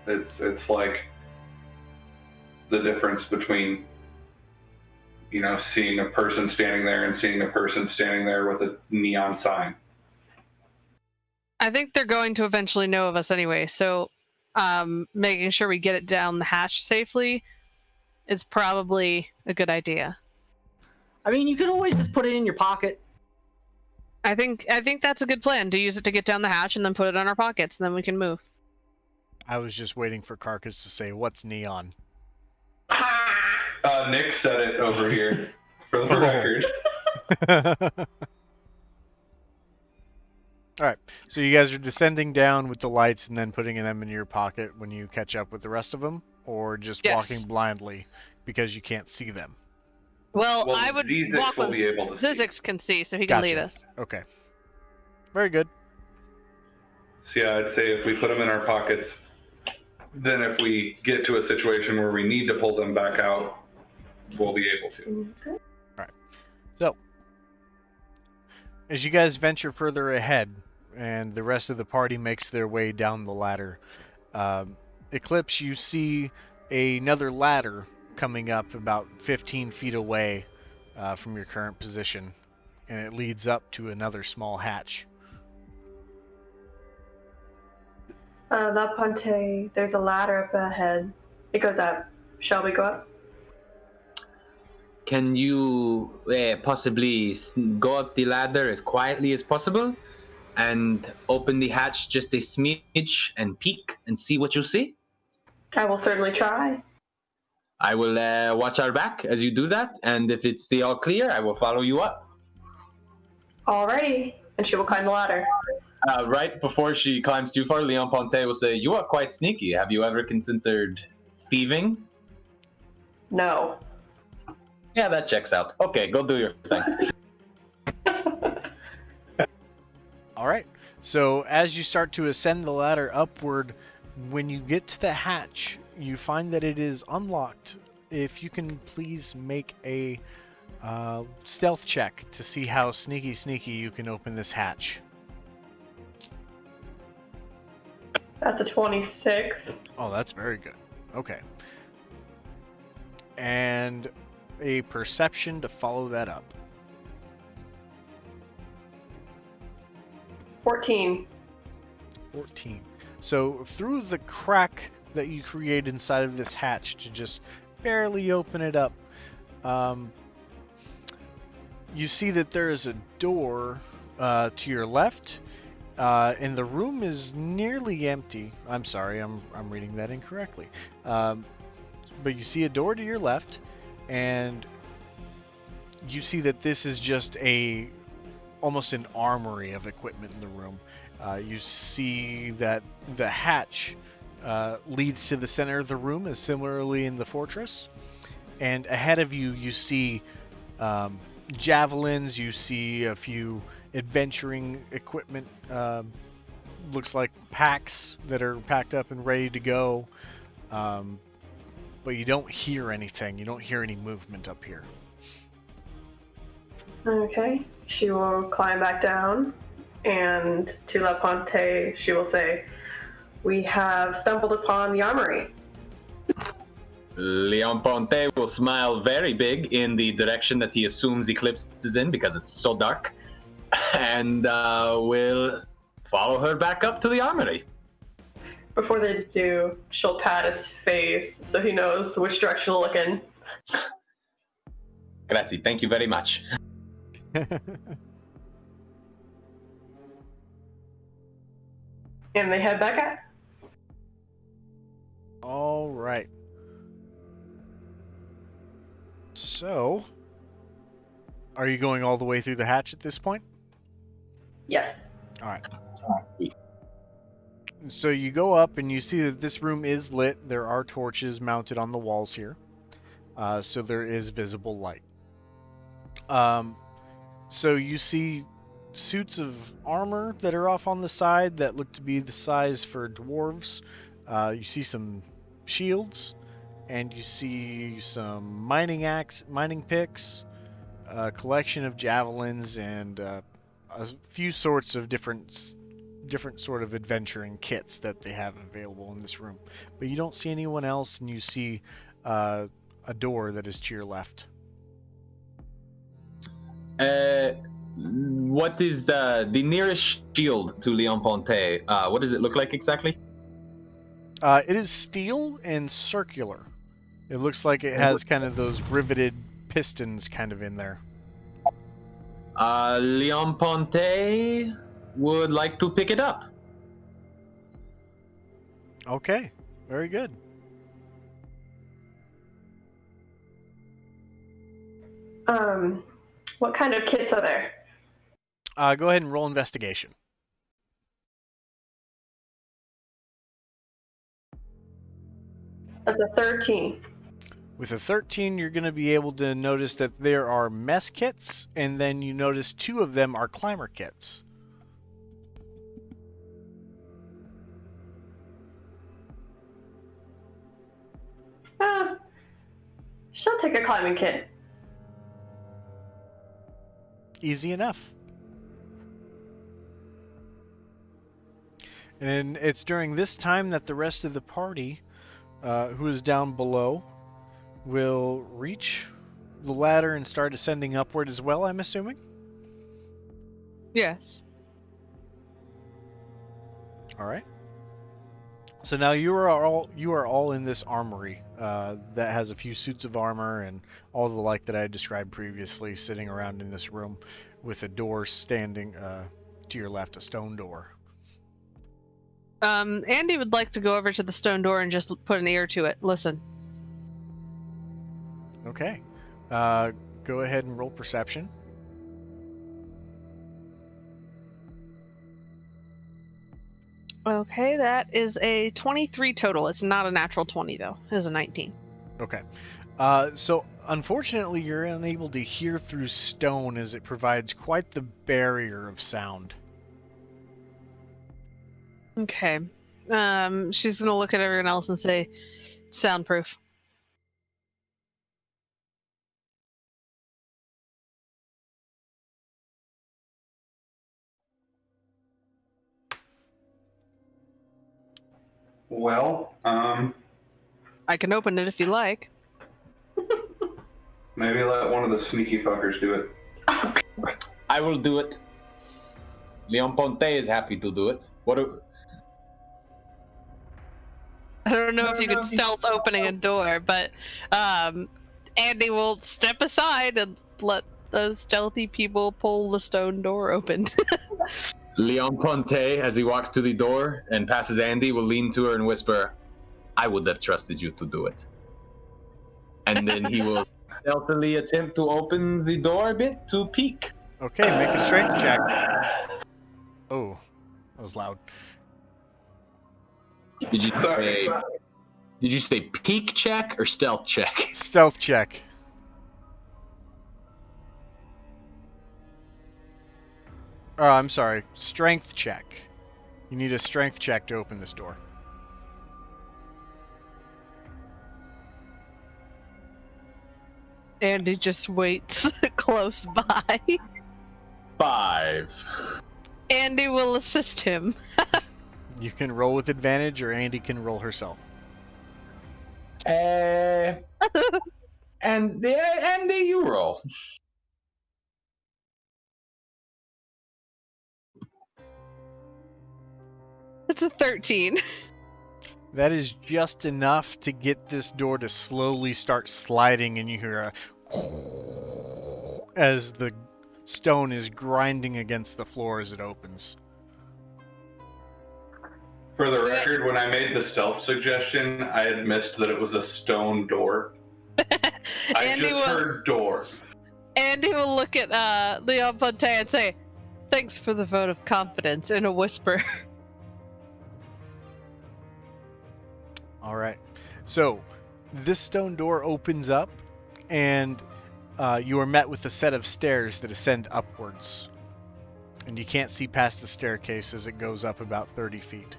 It's like the difference between, seeing a person standing there and seeing a person standing there with a neon sign. I think they're going to eventually know of us anyway, so making sure we get it down the hatch safely is probably a good idea. I mean, you could always just put it in your pocket. I think that's a good plan, to use it to get down the hatch and then put it on our pockets, and then we can move. I was just waiting for Carcass to say, "What's neon?" Nick said it over here, for the record. Alright, so you guys are descending down with the lights and then putting them in your pocket when you catch up with the rest of them? Or just walking blindly because you can't see them? Well, I would Zizix walk will with be able to see. Zizix can see, so he can lead us. Okay. Very good. So yeah, I'd say if we put them in our pockets, then if we get to a situation where we need to pull them back out, we'll be able to. Okay. Alright. So, as you guys venture further ahead, and the rest of the party makes their way down the ladder, Eclipse, you see another ladder coming up about 15 feet away from your current position, and it leads up to another small hatch. La Ponte, there's a ladder up ahead. It goes up. Shall we go up? Can you possibly go up the ladder as quietly as possible and open the hatch just a smidge and peek and see what you see? I will certainly try. I will watch our back as you do that, and if it's the all clear, I will follow you up. Alrighty. And she will climb the ladder. Right before she climbs too far, Leon Ponte will say, "You are quite sneaky. Have you ever considered thieving?" No. Yeah, that checks out. Okay, go do your thing. All right. So as you start to ascend the ladder upward, when you get to the hatch, you find that it is unlocked. If you can please make a stealth check to see how sneaky you can open this hatch. That's a 26. Oh, that's very good. Okay. And a perception to follow that up. 14. 14. So through the crack that you create inside of this hatch to just barely open it up, you see that there is a door to your left, and the room is nearly empty. I'm sorry, I'm reading that incorrectly. But you see a door to your left, and you see that this is just almost an armory of equipment in the room. You see that the hatch leads to the center of the room, as similarly in the fortress. And ahead of you, you see javelins. You see a few adventuring equipment. Looks like packs that are packed up and ready to go. But you don't hear anything. You don't hear any movement up here. Okay. She will climb back down, and to La Ponte, she will say, "We have stumbled upon the armory." Leon Ponte will smile very big in the direction that he assumes Eclipse is in because it's so dark, and will follow her back up to the armory. Before they do, she'll pat his face so he knows which direction to look in. Grazie, thank you very much. And they head back out. All right. So, are you going all the way through the hatch at this point? Yes. All right. So you go up and you see that this room is lit. There are torches mounted on the walls here. So there is visible light. So you see suits of armor that are off on the side that look to be the size for dwarves. You see some shields, and you see some mining picks, a collection of javelins, and a few sorts of different sort of adventuring kits that they have available in this room. But you don't see anyone else, and you see a door that is to your left. What is the nearest shield to Leon Ponte? What does it look like exactly? It is steel and circular. It looks like it has kind of those riveted pistons kind of in there. Leon Ponte would like to pick it up. Okay, very good. What kind of kits are there? Go ahead and roll investigation. That's a 13. With a 13, you're going to be able to notice that there are mess kits, and then you notice 2 of them are climber kits. She'll take a climbing kit. Easy enough. And it's during this time that the rest of the party, who is down below, will reach the ladder and start ascending upward as well, I'm assuming? Yes. All right. So now you are all in this armory that has a few suits of armor and all the like that I had described previously, sitting around in this room, with a door standing to your left, a stone door. Andy would like to go over to the stone door and just put an ear to it. Listen. Okay. Go ahead and roll perception. Okay, that is a 23 total. It's not a natural 20 though. It is a 19. Okay. So unfortunately, you're unable to hear through stone as it provides quite the barrier of sound. Okay. She's gonna look at everyone else and say, soundproof. Well, I can open it if you like. maybe let one of the sneaky fuckers do it. I will do it. Leon Ponte is happy to do it. What? I don't know if you can stealth opening a door, but Andy will step aside and let the stealthy people pull the stone door open. Leon Ponte, as he walks to the door and passes Andy, will lean to her and whisper, "I would have trusted you to do it." And then he will stealthily attempt to open the door a bit to peek. Okay, make a strength check. Oh, that was loud. Did you say peek check or stealth check? Stealth check. Oh, I'm sorry. Strength check. You need a strength check to open this door. Andy just waits close by. 5. Andy will assist him. You can roll with advantage, or Andy can roll herself. And Andy, you roll. It's a 13. That is just enough to get this door to slowly start sliding, and you hear a as the stone is grinding against the floor as it opens. For the record, when I made the stealth suggestion, I had missed that it was a stone door. I just heard door. Andy will look at Leon Ponte and say, "Thanks for the vote of confidence," in a whisper. All right. So this stone door opens up, and you are met with a set of stairs that ascend upwards. And you can't see past the staircase as it goes up about 30 feet.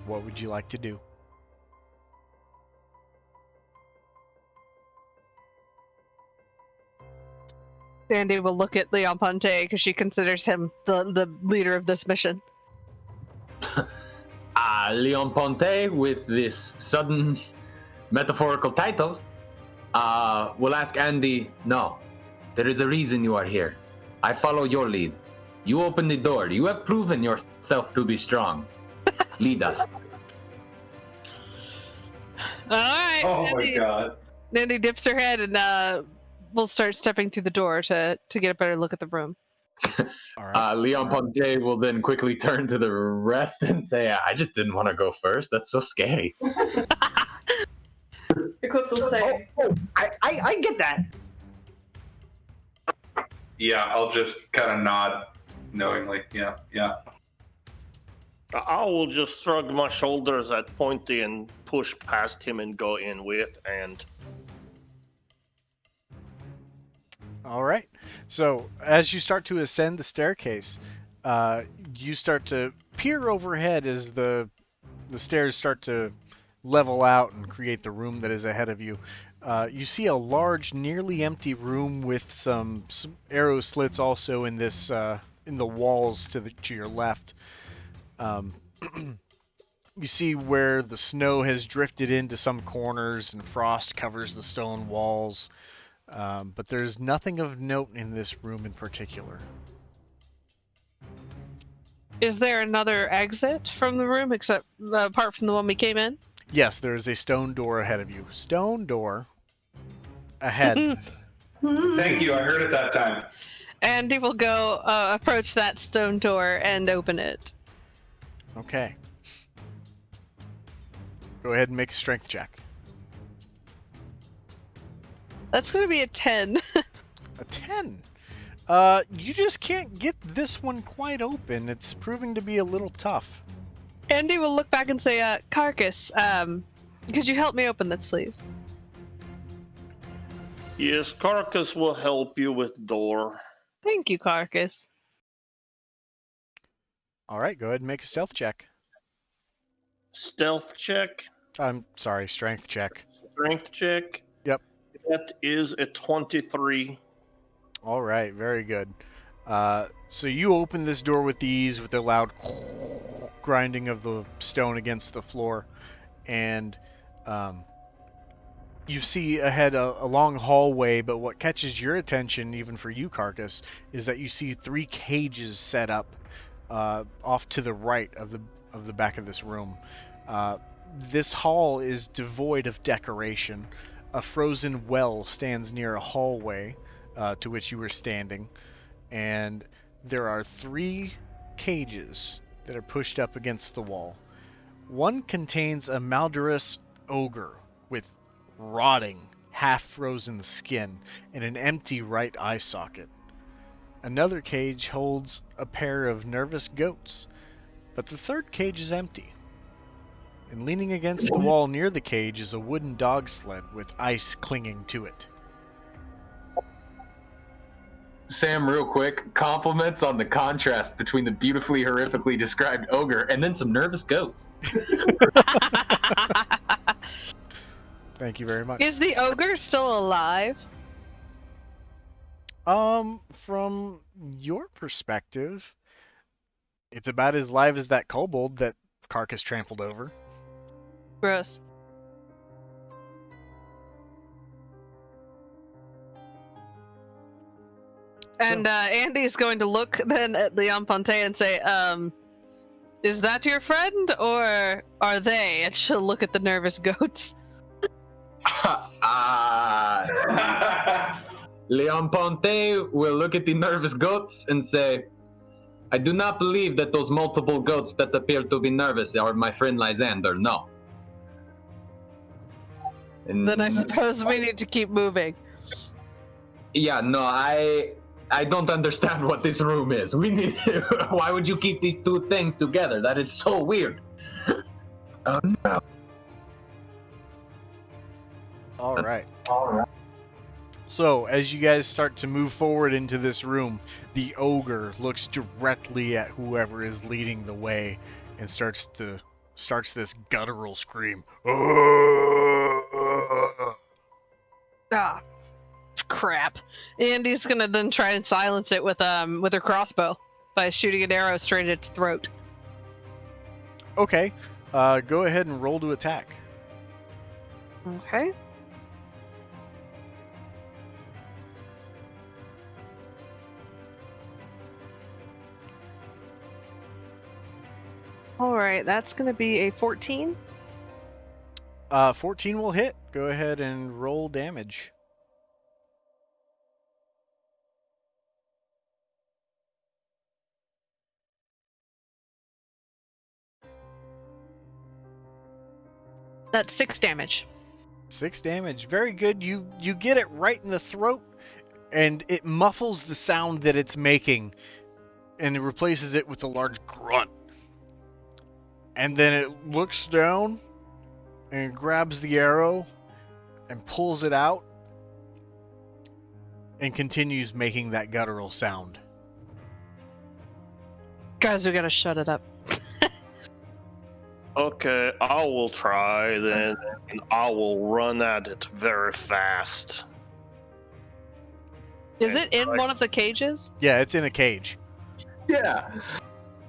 What would you like to do? Andy will look at Leon Ponte because she considers him the leader of this mission. Leon Ponte, with this sudden metaphorical title, will ask Andy, "No, there is a reason you are here. I follow your lead. You open the door. You have proven yourself to be strong. Lead us." All right. Oh Andy, my god. Andy dips her head and will start stepping through the door to get a better look at the room. All right. Leon Ponte will then quickly turn to the rest and say, "I just didn't want to go first. That's so scary." Eclipse will say, I get that. Yeah, I'll just kind of nod knowingly. Yeah. I will just shrug my shoulders at Pointy and push past him and go in with and. All right. So as you start to ascend the staircase, you start to peer overhead as the stairs start to level out and create the room that is ahead of you. You see a large, nearly empty room with some arrow slits also in this in the walls to your left. You see where the snow has drifted into some corners and frost covers the stone walls. But there's nothing of note in this room in particular. Is there another exit from the room except apart from the one we came in? Yes, there is a stone door ahead of you. Stone door ahead. Thank you. I heard it that time. Andy will go approach that stone door and open it. Okay. Go ahead and make a strength check. That's going to be a 10. A 10. You just can't get this one quite open. It's proving to be a little tough. Andy will look back and say, Carcass, could you help me open this, please? Yes, Carcass will help you with the door. Thank you, Carcass. All right, go ahead and make a stealth check. Stealth check. I'm sorry, strength check. Strength check. Yep. That is a 23. All right, very good. So you open this door with ease, with the loud grinding of the stone against the floor, and you see ahead a long hallway, but what catches your attention, even for you, Carcass, is that you see 3 cages set up off to the right of the back of this room. This hall is devoid of decoration. A frozen well stands near a hallway to which you were standing, and there are 3 cages that are pushed up against the wall. One contains a malodorous ogre with rotting, half-frozen skin and an empty right eye socket. Another cage holds a pair of nervous goats, but the third cage is empty. And leaning against the wall near the cage is a wooden dog sled with ice clinging to it. Sam, real quick, compliments on the contrast between the beautifully, horrifically described ogre and then some nervous goats. Thank you very much. Is the ogre still alive? From your perspective, it's about as live as that kobold that Carcass trampled over. Gross. And Andy's going to look then at Leon Ponte and say, is that your friend, or are they? And she'll look at the nervous goats. Leon Ponte will look at the nervous goats and say, I do not believe that those multiple goats that appear to be nervous are my friend Lysander, no. And Then I suppose we need to keep moving. yeah, no, I don't understand what this room is. We need. Why would you keep these 2 things together? That is so weird. Oh no. All right. So, as you guys start to move forward into this room, the ogre looks directly at whoever is leading the way and starts this guttural scream. Ah, crap. Andy's gonna then try and silence it with her crossbow by shooting an arrow straight at its throat. Okay. Go ahead and roll to attack. Okay. Alright, that's gonna be a 14. 14 will hit. Go ahead and roll damage. That's 6 damage. 6 damage. Very good. You get it right in the throat, and it muffles the sound that it's making, and it replaces it with a large grunt. And then it looks down and grabs the arrow and pulls it out and continues making that guttural sound. Guys, we gotta shut it up. Okay, I will try then, and I will run at it very fast. Is it in one of the cages? Yeah, it's in a cage. Yeah.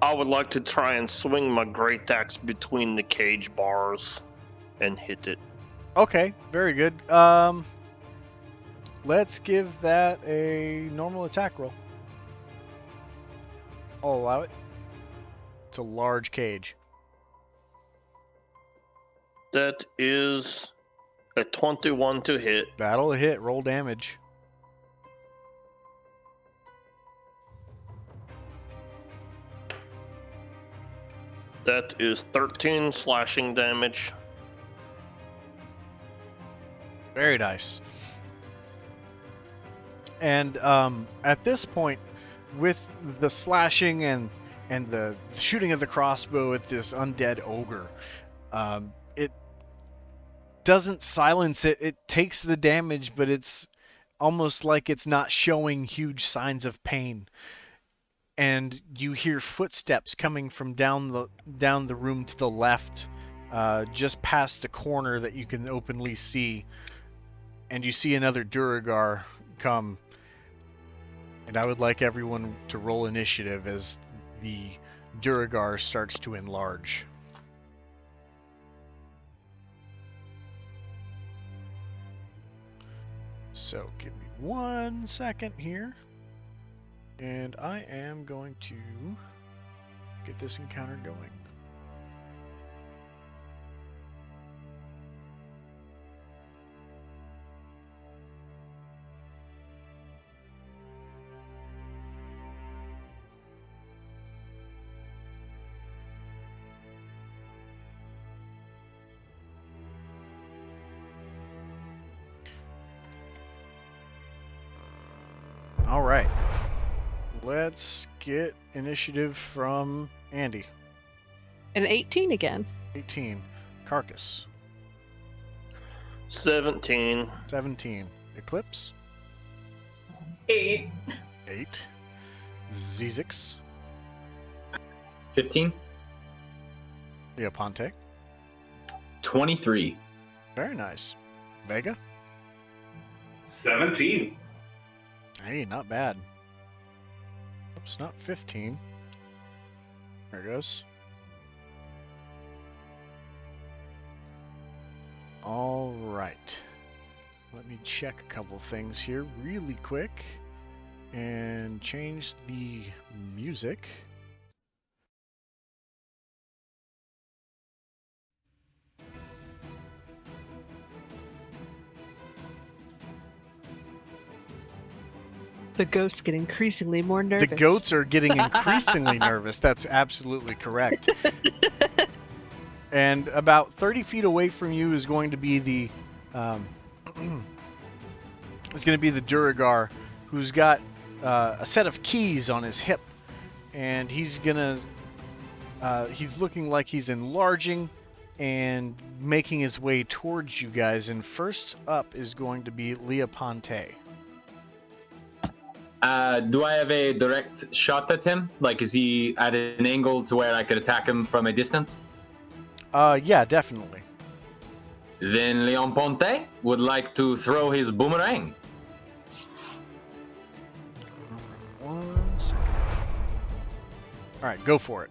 I would like to try and swing my great axe between the cage bars and hit it. Okay, very good. Let's give that a normal attack roll. I'll allow it. It's a large cage. That is a 21 to hit. That'll hit. Roll damage. That is 13 slashing damage. Very nice. And at this point, with the slashing and the shooting of the crossbow at this undead ogre, it doesn't silence it. It takes the damage, but it's almost like it's not showing huge signs of pain. And you hear footsteps coming from down the room to the left, just past the corner that you can openly see. And you see another Duragar come. And I would like everyone to roll initiative as the Duragar starts to enlarge. So give me 1 second here. And I am going to get this encounter going. All right. Let's get initiative from Andy. An 18 again. 18. Carcass. 17. 17. Eclipse. 8. 8. Zizix. 15. Leoponte. 23. Very nice. Vega. 17. Hey, not bad. Oops, not 15. There it goes. All right. Let me check a couple things here really quick and change the music. The goats get increasingly more nervous. The goats are getting increasingly nervous. That's absolutely correct. And about 30 feet away from you is going to be the Duragar, who's got a set of keys on his hip, and he's looking like he's enlarging and making his way towards you guys. And first up is going to be Leoponte. Do I have a direct shot at him? Like, is he at an angle to where I could attack him from a distance? Yeah, definitely. Then Leon Ponte would like to throw his boomerang. 1 second. All right, go for it.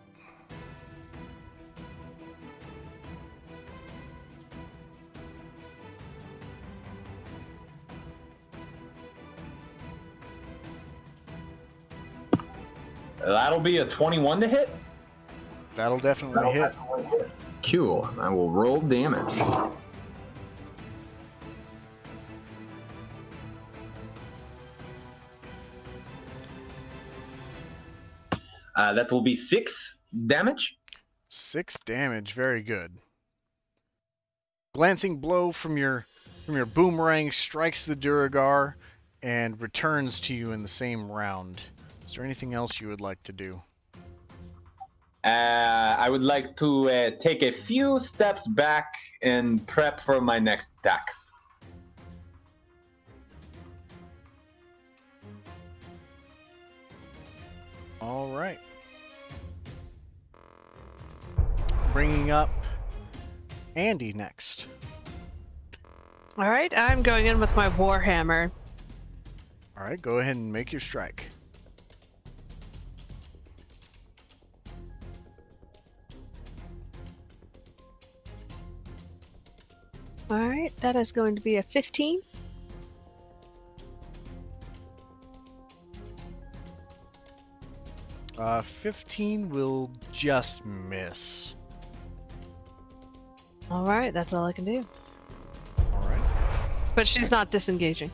That'll be a 21 to hit. That'll definitely hit. Cool. I will roll damage. That will be 6 damage. 6 damage, very good. Glancing blow from your boomerang strikes the Duragar and returns to you in the same round. Is there anything else you would like to do? I would like to take a few steps back and prep for my next attack. All right. Bringing up Andy next. All right, I'm going in with my warhammer. All right, go ahead and make your strike. All right, that is going to be a 15. 15 will just miss. All right, that's all I can do. All right. But she's not disengaging.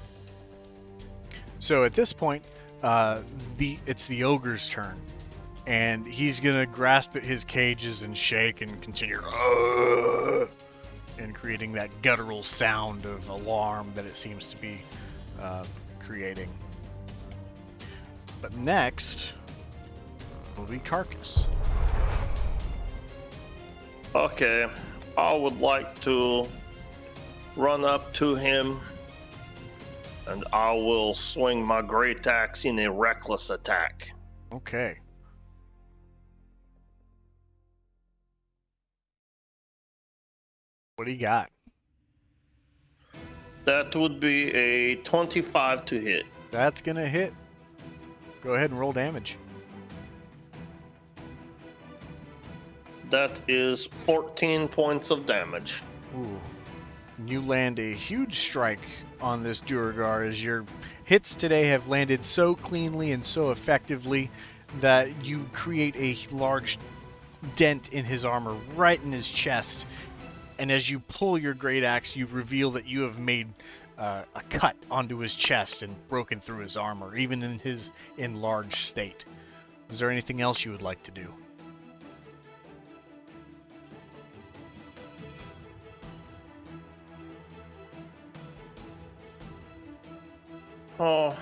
So at this point, it's the ogre's turn, and he's gonna grasp at his cages and shake and continue, and creating that guttural sound of alarm that it seems to be creating. But next will be Carcass. Okay, I would like to run up to him, and I will swing my great axe in a reckless attack. Okay. What do you got? That would be a 25 to hit. That's gonna hit. Go ahead and roll damage. That is 14 points of damage. Ooh. You land a huge strike on this Duergar, as your hits today have landed so cleanly and so effectively that you create a large dent in his armor right in his chest. And as you pull your great axe, you reveal that you have made a cut onto his chest and broken through his armor, even in his enlarged state. Is there anything else you would like to do? Oh,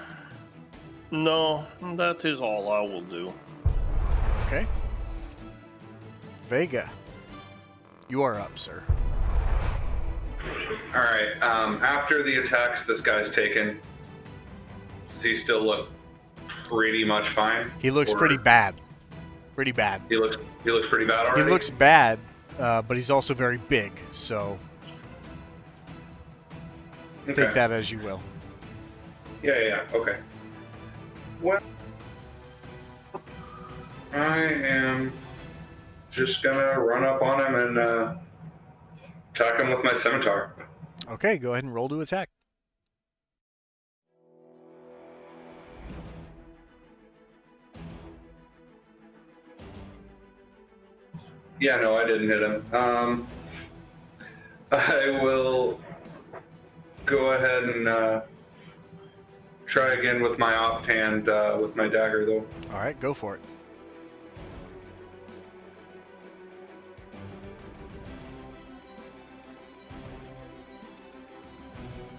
no, that is all I will do. Okay. Vega, you are up, sir. All right. After the attacks this guy's taken, does he still look pretty much fine? He looks Or pretty bad. Pretty bad. He looks pretty bad already. He looks bad, but he's also very big, so Okay. take that as you will. Yeah. Okay. Well, I am just gonna run up on him and attack him with my scimitar. Okay, go ahead and roll to attack. Yeah, no, I didn't hit him. I will go ahead and try again with my offhand with my dagger, though. All right, go for it.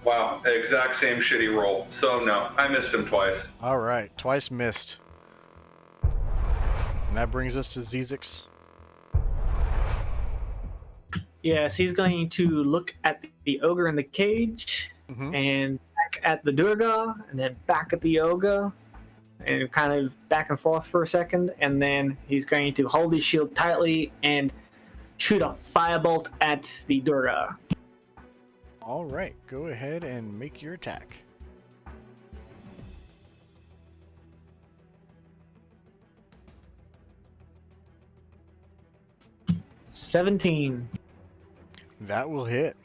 Wow, exact same shitty roll. So no, I missed him twice. All right, twice missed. And that brings us to Zizix. Yes, he's going to look at the ogre in the cage, and back at the Durga, and then back at the ogre, and kind of back and forth for a second, and then he's going to hold his shield tightly and shoot a firebolt at the Durga. All right, go ahead and make your attack. $17. That will hit.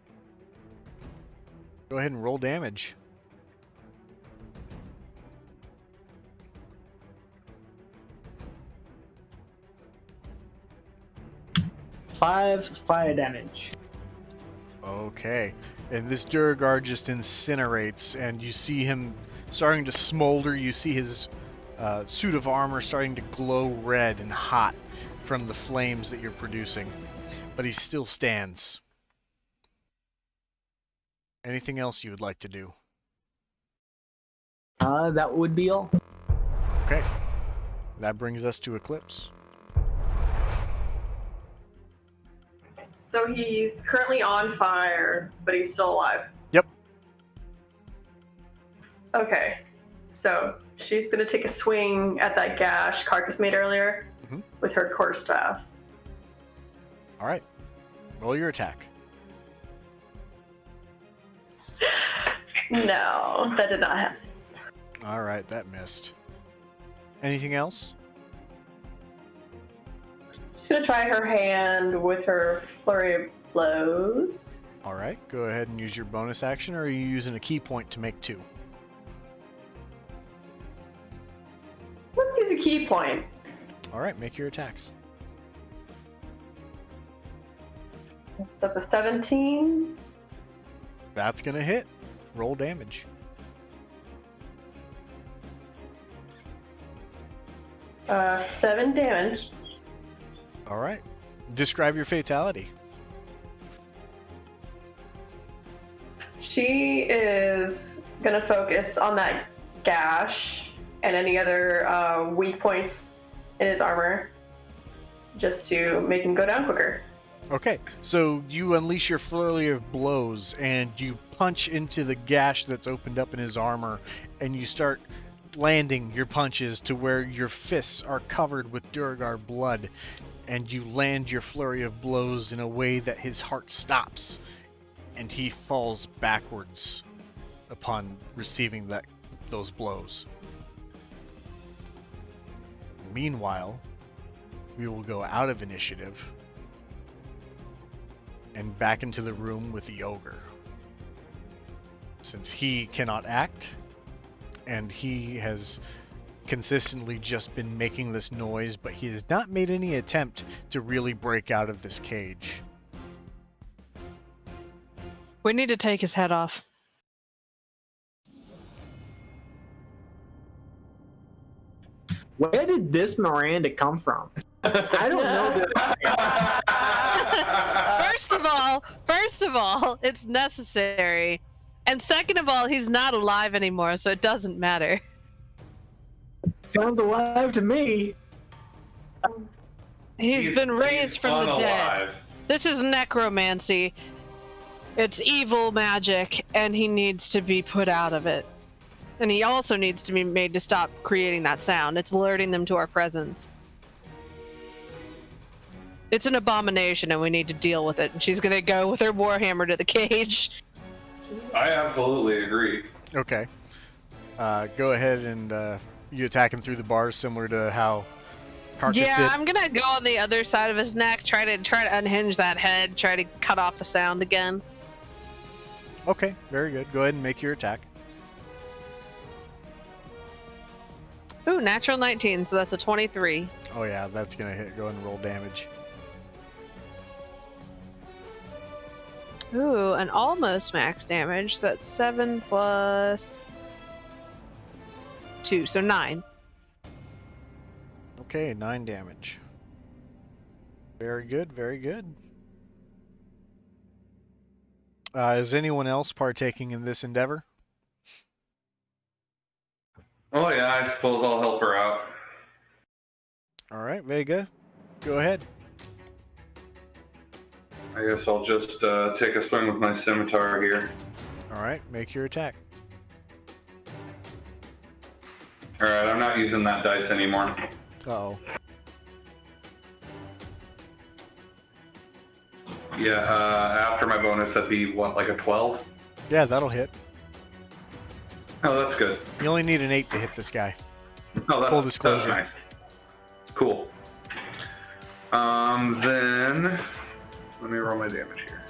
Go ahead and roll damage. Five fire damage. Okay. And this Durgar just incinerates, and you see him starting to smolder. You see his suit of armor starting to glow red and hot from the flames that you're producing. But he still stands. Anything else you would like to do? That would be all. Okay. That brings us to Eclipse. So he's currently on fire, but he's still alive. Yep. Okay. So she's gonna take a swing at that gash Carcass made earlier with her quarterstaff. All right. Roll your attack. No, that did not happen. All right, that missed. Anything else? She's gonna try her hand with her flurry of blows. All right, go ahead and use your bonus action, or are you using a key point to make 2? Let's use a key point. All right, make your attacks. That's a 17. That's gonna hit. Roll damage. Uh, 7 damage. All right. Describe your fatality. She is gonna focus on that gash and any other weak points in his armor, just to make him go down quicker. Okay, so you unleash your flurry of blows and you punch into the gash that's opened up in his armor, and you start landing your punches to where your fists are covered with Duragar blood, and you land your flurry of blows in a way that his heart stops, and he falls backwards upon receiving those blows. Meanwhile, we will go out of initiative and back into the room with the ogre. Since he cannot act, and he has consistently just been making this noise, but he has not made any attempt to really break out of this cage. We need to take his head off. Where did this Miranda come from? I don't know that. First of all, it's necessary. And second of all, he's not alive anymore, so it doesn't matter. Sounds alive to me. He's been raised from the dead. unalive. This is necromancy. It's evil magic, and he needs to be put out of it. And he also needs to be made to stop creating that sound. It's alerting them to our presence. It's an abomination, and we need to deal with it. And she's gonna go with her warhammer to the cage. I absolutely agree. Okay. Go ahead and you attack him through the bars, similar to how Carcass Yeah, did. I'm gonna go on the other side of his neck, try to unhinge that head, try to cut off the sound again. Okay, very good. Go ahead and make your attack. Ooh, natural 19, so that's a 23. Oh yeah, that's gonna hit. Go ahead and roll damage. Ooh, an almost max damage. So that's 7 plus 2, so 9. Okay, 9 damage. Very good, very good. Is anyone else partaking in this endeavor? Oh yeah, I suppose I'll help her out. All right, Vega, go ahead. I guess I'll just take a swing with my scimitar here. All right, make your attack. Alright, I'm not using that dice anymore. Uh-oh. Yeah, after my bonus, that'd be what, like a 12? Yeah, that'll hit. Oh, that's good. You only need an 8 to hit this guy. Oh, that's, Full disclosure. That's nice. Cool. Then let me roll my damage here.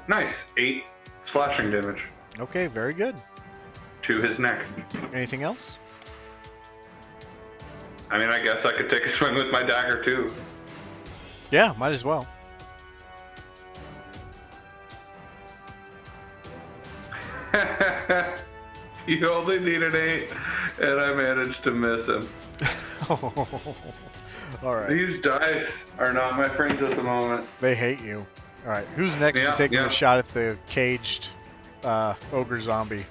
Nice, 8 slashing damage Okay, very good. to his neck. Anything else? I mean, I guess I could take a swing with my dagger too. Yeah, might as well. You only need an 8, and I managed to miss him. All right. These dice are not my friends at the moment. They hate you. All right, who's next Yeah, to taking yeah. a shot at the caged ogre zombie?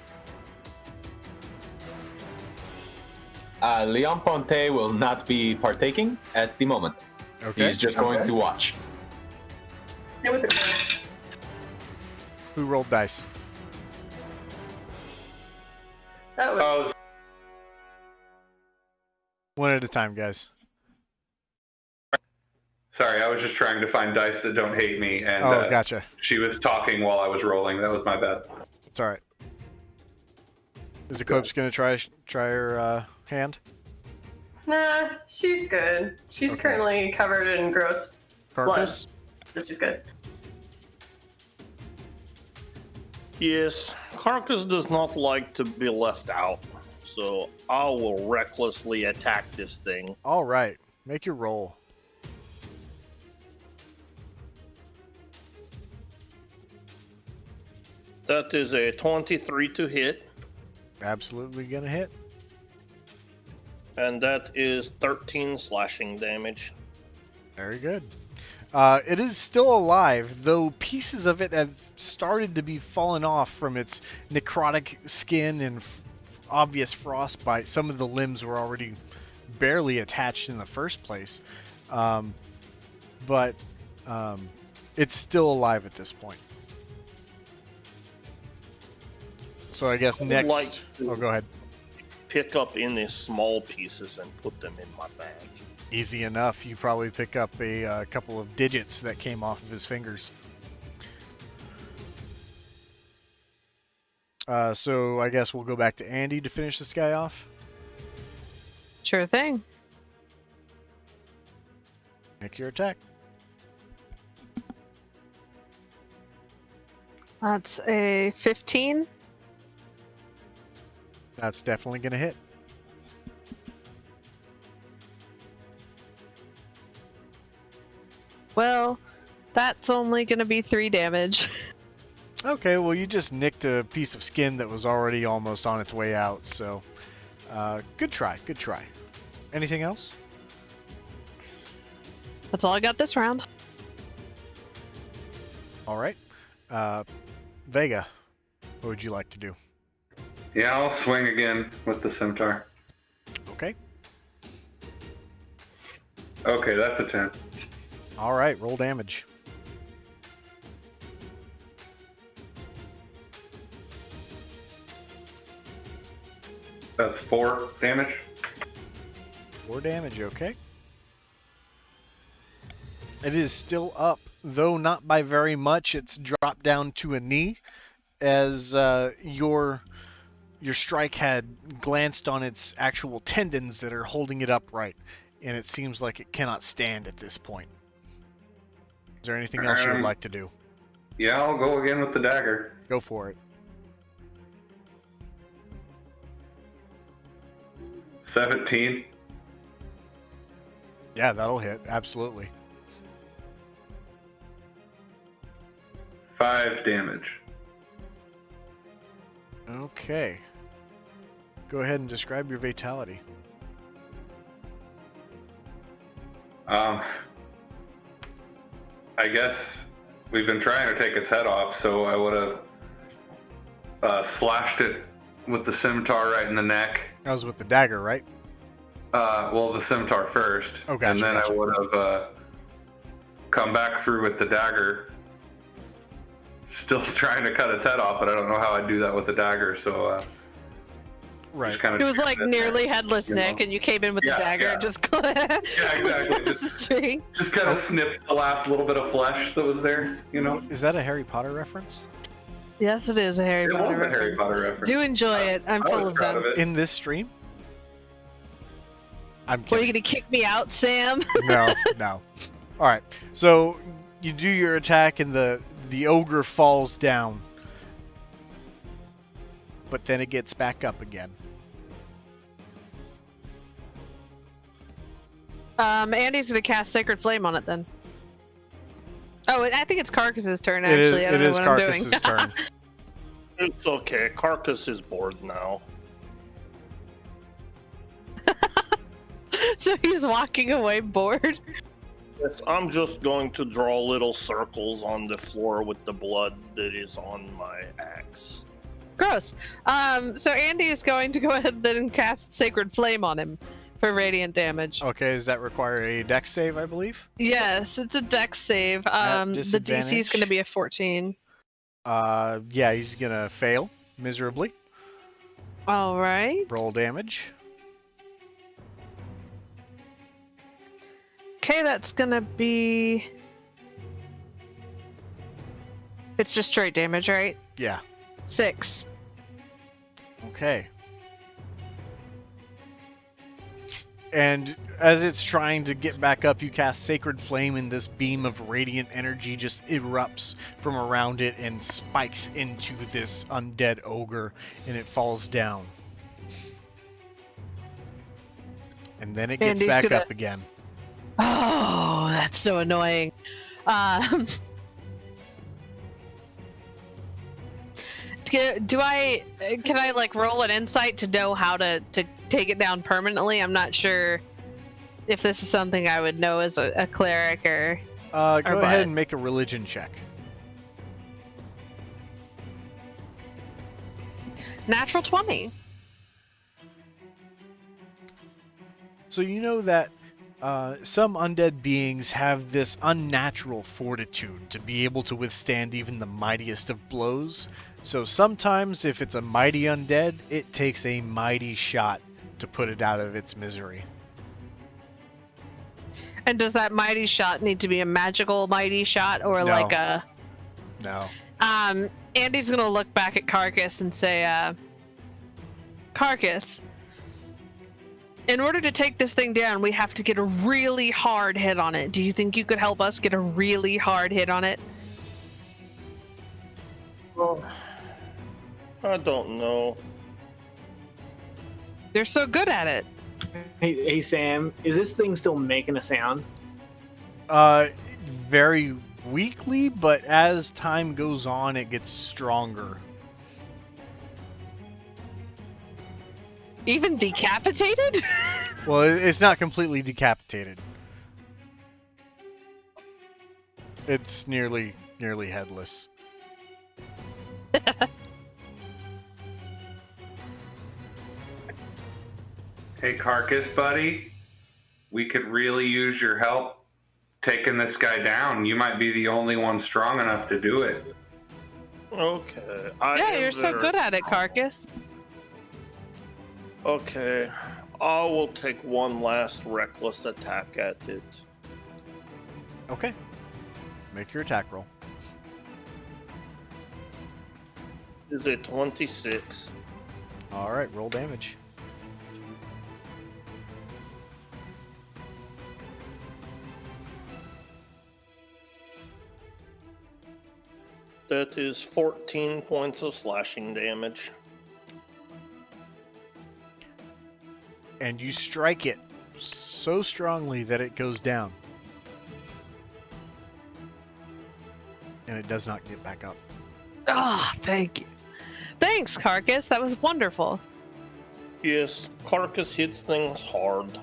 Leon Ponte will not be partaking at the moment. Okay. He's just going to watch. Stay with the corpse. Who rolled dice? That was Oh, One at a time, guys. sorry, I was just trying to find dice that don't hate me, and Oh, gotcha. she was talking while I was rolling. That was my bad. It's all right. Is Eclipse gonna try her hand? Nah, she's good. She's Okay. currently covered in gross Carcass? so she's good. Yes, Carcass does not like to be left out, so I will recklessly attack this thing. All right, make your roll. That is a 23 to hit, Absolutely gonna hit. and that is 13 slashing damage. Very good. It is still alive, though pieces of it have started to be fallen off from its necrotic skin and obvious frostbite. Some of the limbs were already barely attached in the first place, but it's still alive at this point. So I guess I would next. like to- Oh, go ahead. Pick up any small pieces and put them in my bag. Easy enough. You probably pick up a couple of digits that came off of his fingers. So I guess we'll go back to Andy to finish this guy off. Sure thing. Make your attack. That's a 15. That's definitely going to hit. Well, that's only going to be 3 damage. Okay, well you just nicked a piece of skin that was already almost on its way out, so good try, good try. Anything else? That's all I got this round. All right. Vega, what would you like to do? Yeah, I'll swing again with the scimitar. Okay. Okay, that's a 10. All right, roll damage. That's 4 damage. 4 damage, okay. It is still up, though not by very much. It's dropped down to a knee as your strike had glanced on its actual tendons that are holding it upright, and it seems like it cannot stand at this point. Is there anything else you would like to do? Yeah, I'll go again with the dagger. Go for it. 17. Yeah, that'll hit. Absolutely. 5 damage. Okay. Go ahead and describe your fatality. I guess we've been trying to take its head off, so I would have slashed it with the scimitar right in the neck. That was with the dagger, right? Well, the scimitar first. Oh, gotcha, and then gotcha. I would have come back through with the dagger. Still trying to cut its head off, but I don't know how I'd do that with the dagger, so Right. just kind of It was like nearly headless Nick, and you came in with the Yeah, dagger yeah. and just Yeah, exactly. Just kind of snipped the last little bit of flesh that was there, you know? Is that a Harry Potter reference? Yes, it is a Harry It Potter was a Harry reference. Potter reference. Do enjoy it. I'm I full was of proud them. of it. In this stream? I'm What, are kidding. you gonna kick me out, Sam? No, no. All right. So you do your attack, and the ogre falls down, but then it gets back up again. Andy's gonna cast Sacred Flame on it then. Oh, I think it's Carcass's turn, It is. actually. I It don't know is what I'm doing. Carcass's turn. It's okay. Carcass is bored now. So he's walking away bored. Yes, I'm just going to draw little circles on the floor with the blood that is on my axe. Gross. So Andy is going to go ahead then and cast Sacred Flame on him for radiant damage. Okay. Does that require a dex save? I believe. Yes, it's a dex save. At The DC is disadvantage? going to be a 14. Yeah, he's gonna fail miserably. All right. Roll damage. Okay, that's gonna be. It's just straight damage, right? Yeah. 6. Okay. And as it's trying to get back up, you cast Sacred Flame, and this beam of radiant energy just erupts from around it and spikes into this undead ogre, and it falls down. And then it gets Andy's back gonna- up again. Oh, that's so annoying. Um, can I like roll an insight to know how to take it down permanently? I'm not sure if this is something I would know as a cleric or. Go what? ahead and make a religion check. Natural 20. So you know that some undead beings have this unnatural fortitude to be able to withstand even the mightiest of blows. So sometimes if it's a mighty undead, it takes a mighty shot to put it out of its misery. And does that mighty shot need to be a magical mighty shot or No. like a? No. Andy's gonna look back at Carcass and say, Carcass, in order to take this thing down, we have to get a really hard hit on it. Do you think you could help us get a really hard hit on it? Well, I don't know. You're so good at it. Hey, Sam, is this thing still making a sound? Very weakly, but as time goes on, it gets stronger. Even decapitated? Well, it's not completely decapitated. It's nearly headless. Hey, Carcass, buddy. We could really use your help taking this guy down. You might be the only one strong enough to do it. Okay. Yeah, you're so good at it, Carcass. Okay. I will take one last reckless attack at it. Okay. Make your attack roll. Is it 26? Alright, roll damage. That is 14 points of slashing damage. And you strike it so strongly that it goes down. And it does not get back up. Oh, thank you. Thanks, Carcass. That was wonderful. Yes, Carcass hits things hard.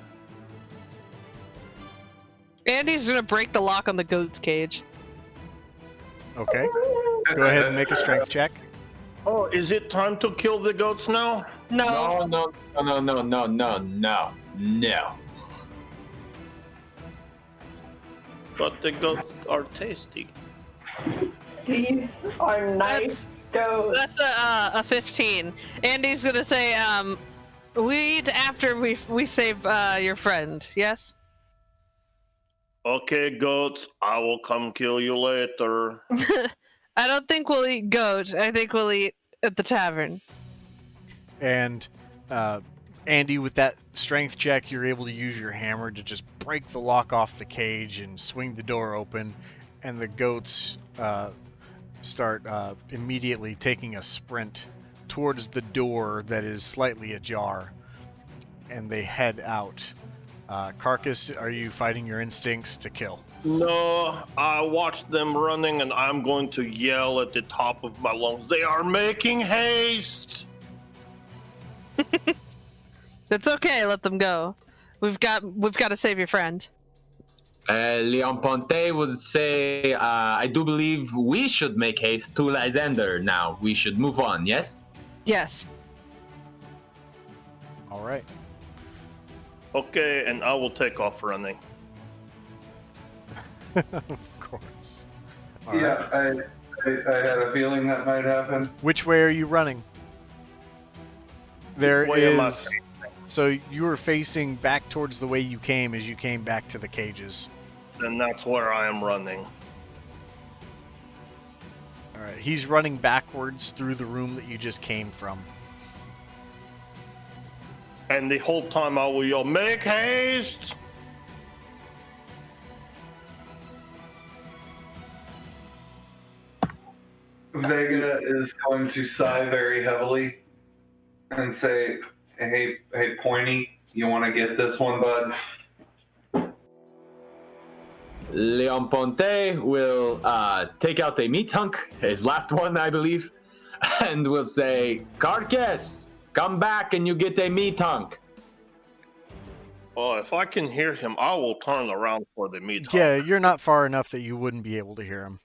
Andy's gonna break the lock on the goat's cage. Okay. Go ahead and make a strength check. Oh, is it time to kill the goats now? No. No. But the goats are tasty. These are nice goats. That's a 15. Andy's gonna say, we eat after we save your friend. Yes. Okay, goats, I will come kill you later. I don't think we'll eat goat. I think we'll eat at the tavern. And Andy, with that strength check, you're able to use your hammer to just break the lock off the cage and swing the door open. And the goats start immediately taking a sprint towards the door that is slightly ajar. And they head out. Carcass, are you fighting your instincts to kill? No, I watched them running and I'm going to yell at the top of my lungs. They are making haste! It's okay. Let them go. We've got to save your friend. Leon Ponte would say, I do believe we should make haste to Lysander now. We should move on, yes? Yes. All right. Okay, and I will take off running. Of course. All right. Yeah, I had a feeling that might happen. Which way are you running? There Which way am I is. So you were facing back towards the way you came as you came back to the cages. And that's where I am running. All right. He's running backwards through the room that you just came from. And the whole time I will yell, make haste! Vega is going to sigh very heavily and say, hey, Pointy, You want to get this one, bud? Leon Ponte will take out a meat hunk, his last one, I believe, and will say, Carcass, come back and you get a meat hunk. Well, if I can hear him, I will turn around for the meat Yeah, hunk. you're not far enough that you wouldn't be able to hear him.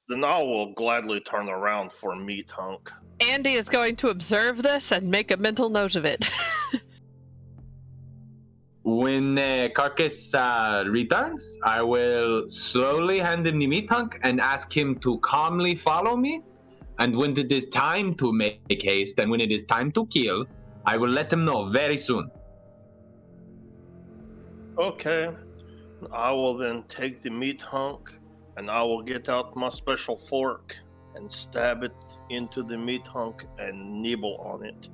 Then I will gladly turn around for meat hunk. Andy is going to observe this and make a mental note of it. When Carcass returns, I will slowly hand him the meat hunk and ask him to calmly follow me. And when it is time to make haste and when it is time to kill, I will let him know very soon. Okay. I will then take the meat hunk and I will get out my special fork and stab it into the meat hunk and nibble on it.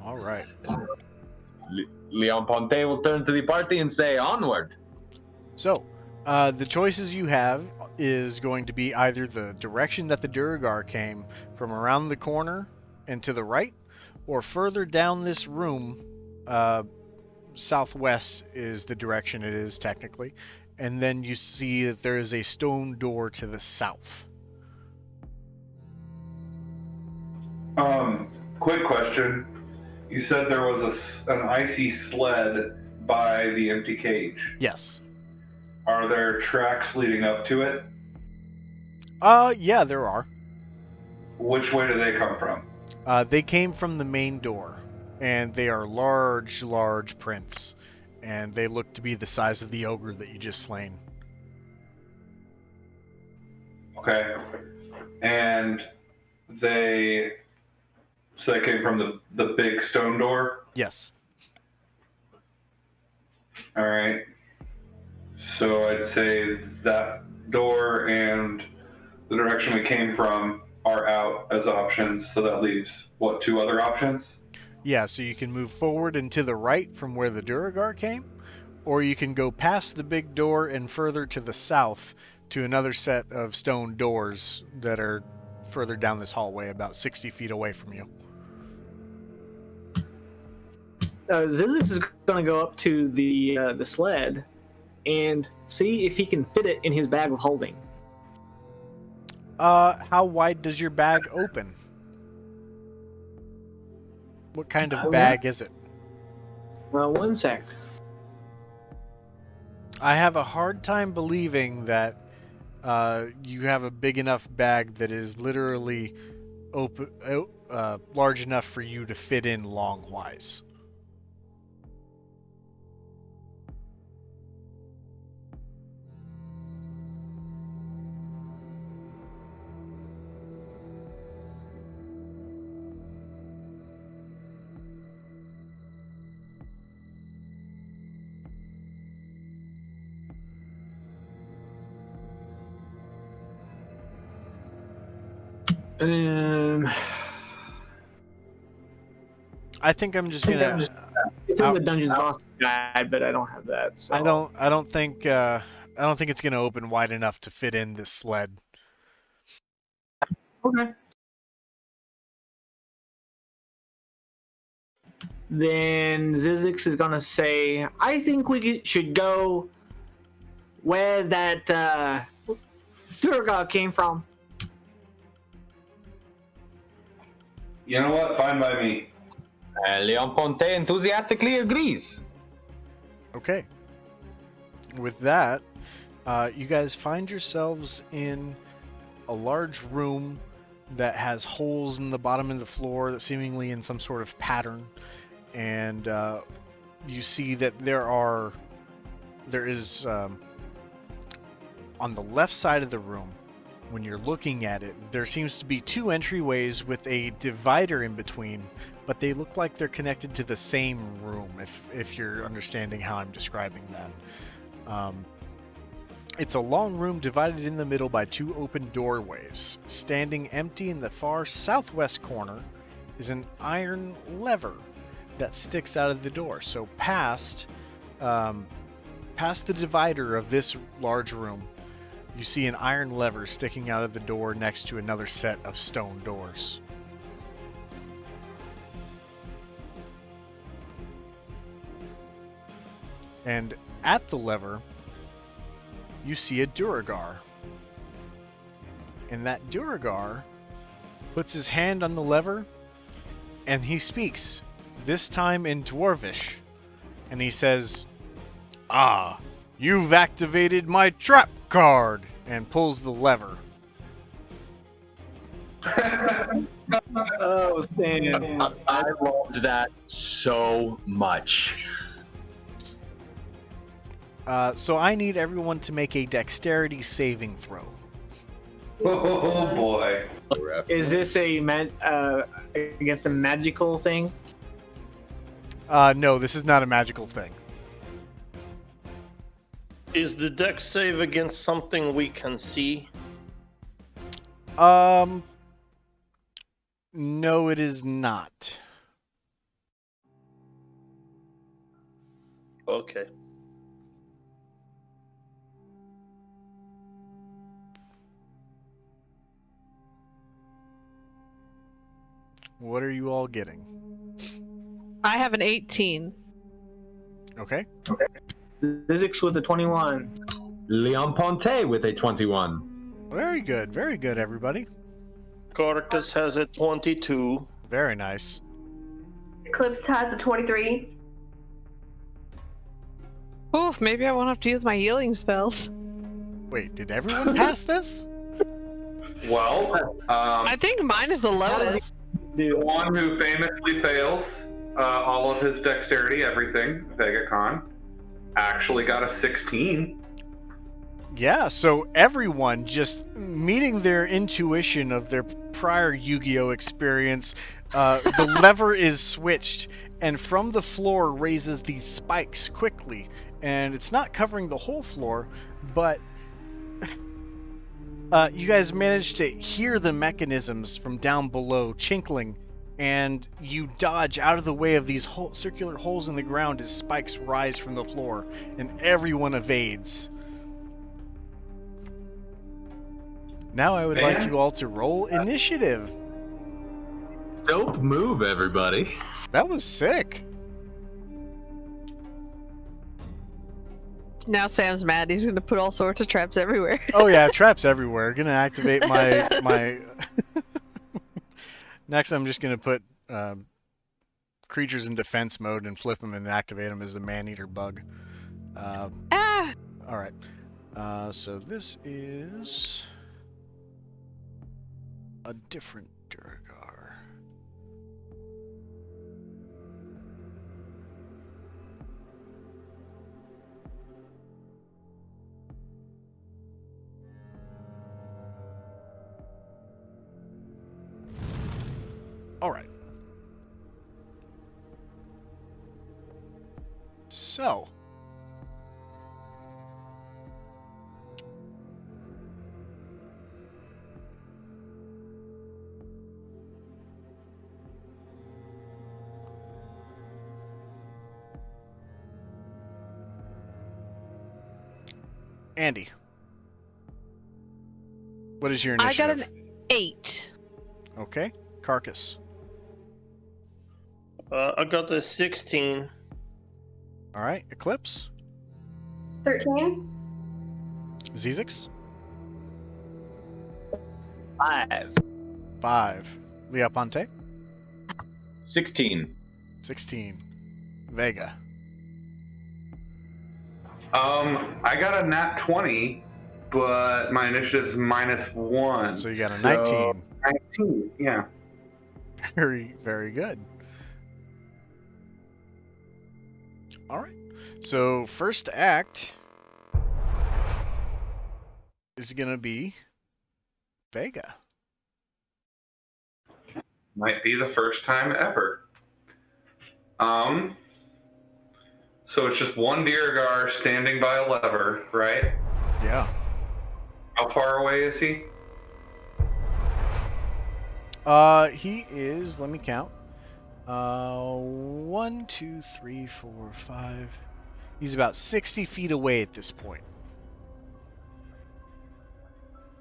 All right. Leon Ponte will turn to the party and say, onward. So, the choices you have is going to be either the direction that the Duragar came from around the corner and to the right, or further down this room, southwest is the direction it is technically, and then you see that there is a stone door to the south. Quick question. You said there was an icy sled by the empty cage. Yes. Are there tracks leading up to it? Yeah, there are. Which way do they come from? They came from the main door, and they are large, large prints, and they look to be the size of the ogre that you just slain. Okay. And they came from the big stone door? Yes. All right. So I'd say that door and the direction we came from are out as options. So that leaves, what, 2 other options? Yeah, so you can move forward and to the right from where the Duragar came, or you can go past the big door and further to the south to another set of stone doors that are further down this hallway, about 60 feet away from you. Zizix is going to go up to the sled and see if he can fit it in his bag of holding. How wide does your bag open? What kind of bag is it? Well, 1 sec. I have a hard time believing that you have a big enough bag that is literally large enough for you to fit in long-wise. I think I'm just gonna. It's in the Dungeons Master Guide, but I don't have that. So. I don't think it's gonna open wide enough to fit in this sled. Okay. Then Zizix is gonna say, "I think we should go where that Durga came from." You know what? Fine by me. Leon Ponte enthusiastically agrees. Okay. With that, you guys find yourselves in a large room that has holes in the bottom of the floor, that seemingly in some sort of pattern, and you see that there is on the left side of the room, when you're looking at it, there seems to be 2 entryways with a divider in between, but they look like they're connected to the same room, if you're understanding how I'm describing that. It's a long room divided in the middle by 2 open doorways. Standing empty in the far southwest corner is an iron lever that sticks out of the door. So past the divider of this large room, you see an iron lever sticking out of the door next to another set of stone doors. And at the lever, you see a Duragar. And that Duragar puts his hand on the lever, and he speaks, this time in Dwarvish. And he says, "Ah, you've activated my trap card," and pulls the lever. Oh, Sam. I loved that so much. So I need everyone to make a dexterity saving throw. Oh boy. Is this against a magical thing? No, this is not a magical thing. Is the dex save against something we can see? No, it is not. Okay. What are you all getting? I have an 18. Okay. Physics with a 21. Leon Ponte with a 21. Very good, everybody. Carcass has a 22. Very nice. Eclipse has a 23. Oof, maybe I won't have to use my healing spells. Wait, did everyone pass this? Well, I think mine is the lowest. the one who famously fails all of his dexterity, everything, Vega Con, actually got a 16. Yeah, so everyone just meeting their intuition of their prior Yu-Gi-Oh experience, the lever is switched, and from the floor raises these spikes quickly, and it's not covering the whole floor, but you guys managed to hear the mechanisms from down below chinkling, and you dodge out of the way of these circular holes in the ground as spikes rise from the floor, and everyone evades. Now I would like you all to roll initiative. Dope move, everybody. That was sick. Now Sam's mad. He's gonna put all sorts of traps everywhere. Oh yeah, traps everywhere. Gonna activate my Next, I'm just gonna put creatures in defense mode and flip them and activate them as the man-eater bug. All right. So this is a different Duragar. All right. So, Andy, what is your I initiative? got an 8. Okay. Carcass. I got a 16. All right. Eclipse. 13. Zizix. 5. 5. Leoponte. 16. 16. Vega. I got a nat 20, but my initiative's -1. So you got a so 19. 19, yeah. Very, very good. All right. So first act is going to be Vega. Might be the first time ever. So it's just one Diergar standing by a lever, right? Yeah. How far away is he? He is, let me count. 1, 2, 3, 4, 5. He's about 60 feet away at this point.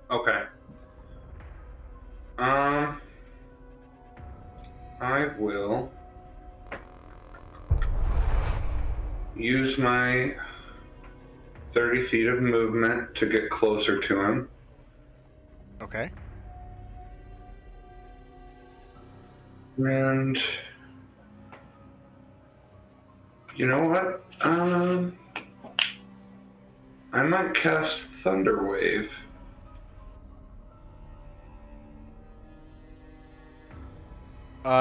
Okay. I will use my 30 feet of movement to get closer to him. Okay. And you know what? I might cast Thunder Wave.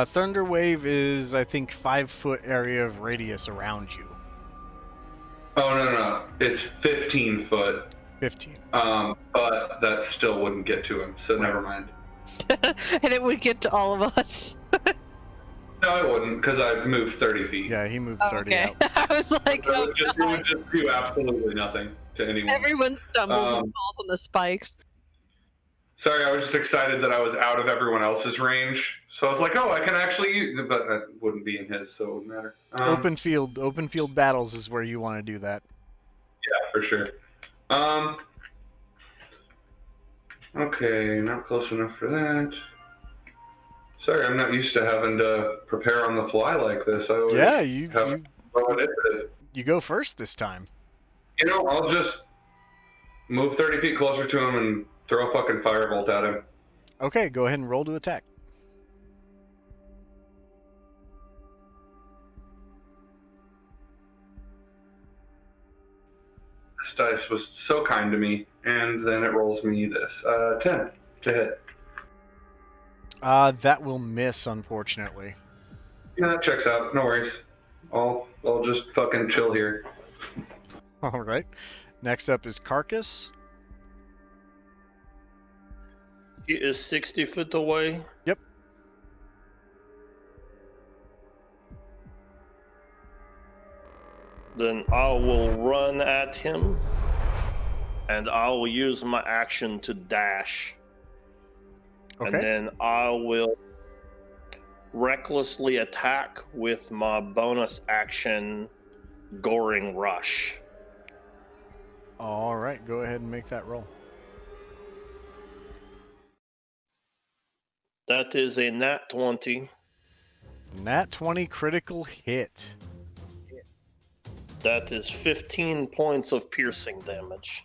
Thunder Wave is, I think, 5-foot area of radius around you. Oh no, it's 15 foot. 15. But that still wouldn't get to him, so Right. never mind. And it would get to all of us. No, I wouldn't, because I moved 30 feet. Yeah, he moved 30 Okay. out. I was like, It oh would, just, it God. would just do absolutely nothing to anyone. Everyone stumbles and falls on the spikes. Sorry, I was just excited that I was out of everyone else's range. So I was like, oh, I can actually use, but that wouldn't be in his, so it wouldn't matter. Open field battles is where you want to do that. Yeah, for sure. Okay, not close enough for that. Sorry, I'm not used to having to prepare on the fly like this. I always Yeah, you go first this time. You know, I'll just move 30 feet closer to him and throw a fucking firebolt at him. Okay, go ahead and roll to attack. This dice was so kind to me, and then it rolls me this. 10 to hit. That will miss, unfortunately. Yeah, that checks out. No worries. I'll just fucking chill here. All right. Next up is Carcass. He is 60 feet away. Yep. Then I will run at him, and I will use my action to dash. Okay. And then I will recklessly attack with my bonus action, Goring Rush. All right, go ahead and make that roll. That is a nat 20. Nat 20 critical hit. That is 15 points of piercing damage.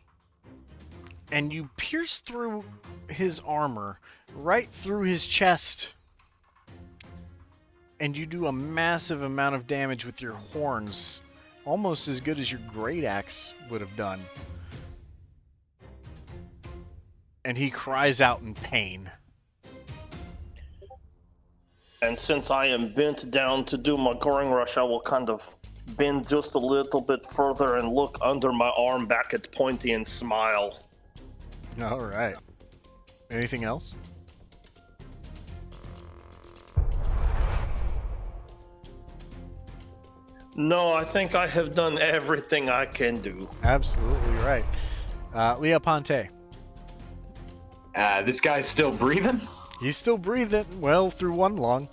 And you pierce through his armor, right through his chest. And you do a massive amount of damage with your horns. Almost as good as your great axe would have done. And he cries out in pain. And since I am bent down to do my Goring Rush, I will kind of bend just a little bit further and look under my arm back at Pointy and smile. All right. Anything else? No, I think I have done everything I can do. Absolutely right. Lea Ponte. This guy's still breathing? He's still breathing well through one lung.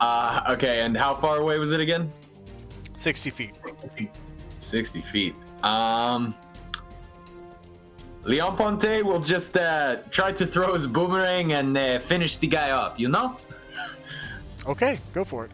Okay, and how far away was it again? 60 feet. 60 feet. Leon Ponte will just try to throw his boomerang and finish the guy off, you know? Okay, go for it.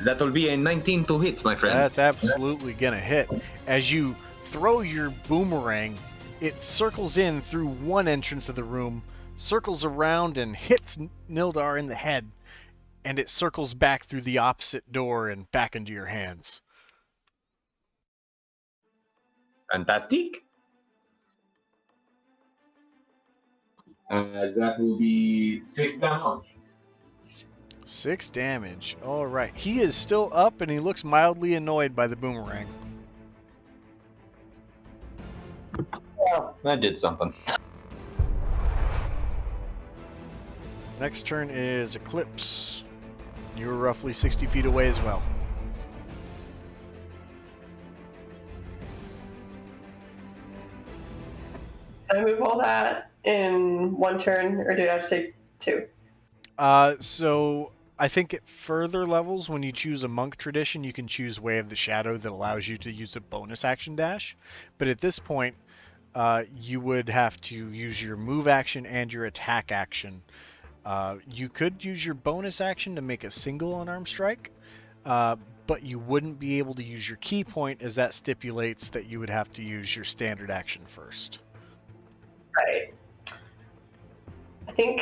That will be a 19 to hit, my friend. That's absolutely gonna hit. As you throw your boomerang, it circles in through one entrance of the room, circles around and hits Nildar in the head, and it circles back through the opposite door and back into your hands. Fantastic. That will be 6 damage. 6 damage. Alright. He is still up and he looks mildly annoyed by the boomerang. Well, that did something. Next turn is Eclipse. You're roughly 60 feet away as well. Can I move all that in one turn, or did I have to say 2? So I think at further levels, when you choose a monk tradition, you can choose Way of the Shadow that allows you to use a bonus action dash. But at this point, you would have to use your move action and your attack action You could use your bonus action to make a single unarmed strike, but you wouldn't be able to use your key point, as that stipulates that you would have to use your standard action first. Right. I think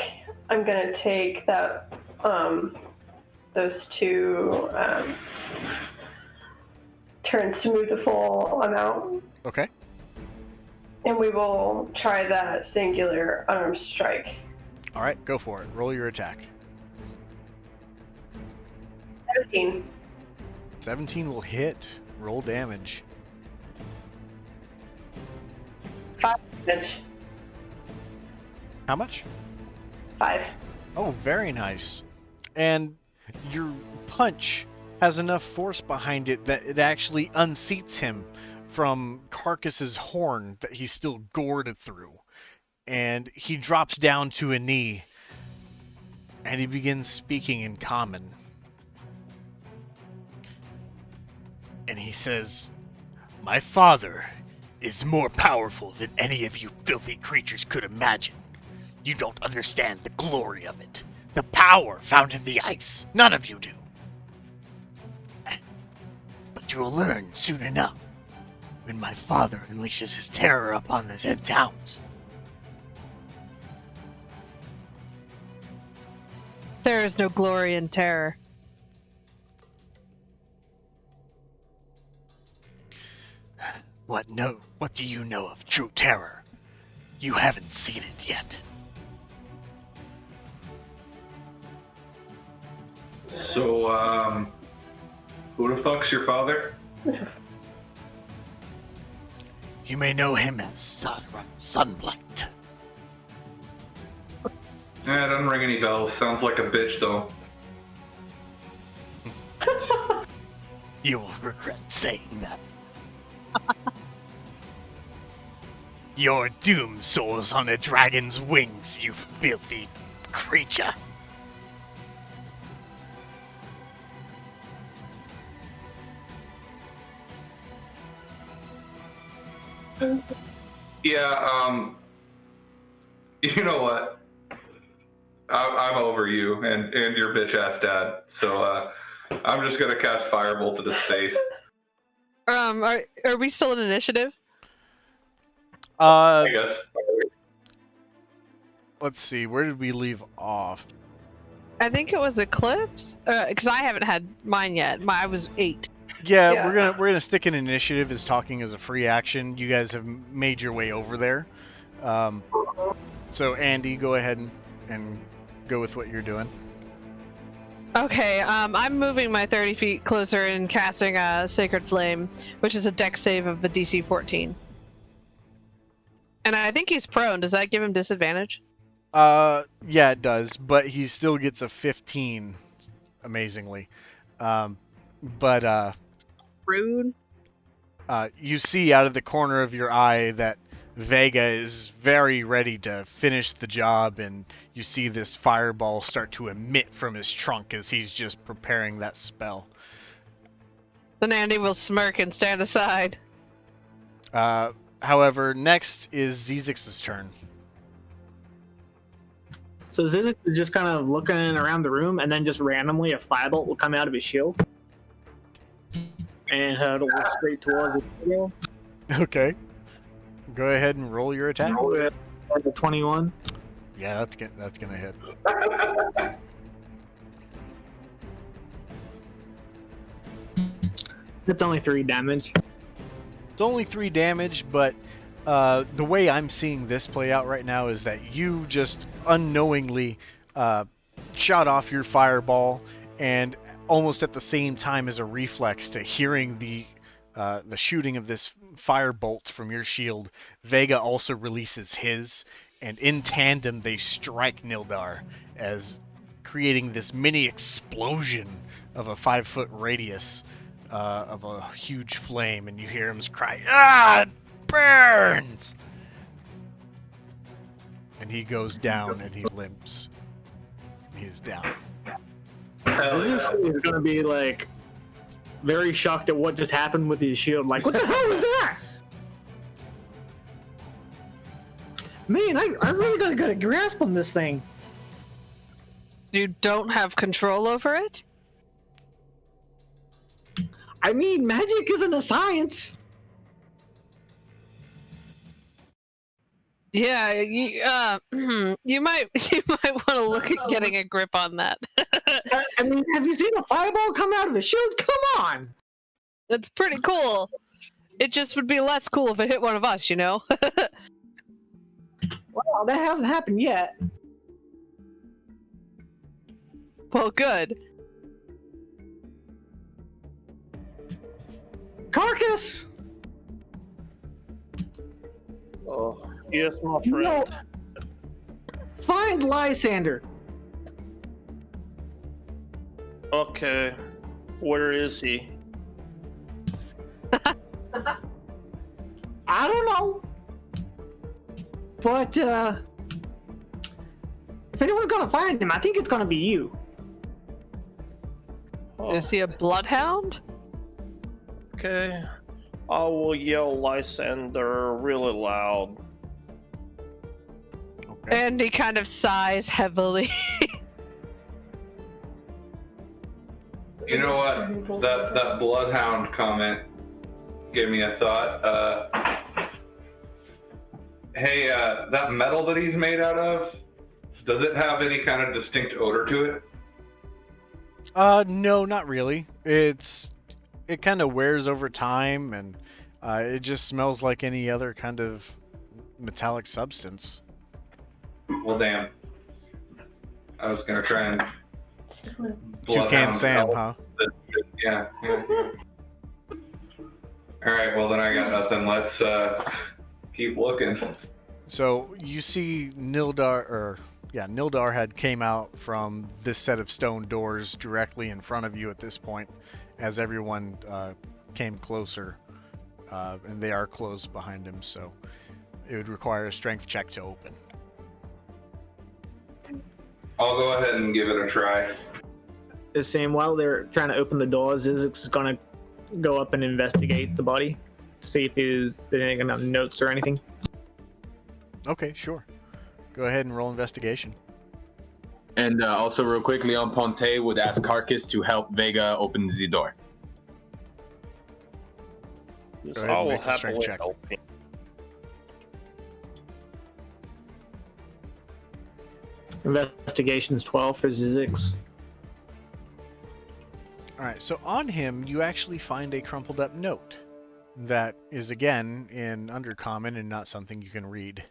I'm gonna take that those two turns to move the full amount. Okay. And we will try that singular unarmed strike. All right, go for it. Roll your attack. 17. 17 will hit. Roll damage. 5 damage. How much? 5. Oh, very nice. And your punch has enough force behind it that it actually unseats him from Carcass's horn that he's still gored through. And he drops down to a knee, and he begins speaking in common. And he says, "My father is more powerful than any of you filthy creatures could imagine. You don't understand the glory of it. The power found in the ice. None of you do. But you will learn soon enough when my father unleashes his terror upon the 10 towns." There is no glory in terror. What do you know of true terror? You haven't seen it yet. So, who the fuck's your father? You may know him as Sunblight. It doesn't ring any bells. Sounds like a bitch, though. You will regret saying that. Your doom soars on a dragon's wings, you filthy creature. Yeah, you know what? I'm over you and your bitch-ass dad, so, I'm just gonna cast Firebolt into space. Are we still in initiative? I guess. Let's see, where did we leave off? I think it was Eclipse, because I haven't had mine yet. I was 8. Yeah, we're gonna stick in initiative as talking as a free action. You guys have made your way over there. So Andy, go ahead and go with what you're doing. Okay, I'm moving my 30 feet closer and casting a Sacred Flame, which is a dex save of a DC 14. And I think he's prone. Does that give him disadvantage? Yeah, it does, but he still gets a 15, amazingly. Rude. You see out of the corner of your eye that Vega is very ready to finish the job, and you see this fireball start to emit from his trunk as he's just preparing that spell. Then Andy will smirk and stand aside. However, next is Zizix's turn. So Zizix is just kind of looking around the room, and then just randomly a firebolt will come out of his shield. And it'll go straight towards the Okay. Go ahead and roll your attack. Roll it at the 21. Yeah, that's gonna hit. It's only 3 damage. It's only 3 damage, but the way I'm seeing this play out right now is that you just unknowingly shot off your fireball, and almost at the same time as a reflex to hearing the shooting of this firebolt from your shield, Vega also releases his, and in tandem they strike Nildar, as creating this mini explosion of a 5-foot radius of a huge flame, and you hear him cry, "Ah, it burns!" And he goes down and he limps. He's down. Zizix is gonna be like very shocked at what just happened with his shield. Like, what the hell was that? Man, I really gotta get a grasp on this thing. You don't have control over it? I mean, magic isn't a science. Yeah, you might want to look at getting a grip on that. I mean, have you seen a fireball come out of the chute? Come on. That's pretty cool. It just would be less cool if it hit one of us, you know? Well, that hasn't happened yet. Well, good. Carcass! Oh, yes, my friend. No. Find Lysander. Okay, where is he? I don't know. But, if anyone's gonna find him, I think it's gonna be you. Oh, Is he a bloodhound? okay. I will yell Lysander really loud. Okay. And he kind of sighs heavily. You know what? That bloodhound comment gave me a thought. Hey, that metal that he's made out of, does it have any kind of distinct odor to it? No, not really. It kind of wears over time, and it just smells like any other kind of metallic substance. Well, damn. I was gonna try and Toucan Sam, huh? Yeah. All right. Well, then I got nothing. Let's keep looking. So you see Nildar had came out from this set of stone doors directly in front of you at this point, as everyone came closer, and they are closed behind him, so it would require a strength check to open. I'll go ahead and give it a try. The same, while they're trying to open the doors, Izik's gonna go up and investigate the body. See if there's any notes or anything. Okay, sure. Go ahead and roll investigation. And also, real quick, Leon Ponte would ask Carcass to help Vega open the door. Yes, Go ahead I and will make a strength happily check. help him. Investigation's 12 for Zizix. Alright, so on him, you actually find a crumpled up note that is, again, in Undercommon and not something you can read.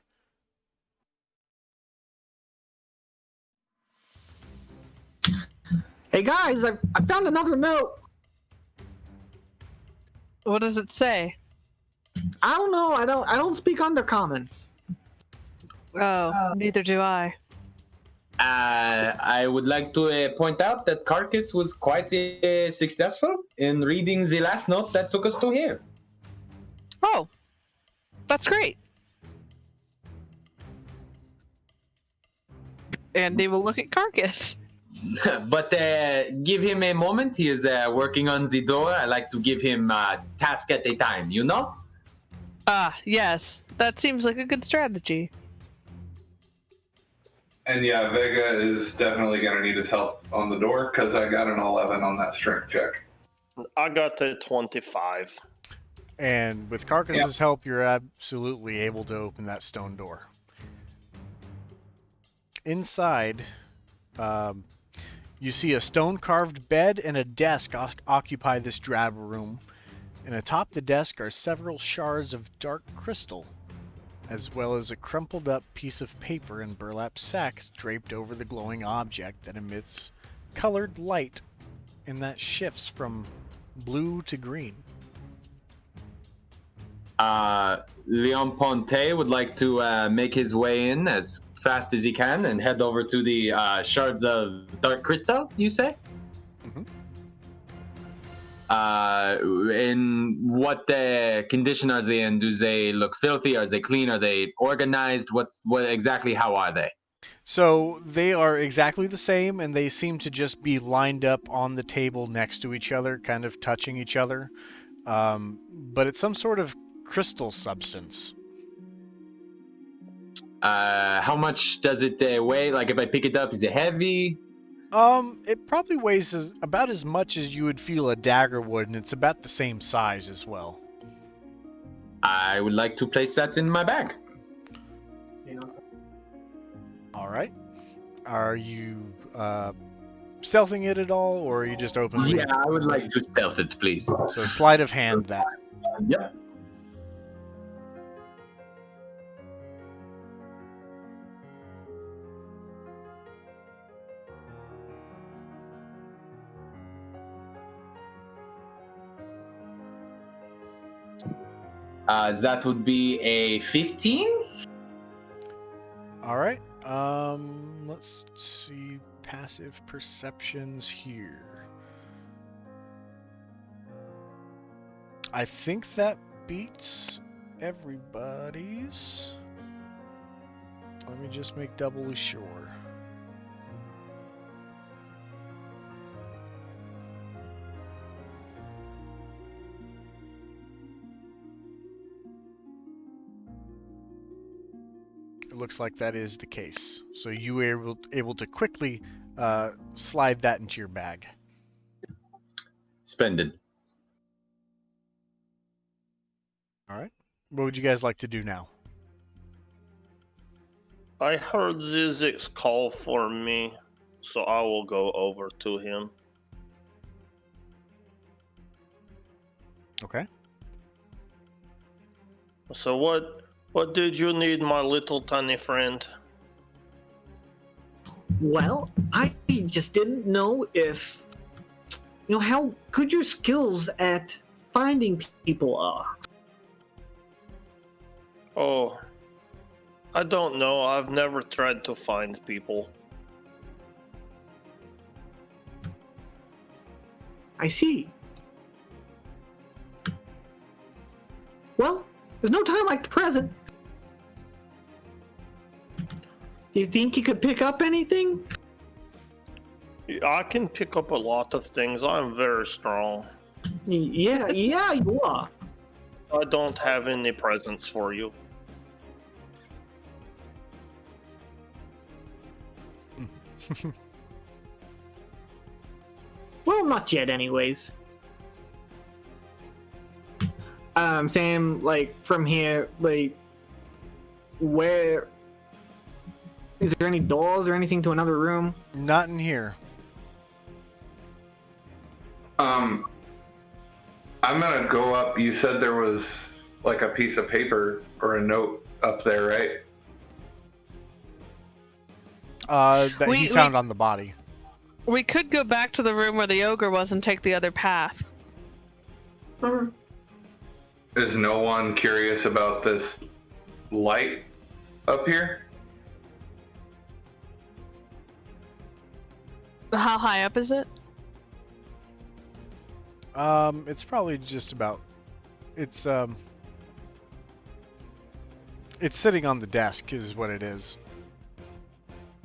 Hey guys, I found another note. What does it say? I don't know. I don't speak Undercommon. Oh, neither do I. I would like to point out that Carcass was quite successful in reading the last note that took us to here. Oh, that's great. And they will look at Carcass. But give him a moment. He is working on the door. I like to give him a task at a time, you know? Ah, yes. That seems like a good strategy. And yeah, Vega is definitely gonna need his help on the door because I got an 11 on that strength check. I got a 25. And with Carcass's help, you're absolutely able to open that stone door. Inside, you see a stone-carved bed and a desk occupy this drab room. And atop the desk are several shards of dark crystal, as well as a crumpled up piece of paper in burlap sacks draped over the glowing object that emits colored light and that shifts from blue to green. Leon Ponte would like to make his way in as fast as he can and head over to the shards of dark crystal, you say? In what condition are they in? Do they look filthy? Are they clean? Are they organized? What exactly? How are they? So they are exactly the same, and they seem to just be lined up on the table next to each other, kind of touching each other. But it's some sort of crystal substance. How much does it weigh? Like if I pick it up, is it heavy? It probably weighs about as much as you would feel a dagger would, and it's about the same size as well. I would like to place that in my bag. All right. Are you stealthing it at all, or are you just openly? Yeah, I would like to stealth it, please. So sleight of hand that. Yep. That would be a 15. All right. Let's see passive perceptions here. I think that beats everybody's. Let me just make doubly sure. It looks like that is the case. So you were able to quickly slide that into your bag. Splendid. All right. What would you guys like to do now? I heard Zizix call for me, so I will go over to him. Okay. So what did you need, my little tiny friend? Well, I just didn't know if, how good your skills at finding people are. Oh, I don't know. I've never tried to find people. I see. Well, there's no time like the present. Do you think you could pick up anything? I can pick up a lot of things. I'm very strong. Yeah, you are. I don't have any presents for you. Well, not yet, anyways. Sam, from here, where is there any doors or anything to another room? Not in here. I'm gonna go up. You said there was like a piece of paper or a note up there, right? That he found on the body. We could go back to the room where the ogre was and take the other path. Is no one curious about this light up here? How high up is it? It's probably just about. It's sitting on the desk, is what it is.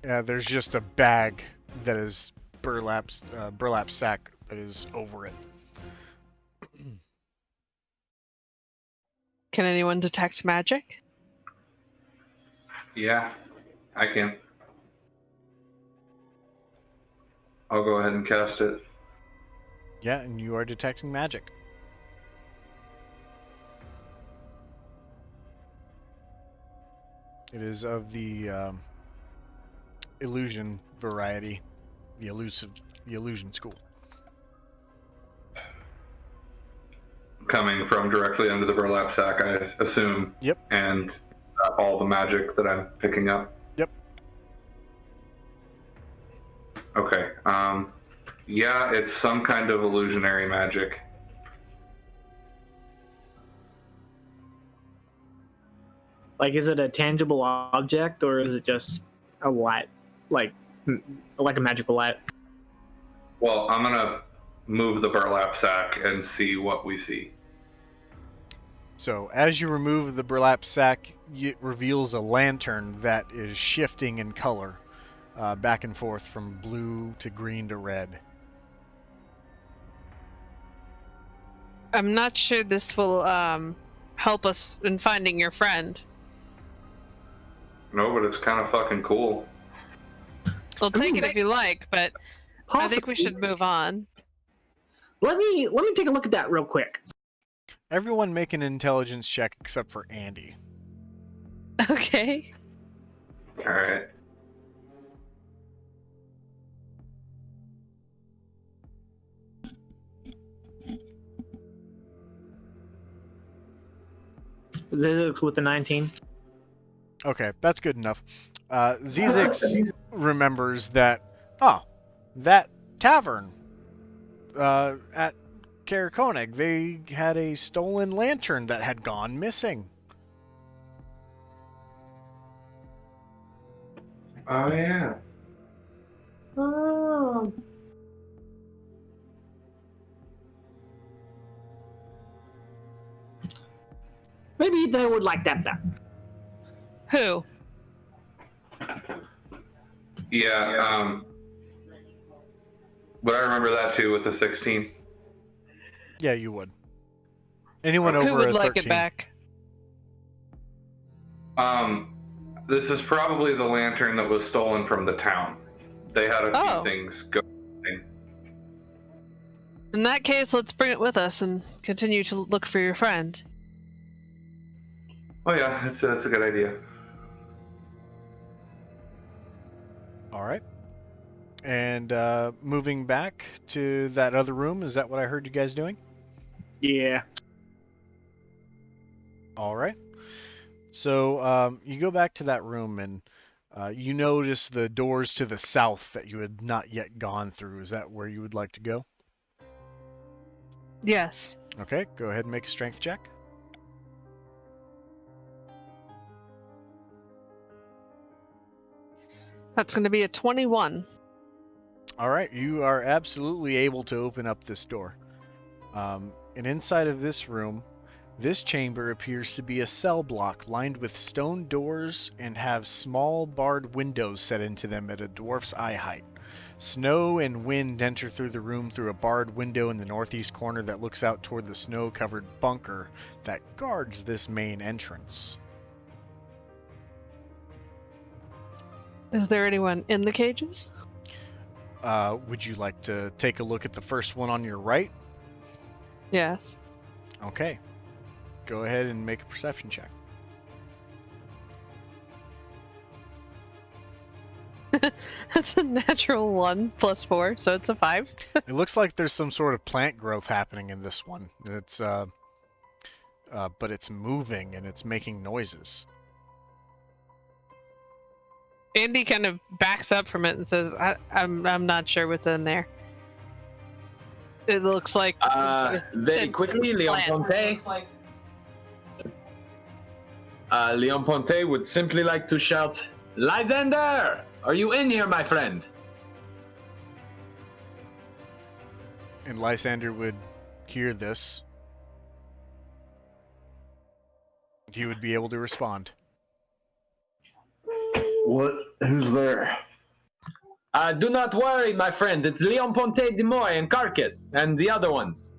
Yeah, there's just a bag that is burlap sack that is over it. Can anyone detect magic? Yeah, I can. I'll go ahead and cast it. Yeah, and you are detecting magic. It is of the illusion variety, the illusion school. Coming from directly under the burlap sack, I assume. Yep. And all the magic that I'm picking up. Yep. Okay. Yeah, it's some kind of illusionary magic. Is it a tangible object or is it just a light, like a magical light? Well, I'm gonna move the burlap sack and see what we see. So as you remove the burlap sack, it reveals a lantern that is shifting in color, back and forth from blue to green to red. I'm not sure this will help us in finding your friend. No, but it's kind of fucking cool. We'll take it if you like, but I think we should move on. Let me take a look at that real quick. Everyone make an intelligence check except for Andy. Okay. All right. Zizix with the 19. Okay, that's good enough. Zizix remembers that, that tavern at Kaer Koenig, they had a stolen lantern that had gone missing. Oh yeah. Oh. Maybe they would like that back. Who? Yeah. But I remember that too with the 16. Yeah, you would. Anyone Who over would a like 13? it back? This is probably the lantern that was stolen from the town. They had a few things go. In that case, let's bring it with us and continue to look for your friend. Oh yeah, that's a good idea. All right. And moving back to that other room, is that what I heard you guys doing? Yeah. All right. So you go back to that room and you notice the doors to the south that you had not yet gone through. Is that where you would like to go? Yes. Okay, go ahead and make a strength check. That's going to be a 21. All right, you are absolutely able to open up this door. And inside of this room, this chamber appears to be a cell block lined with stone doors and have small barred windows set into them at a dwarf's eye height. Snow and wind enter through the room through a barred window in the northeast corner that looks out toward the snow-covered bunker that guards this main entrance. Is there anyone in the cages? Would you like to take a look at the first one on your right? Yes. Okay. Go ahead and make a perception check. That's a natural 1 plus 4, so it's a 5. It looks like there's some sort of plant growth happening in this one. It's but it's moving and it's making noises. Andy kind of backs up from it and says, I'm not sure what's in there. It looks like very quickly, Leon Ponte. Leon Ponte would simply like to shout, Lysander! Are you in here, my friend? And Lysander would hear this. He would be able to respond. What? Who's there? Do not worry, my friend. It's Leon Ponte de Moy and Carcass and the other ones.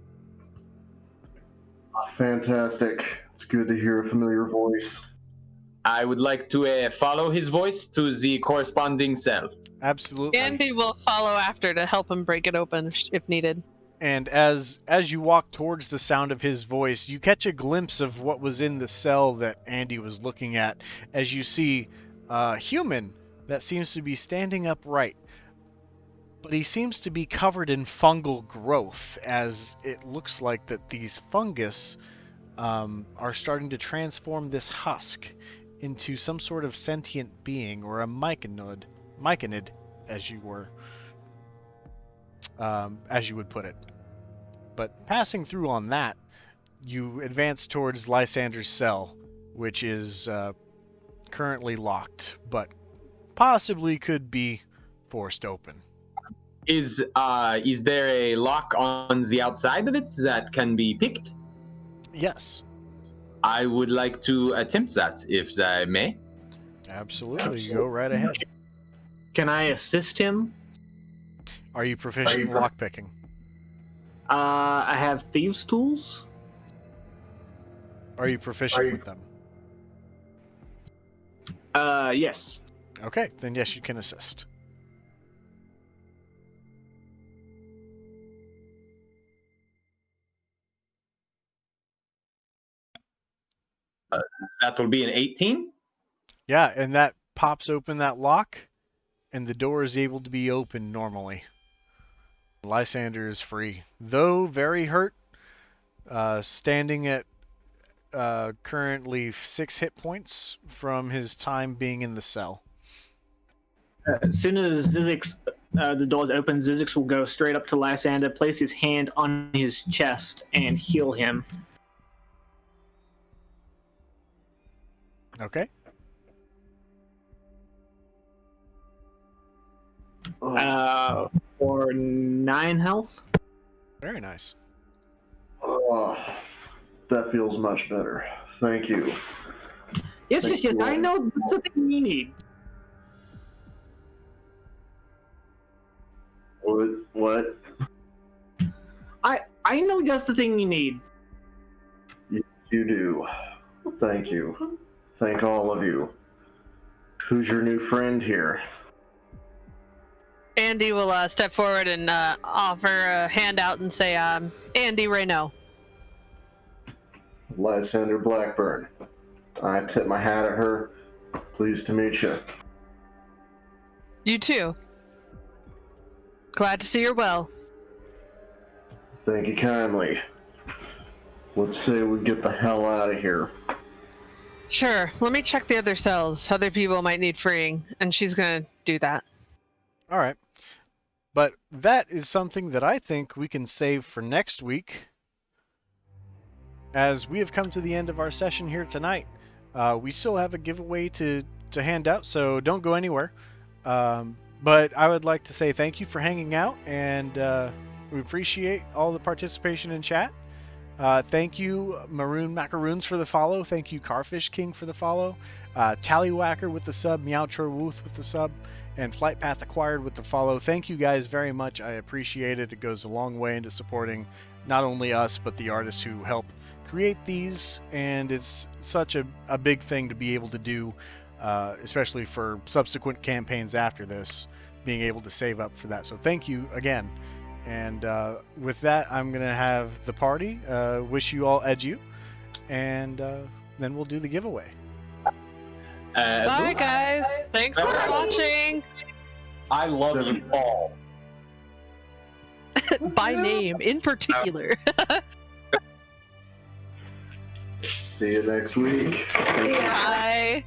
Fantastic. It's good to hear a familiar voice. I would like to follow his voice to the corresponding cell. Absolutely. Andy will follow after to help him break it open if needed. And as you walk towards the sound of his voice, you catch a glimpse of what was in the cell that Andy was looking at, as you see a human that seems to be standing upright. But he seems to be covered in fungal growth, as it looks like that these fungus are starting to transform this husk into some sort of sentient being, or a myconid, as you would put it. But passing through on that, you advance towards Lysander's cell, which is currently locked, but possibly could be forced open. Is there a lock on the outside of it that can be picked? Yes. I would like to attempt that, if I may. Absolutely. You go right ahead. Can I assist him? Are you proficient in lockpicking? I have thieves' tools. Are you proficient with them? Yes. Okay, then yes, you can assist. That will be an 18. Yeah, and that pops open that lock, and the door is able to be opened normally. Lysander is free, though very hurt, standing at currently 6 hit points from his time being in the cell. As soon as Zizix, the doors open, Zizix will go straight up to Lysander, place his hand on his chest, and heal him. Okay. For 9 health. Very nice. Oh, that feels much better. Thank you. Yes, Thank yes, you. I know that's the thing you need. What? I know just the thing you need. You do. Thank you. Thank all of you. Who's your new friend here? Andy will step forward and offer a handout and say, Andy Reno. Lysander Blackburn. I tip my hat at her. Pleased to meet you. You too. Glad to see you're well. Thank you kindly. Let's say we get the hell out of here. Sure. Let me check the other cells. Other people might need freeing, and she's gonna do that. All right. But that is something that I think we can save for next week, as we have come to the end of our session here tonight. We still have a giveaway to hand out, so don't go anywhere. But I would like to say thank you for hanging out, and we appreciate all the participation in chat. Thank you, Maroon Macaroons, for the follow. Thank you, Carfish King, for the follow. Tallywhacker with the sub. Meowtro Wooth with the sub. And Flight Path Acquired with the follow. Thank you guys very much. I appreciate it. It goes a long way into supporting not only us, but the artists who help create these. And it's such a big thing to be able to do, especially for subsequent campaigns after this, being able to save up for that. So thank you again. And with that, I'm going to have the party wish you all adieu, and then we'll do the giveaway. Bye, guys. Thanks for watching. I love you all. By name, in particular. See you next week. Bye.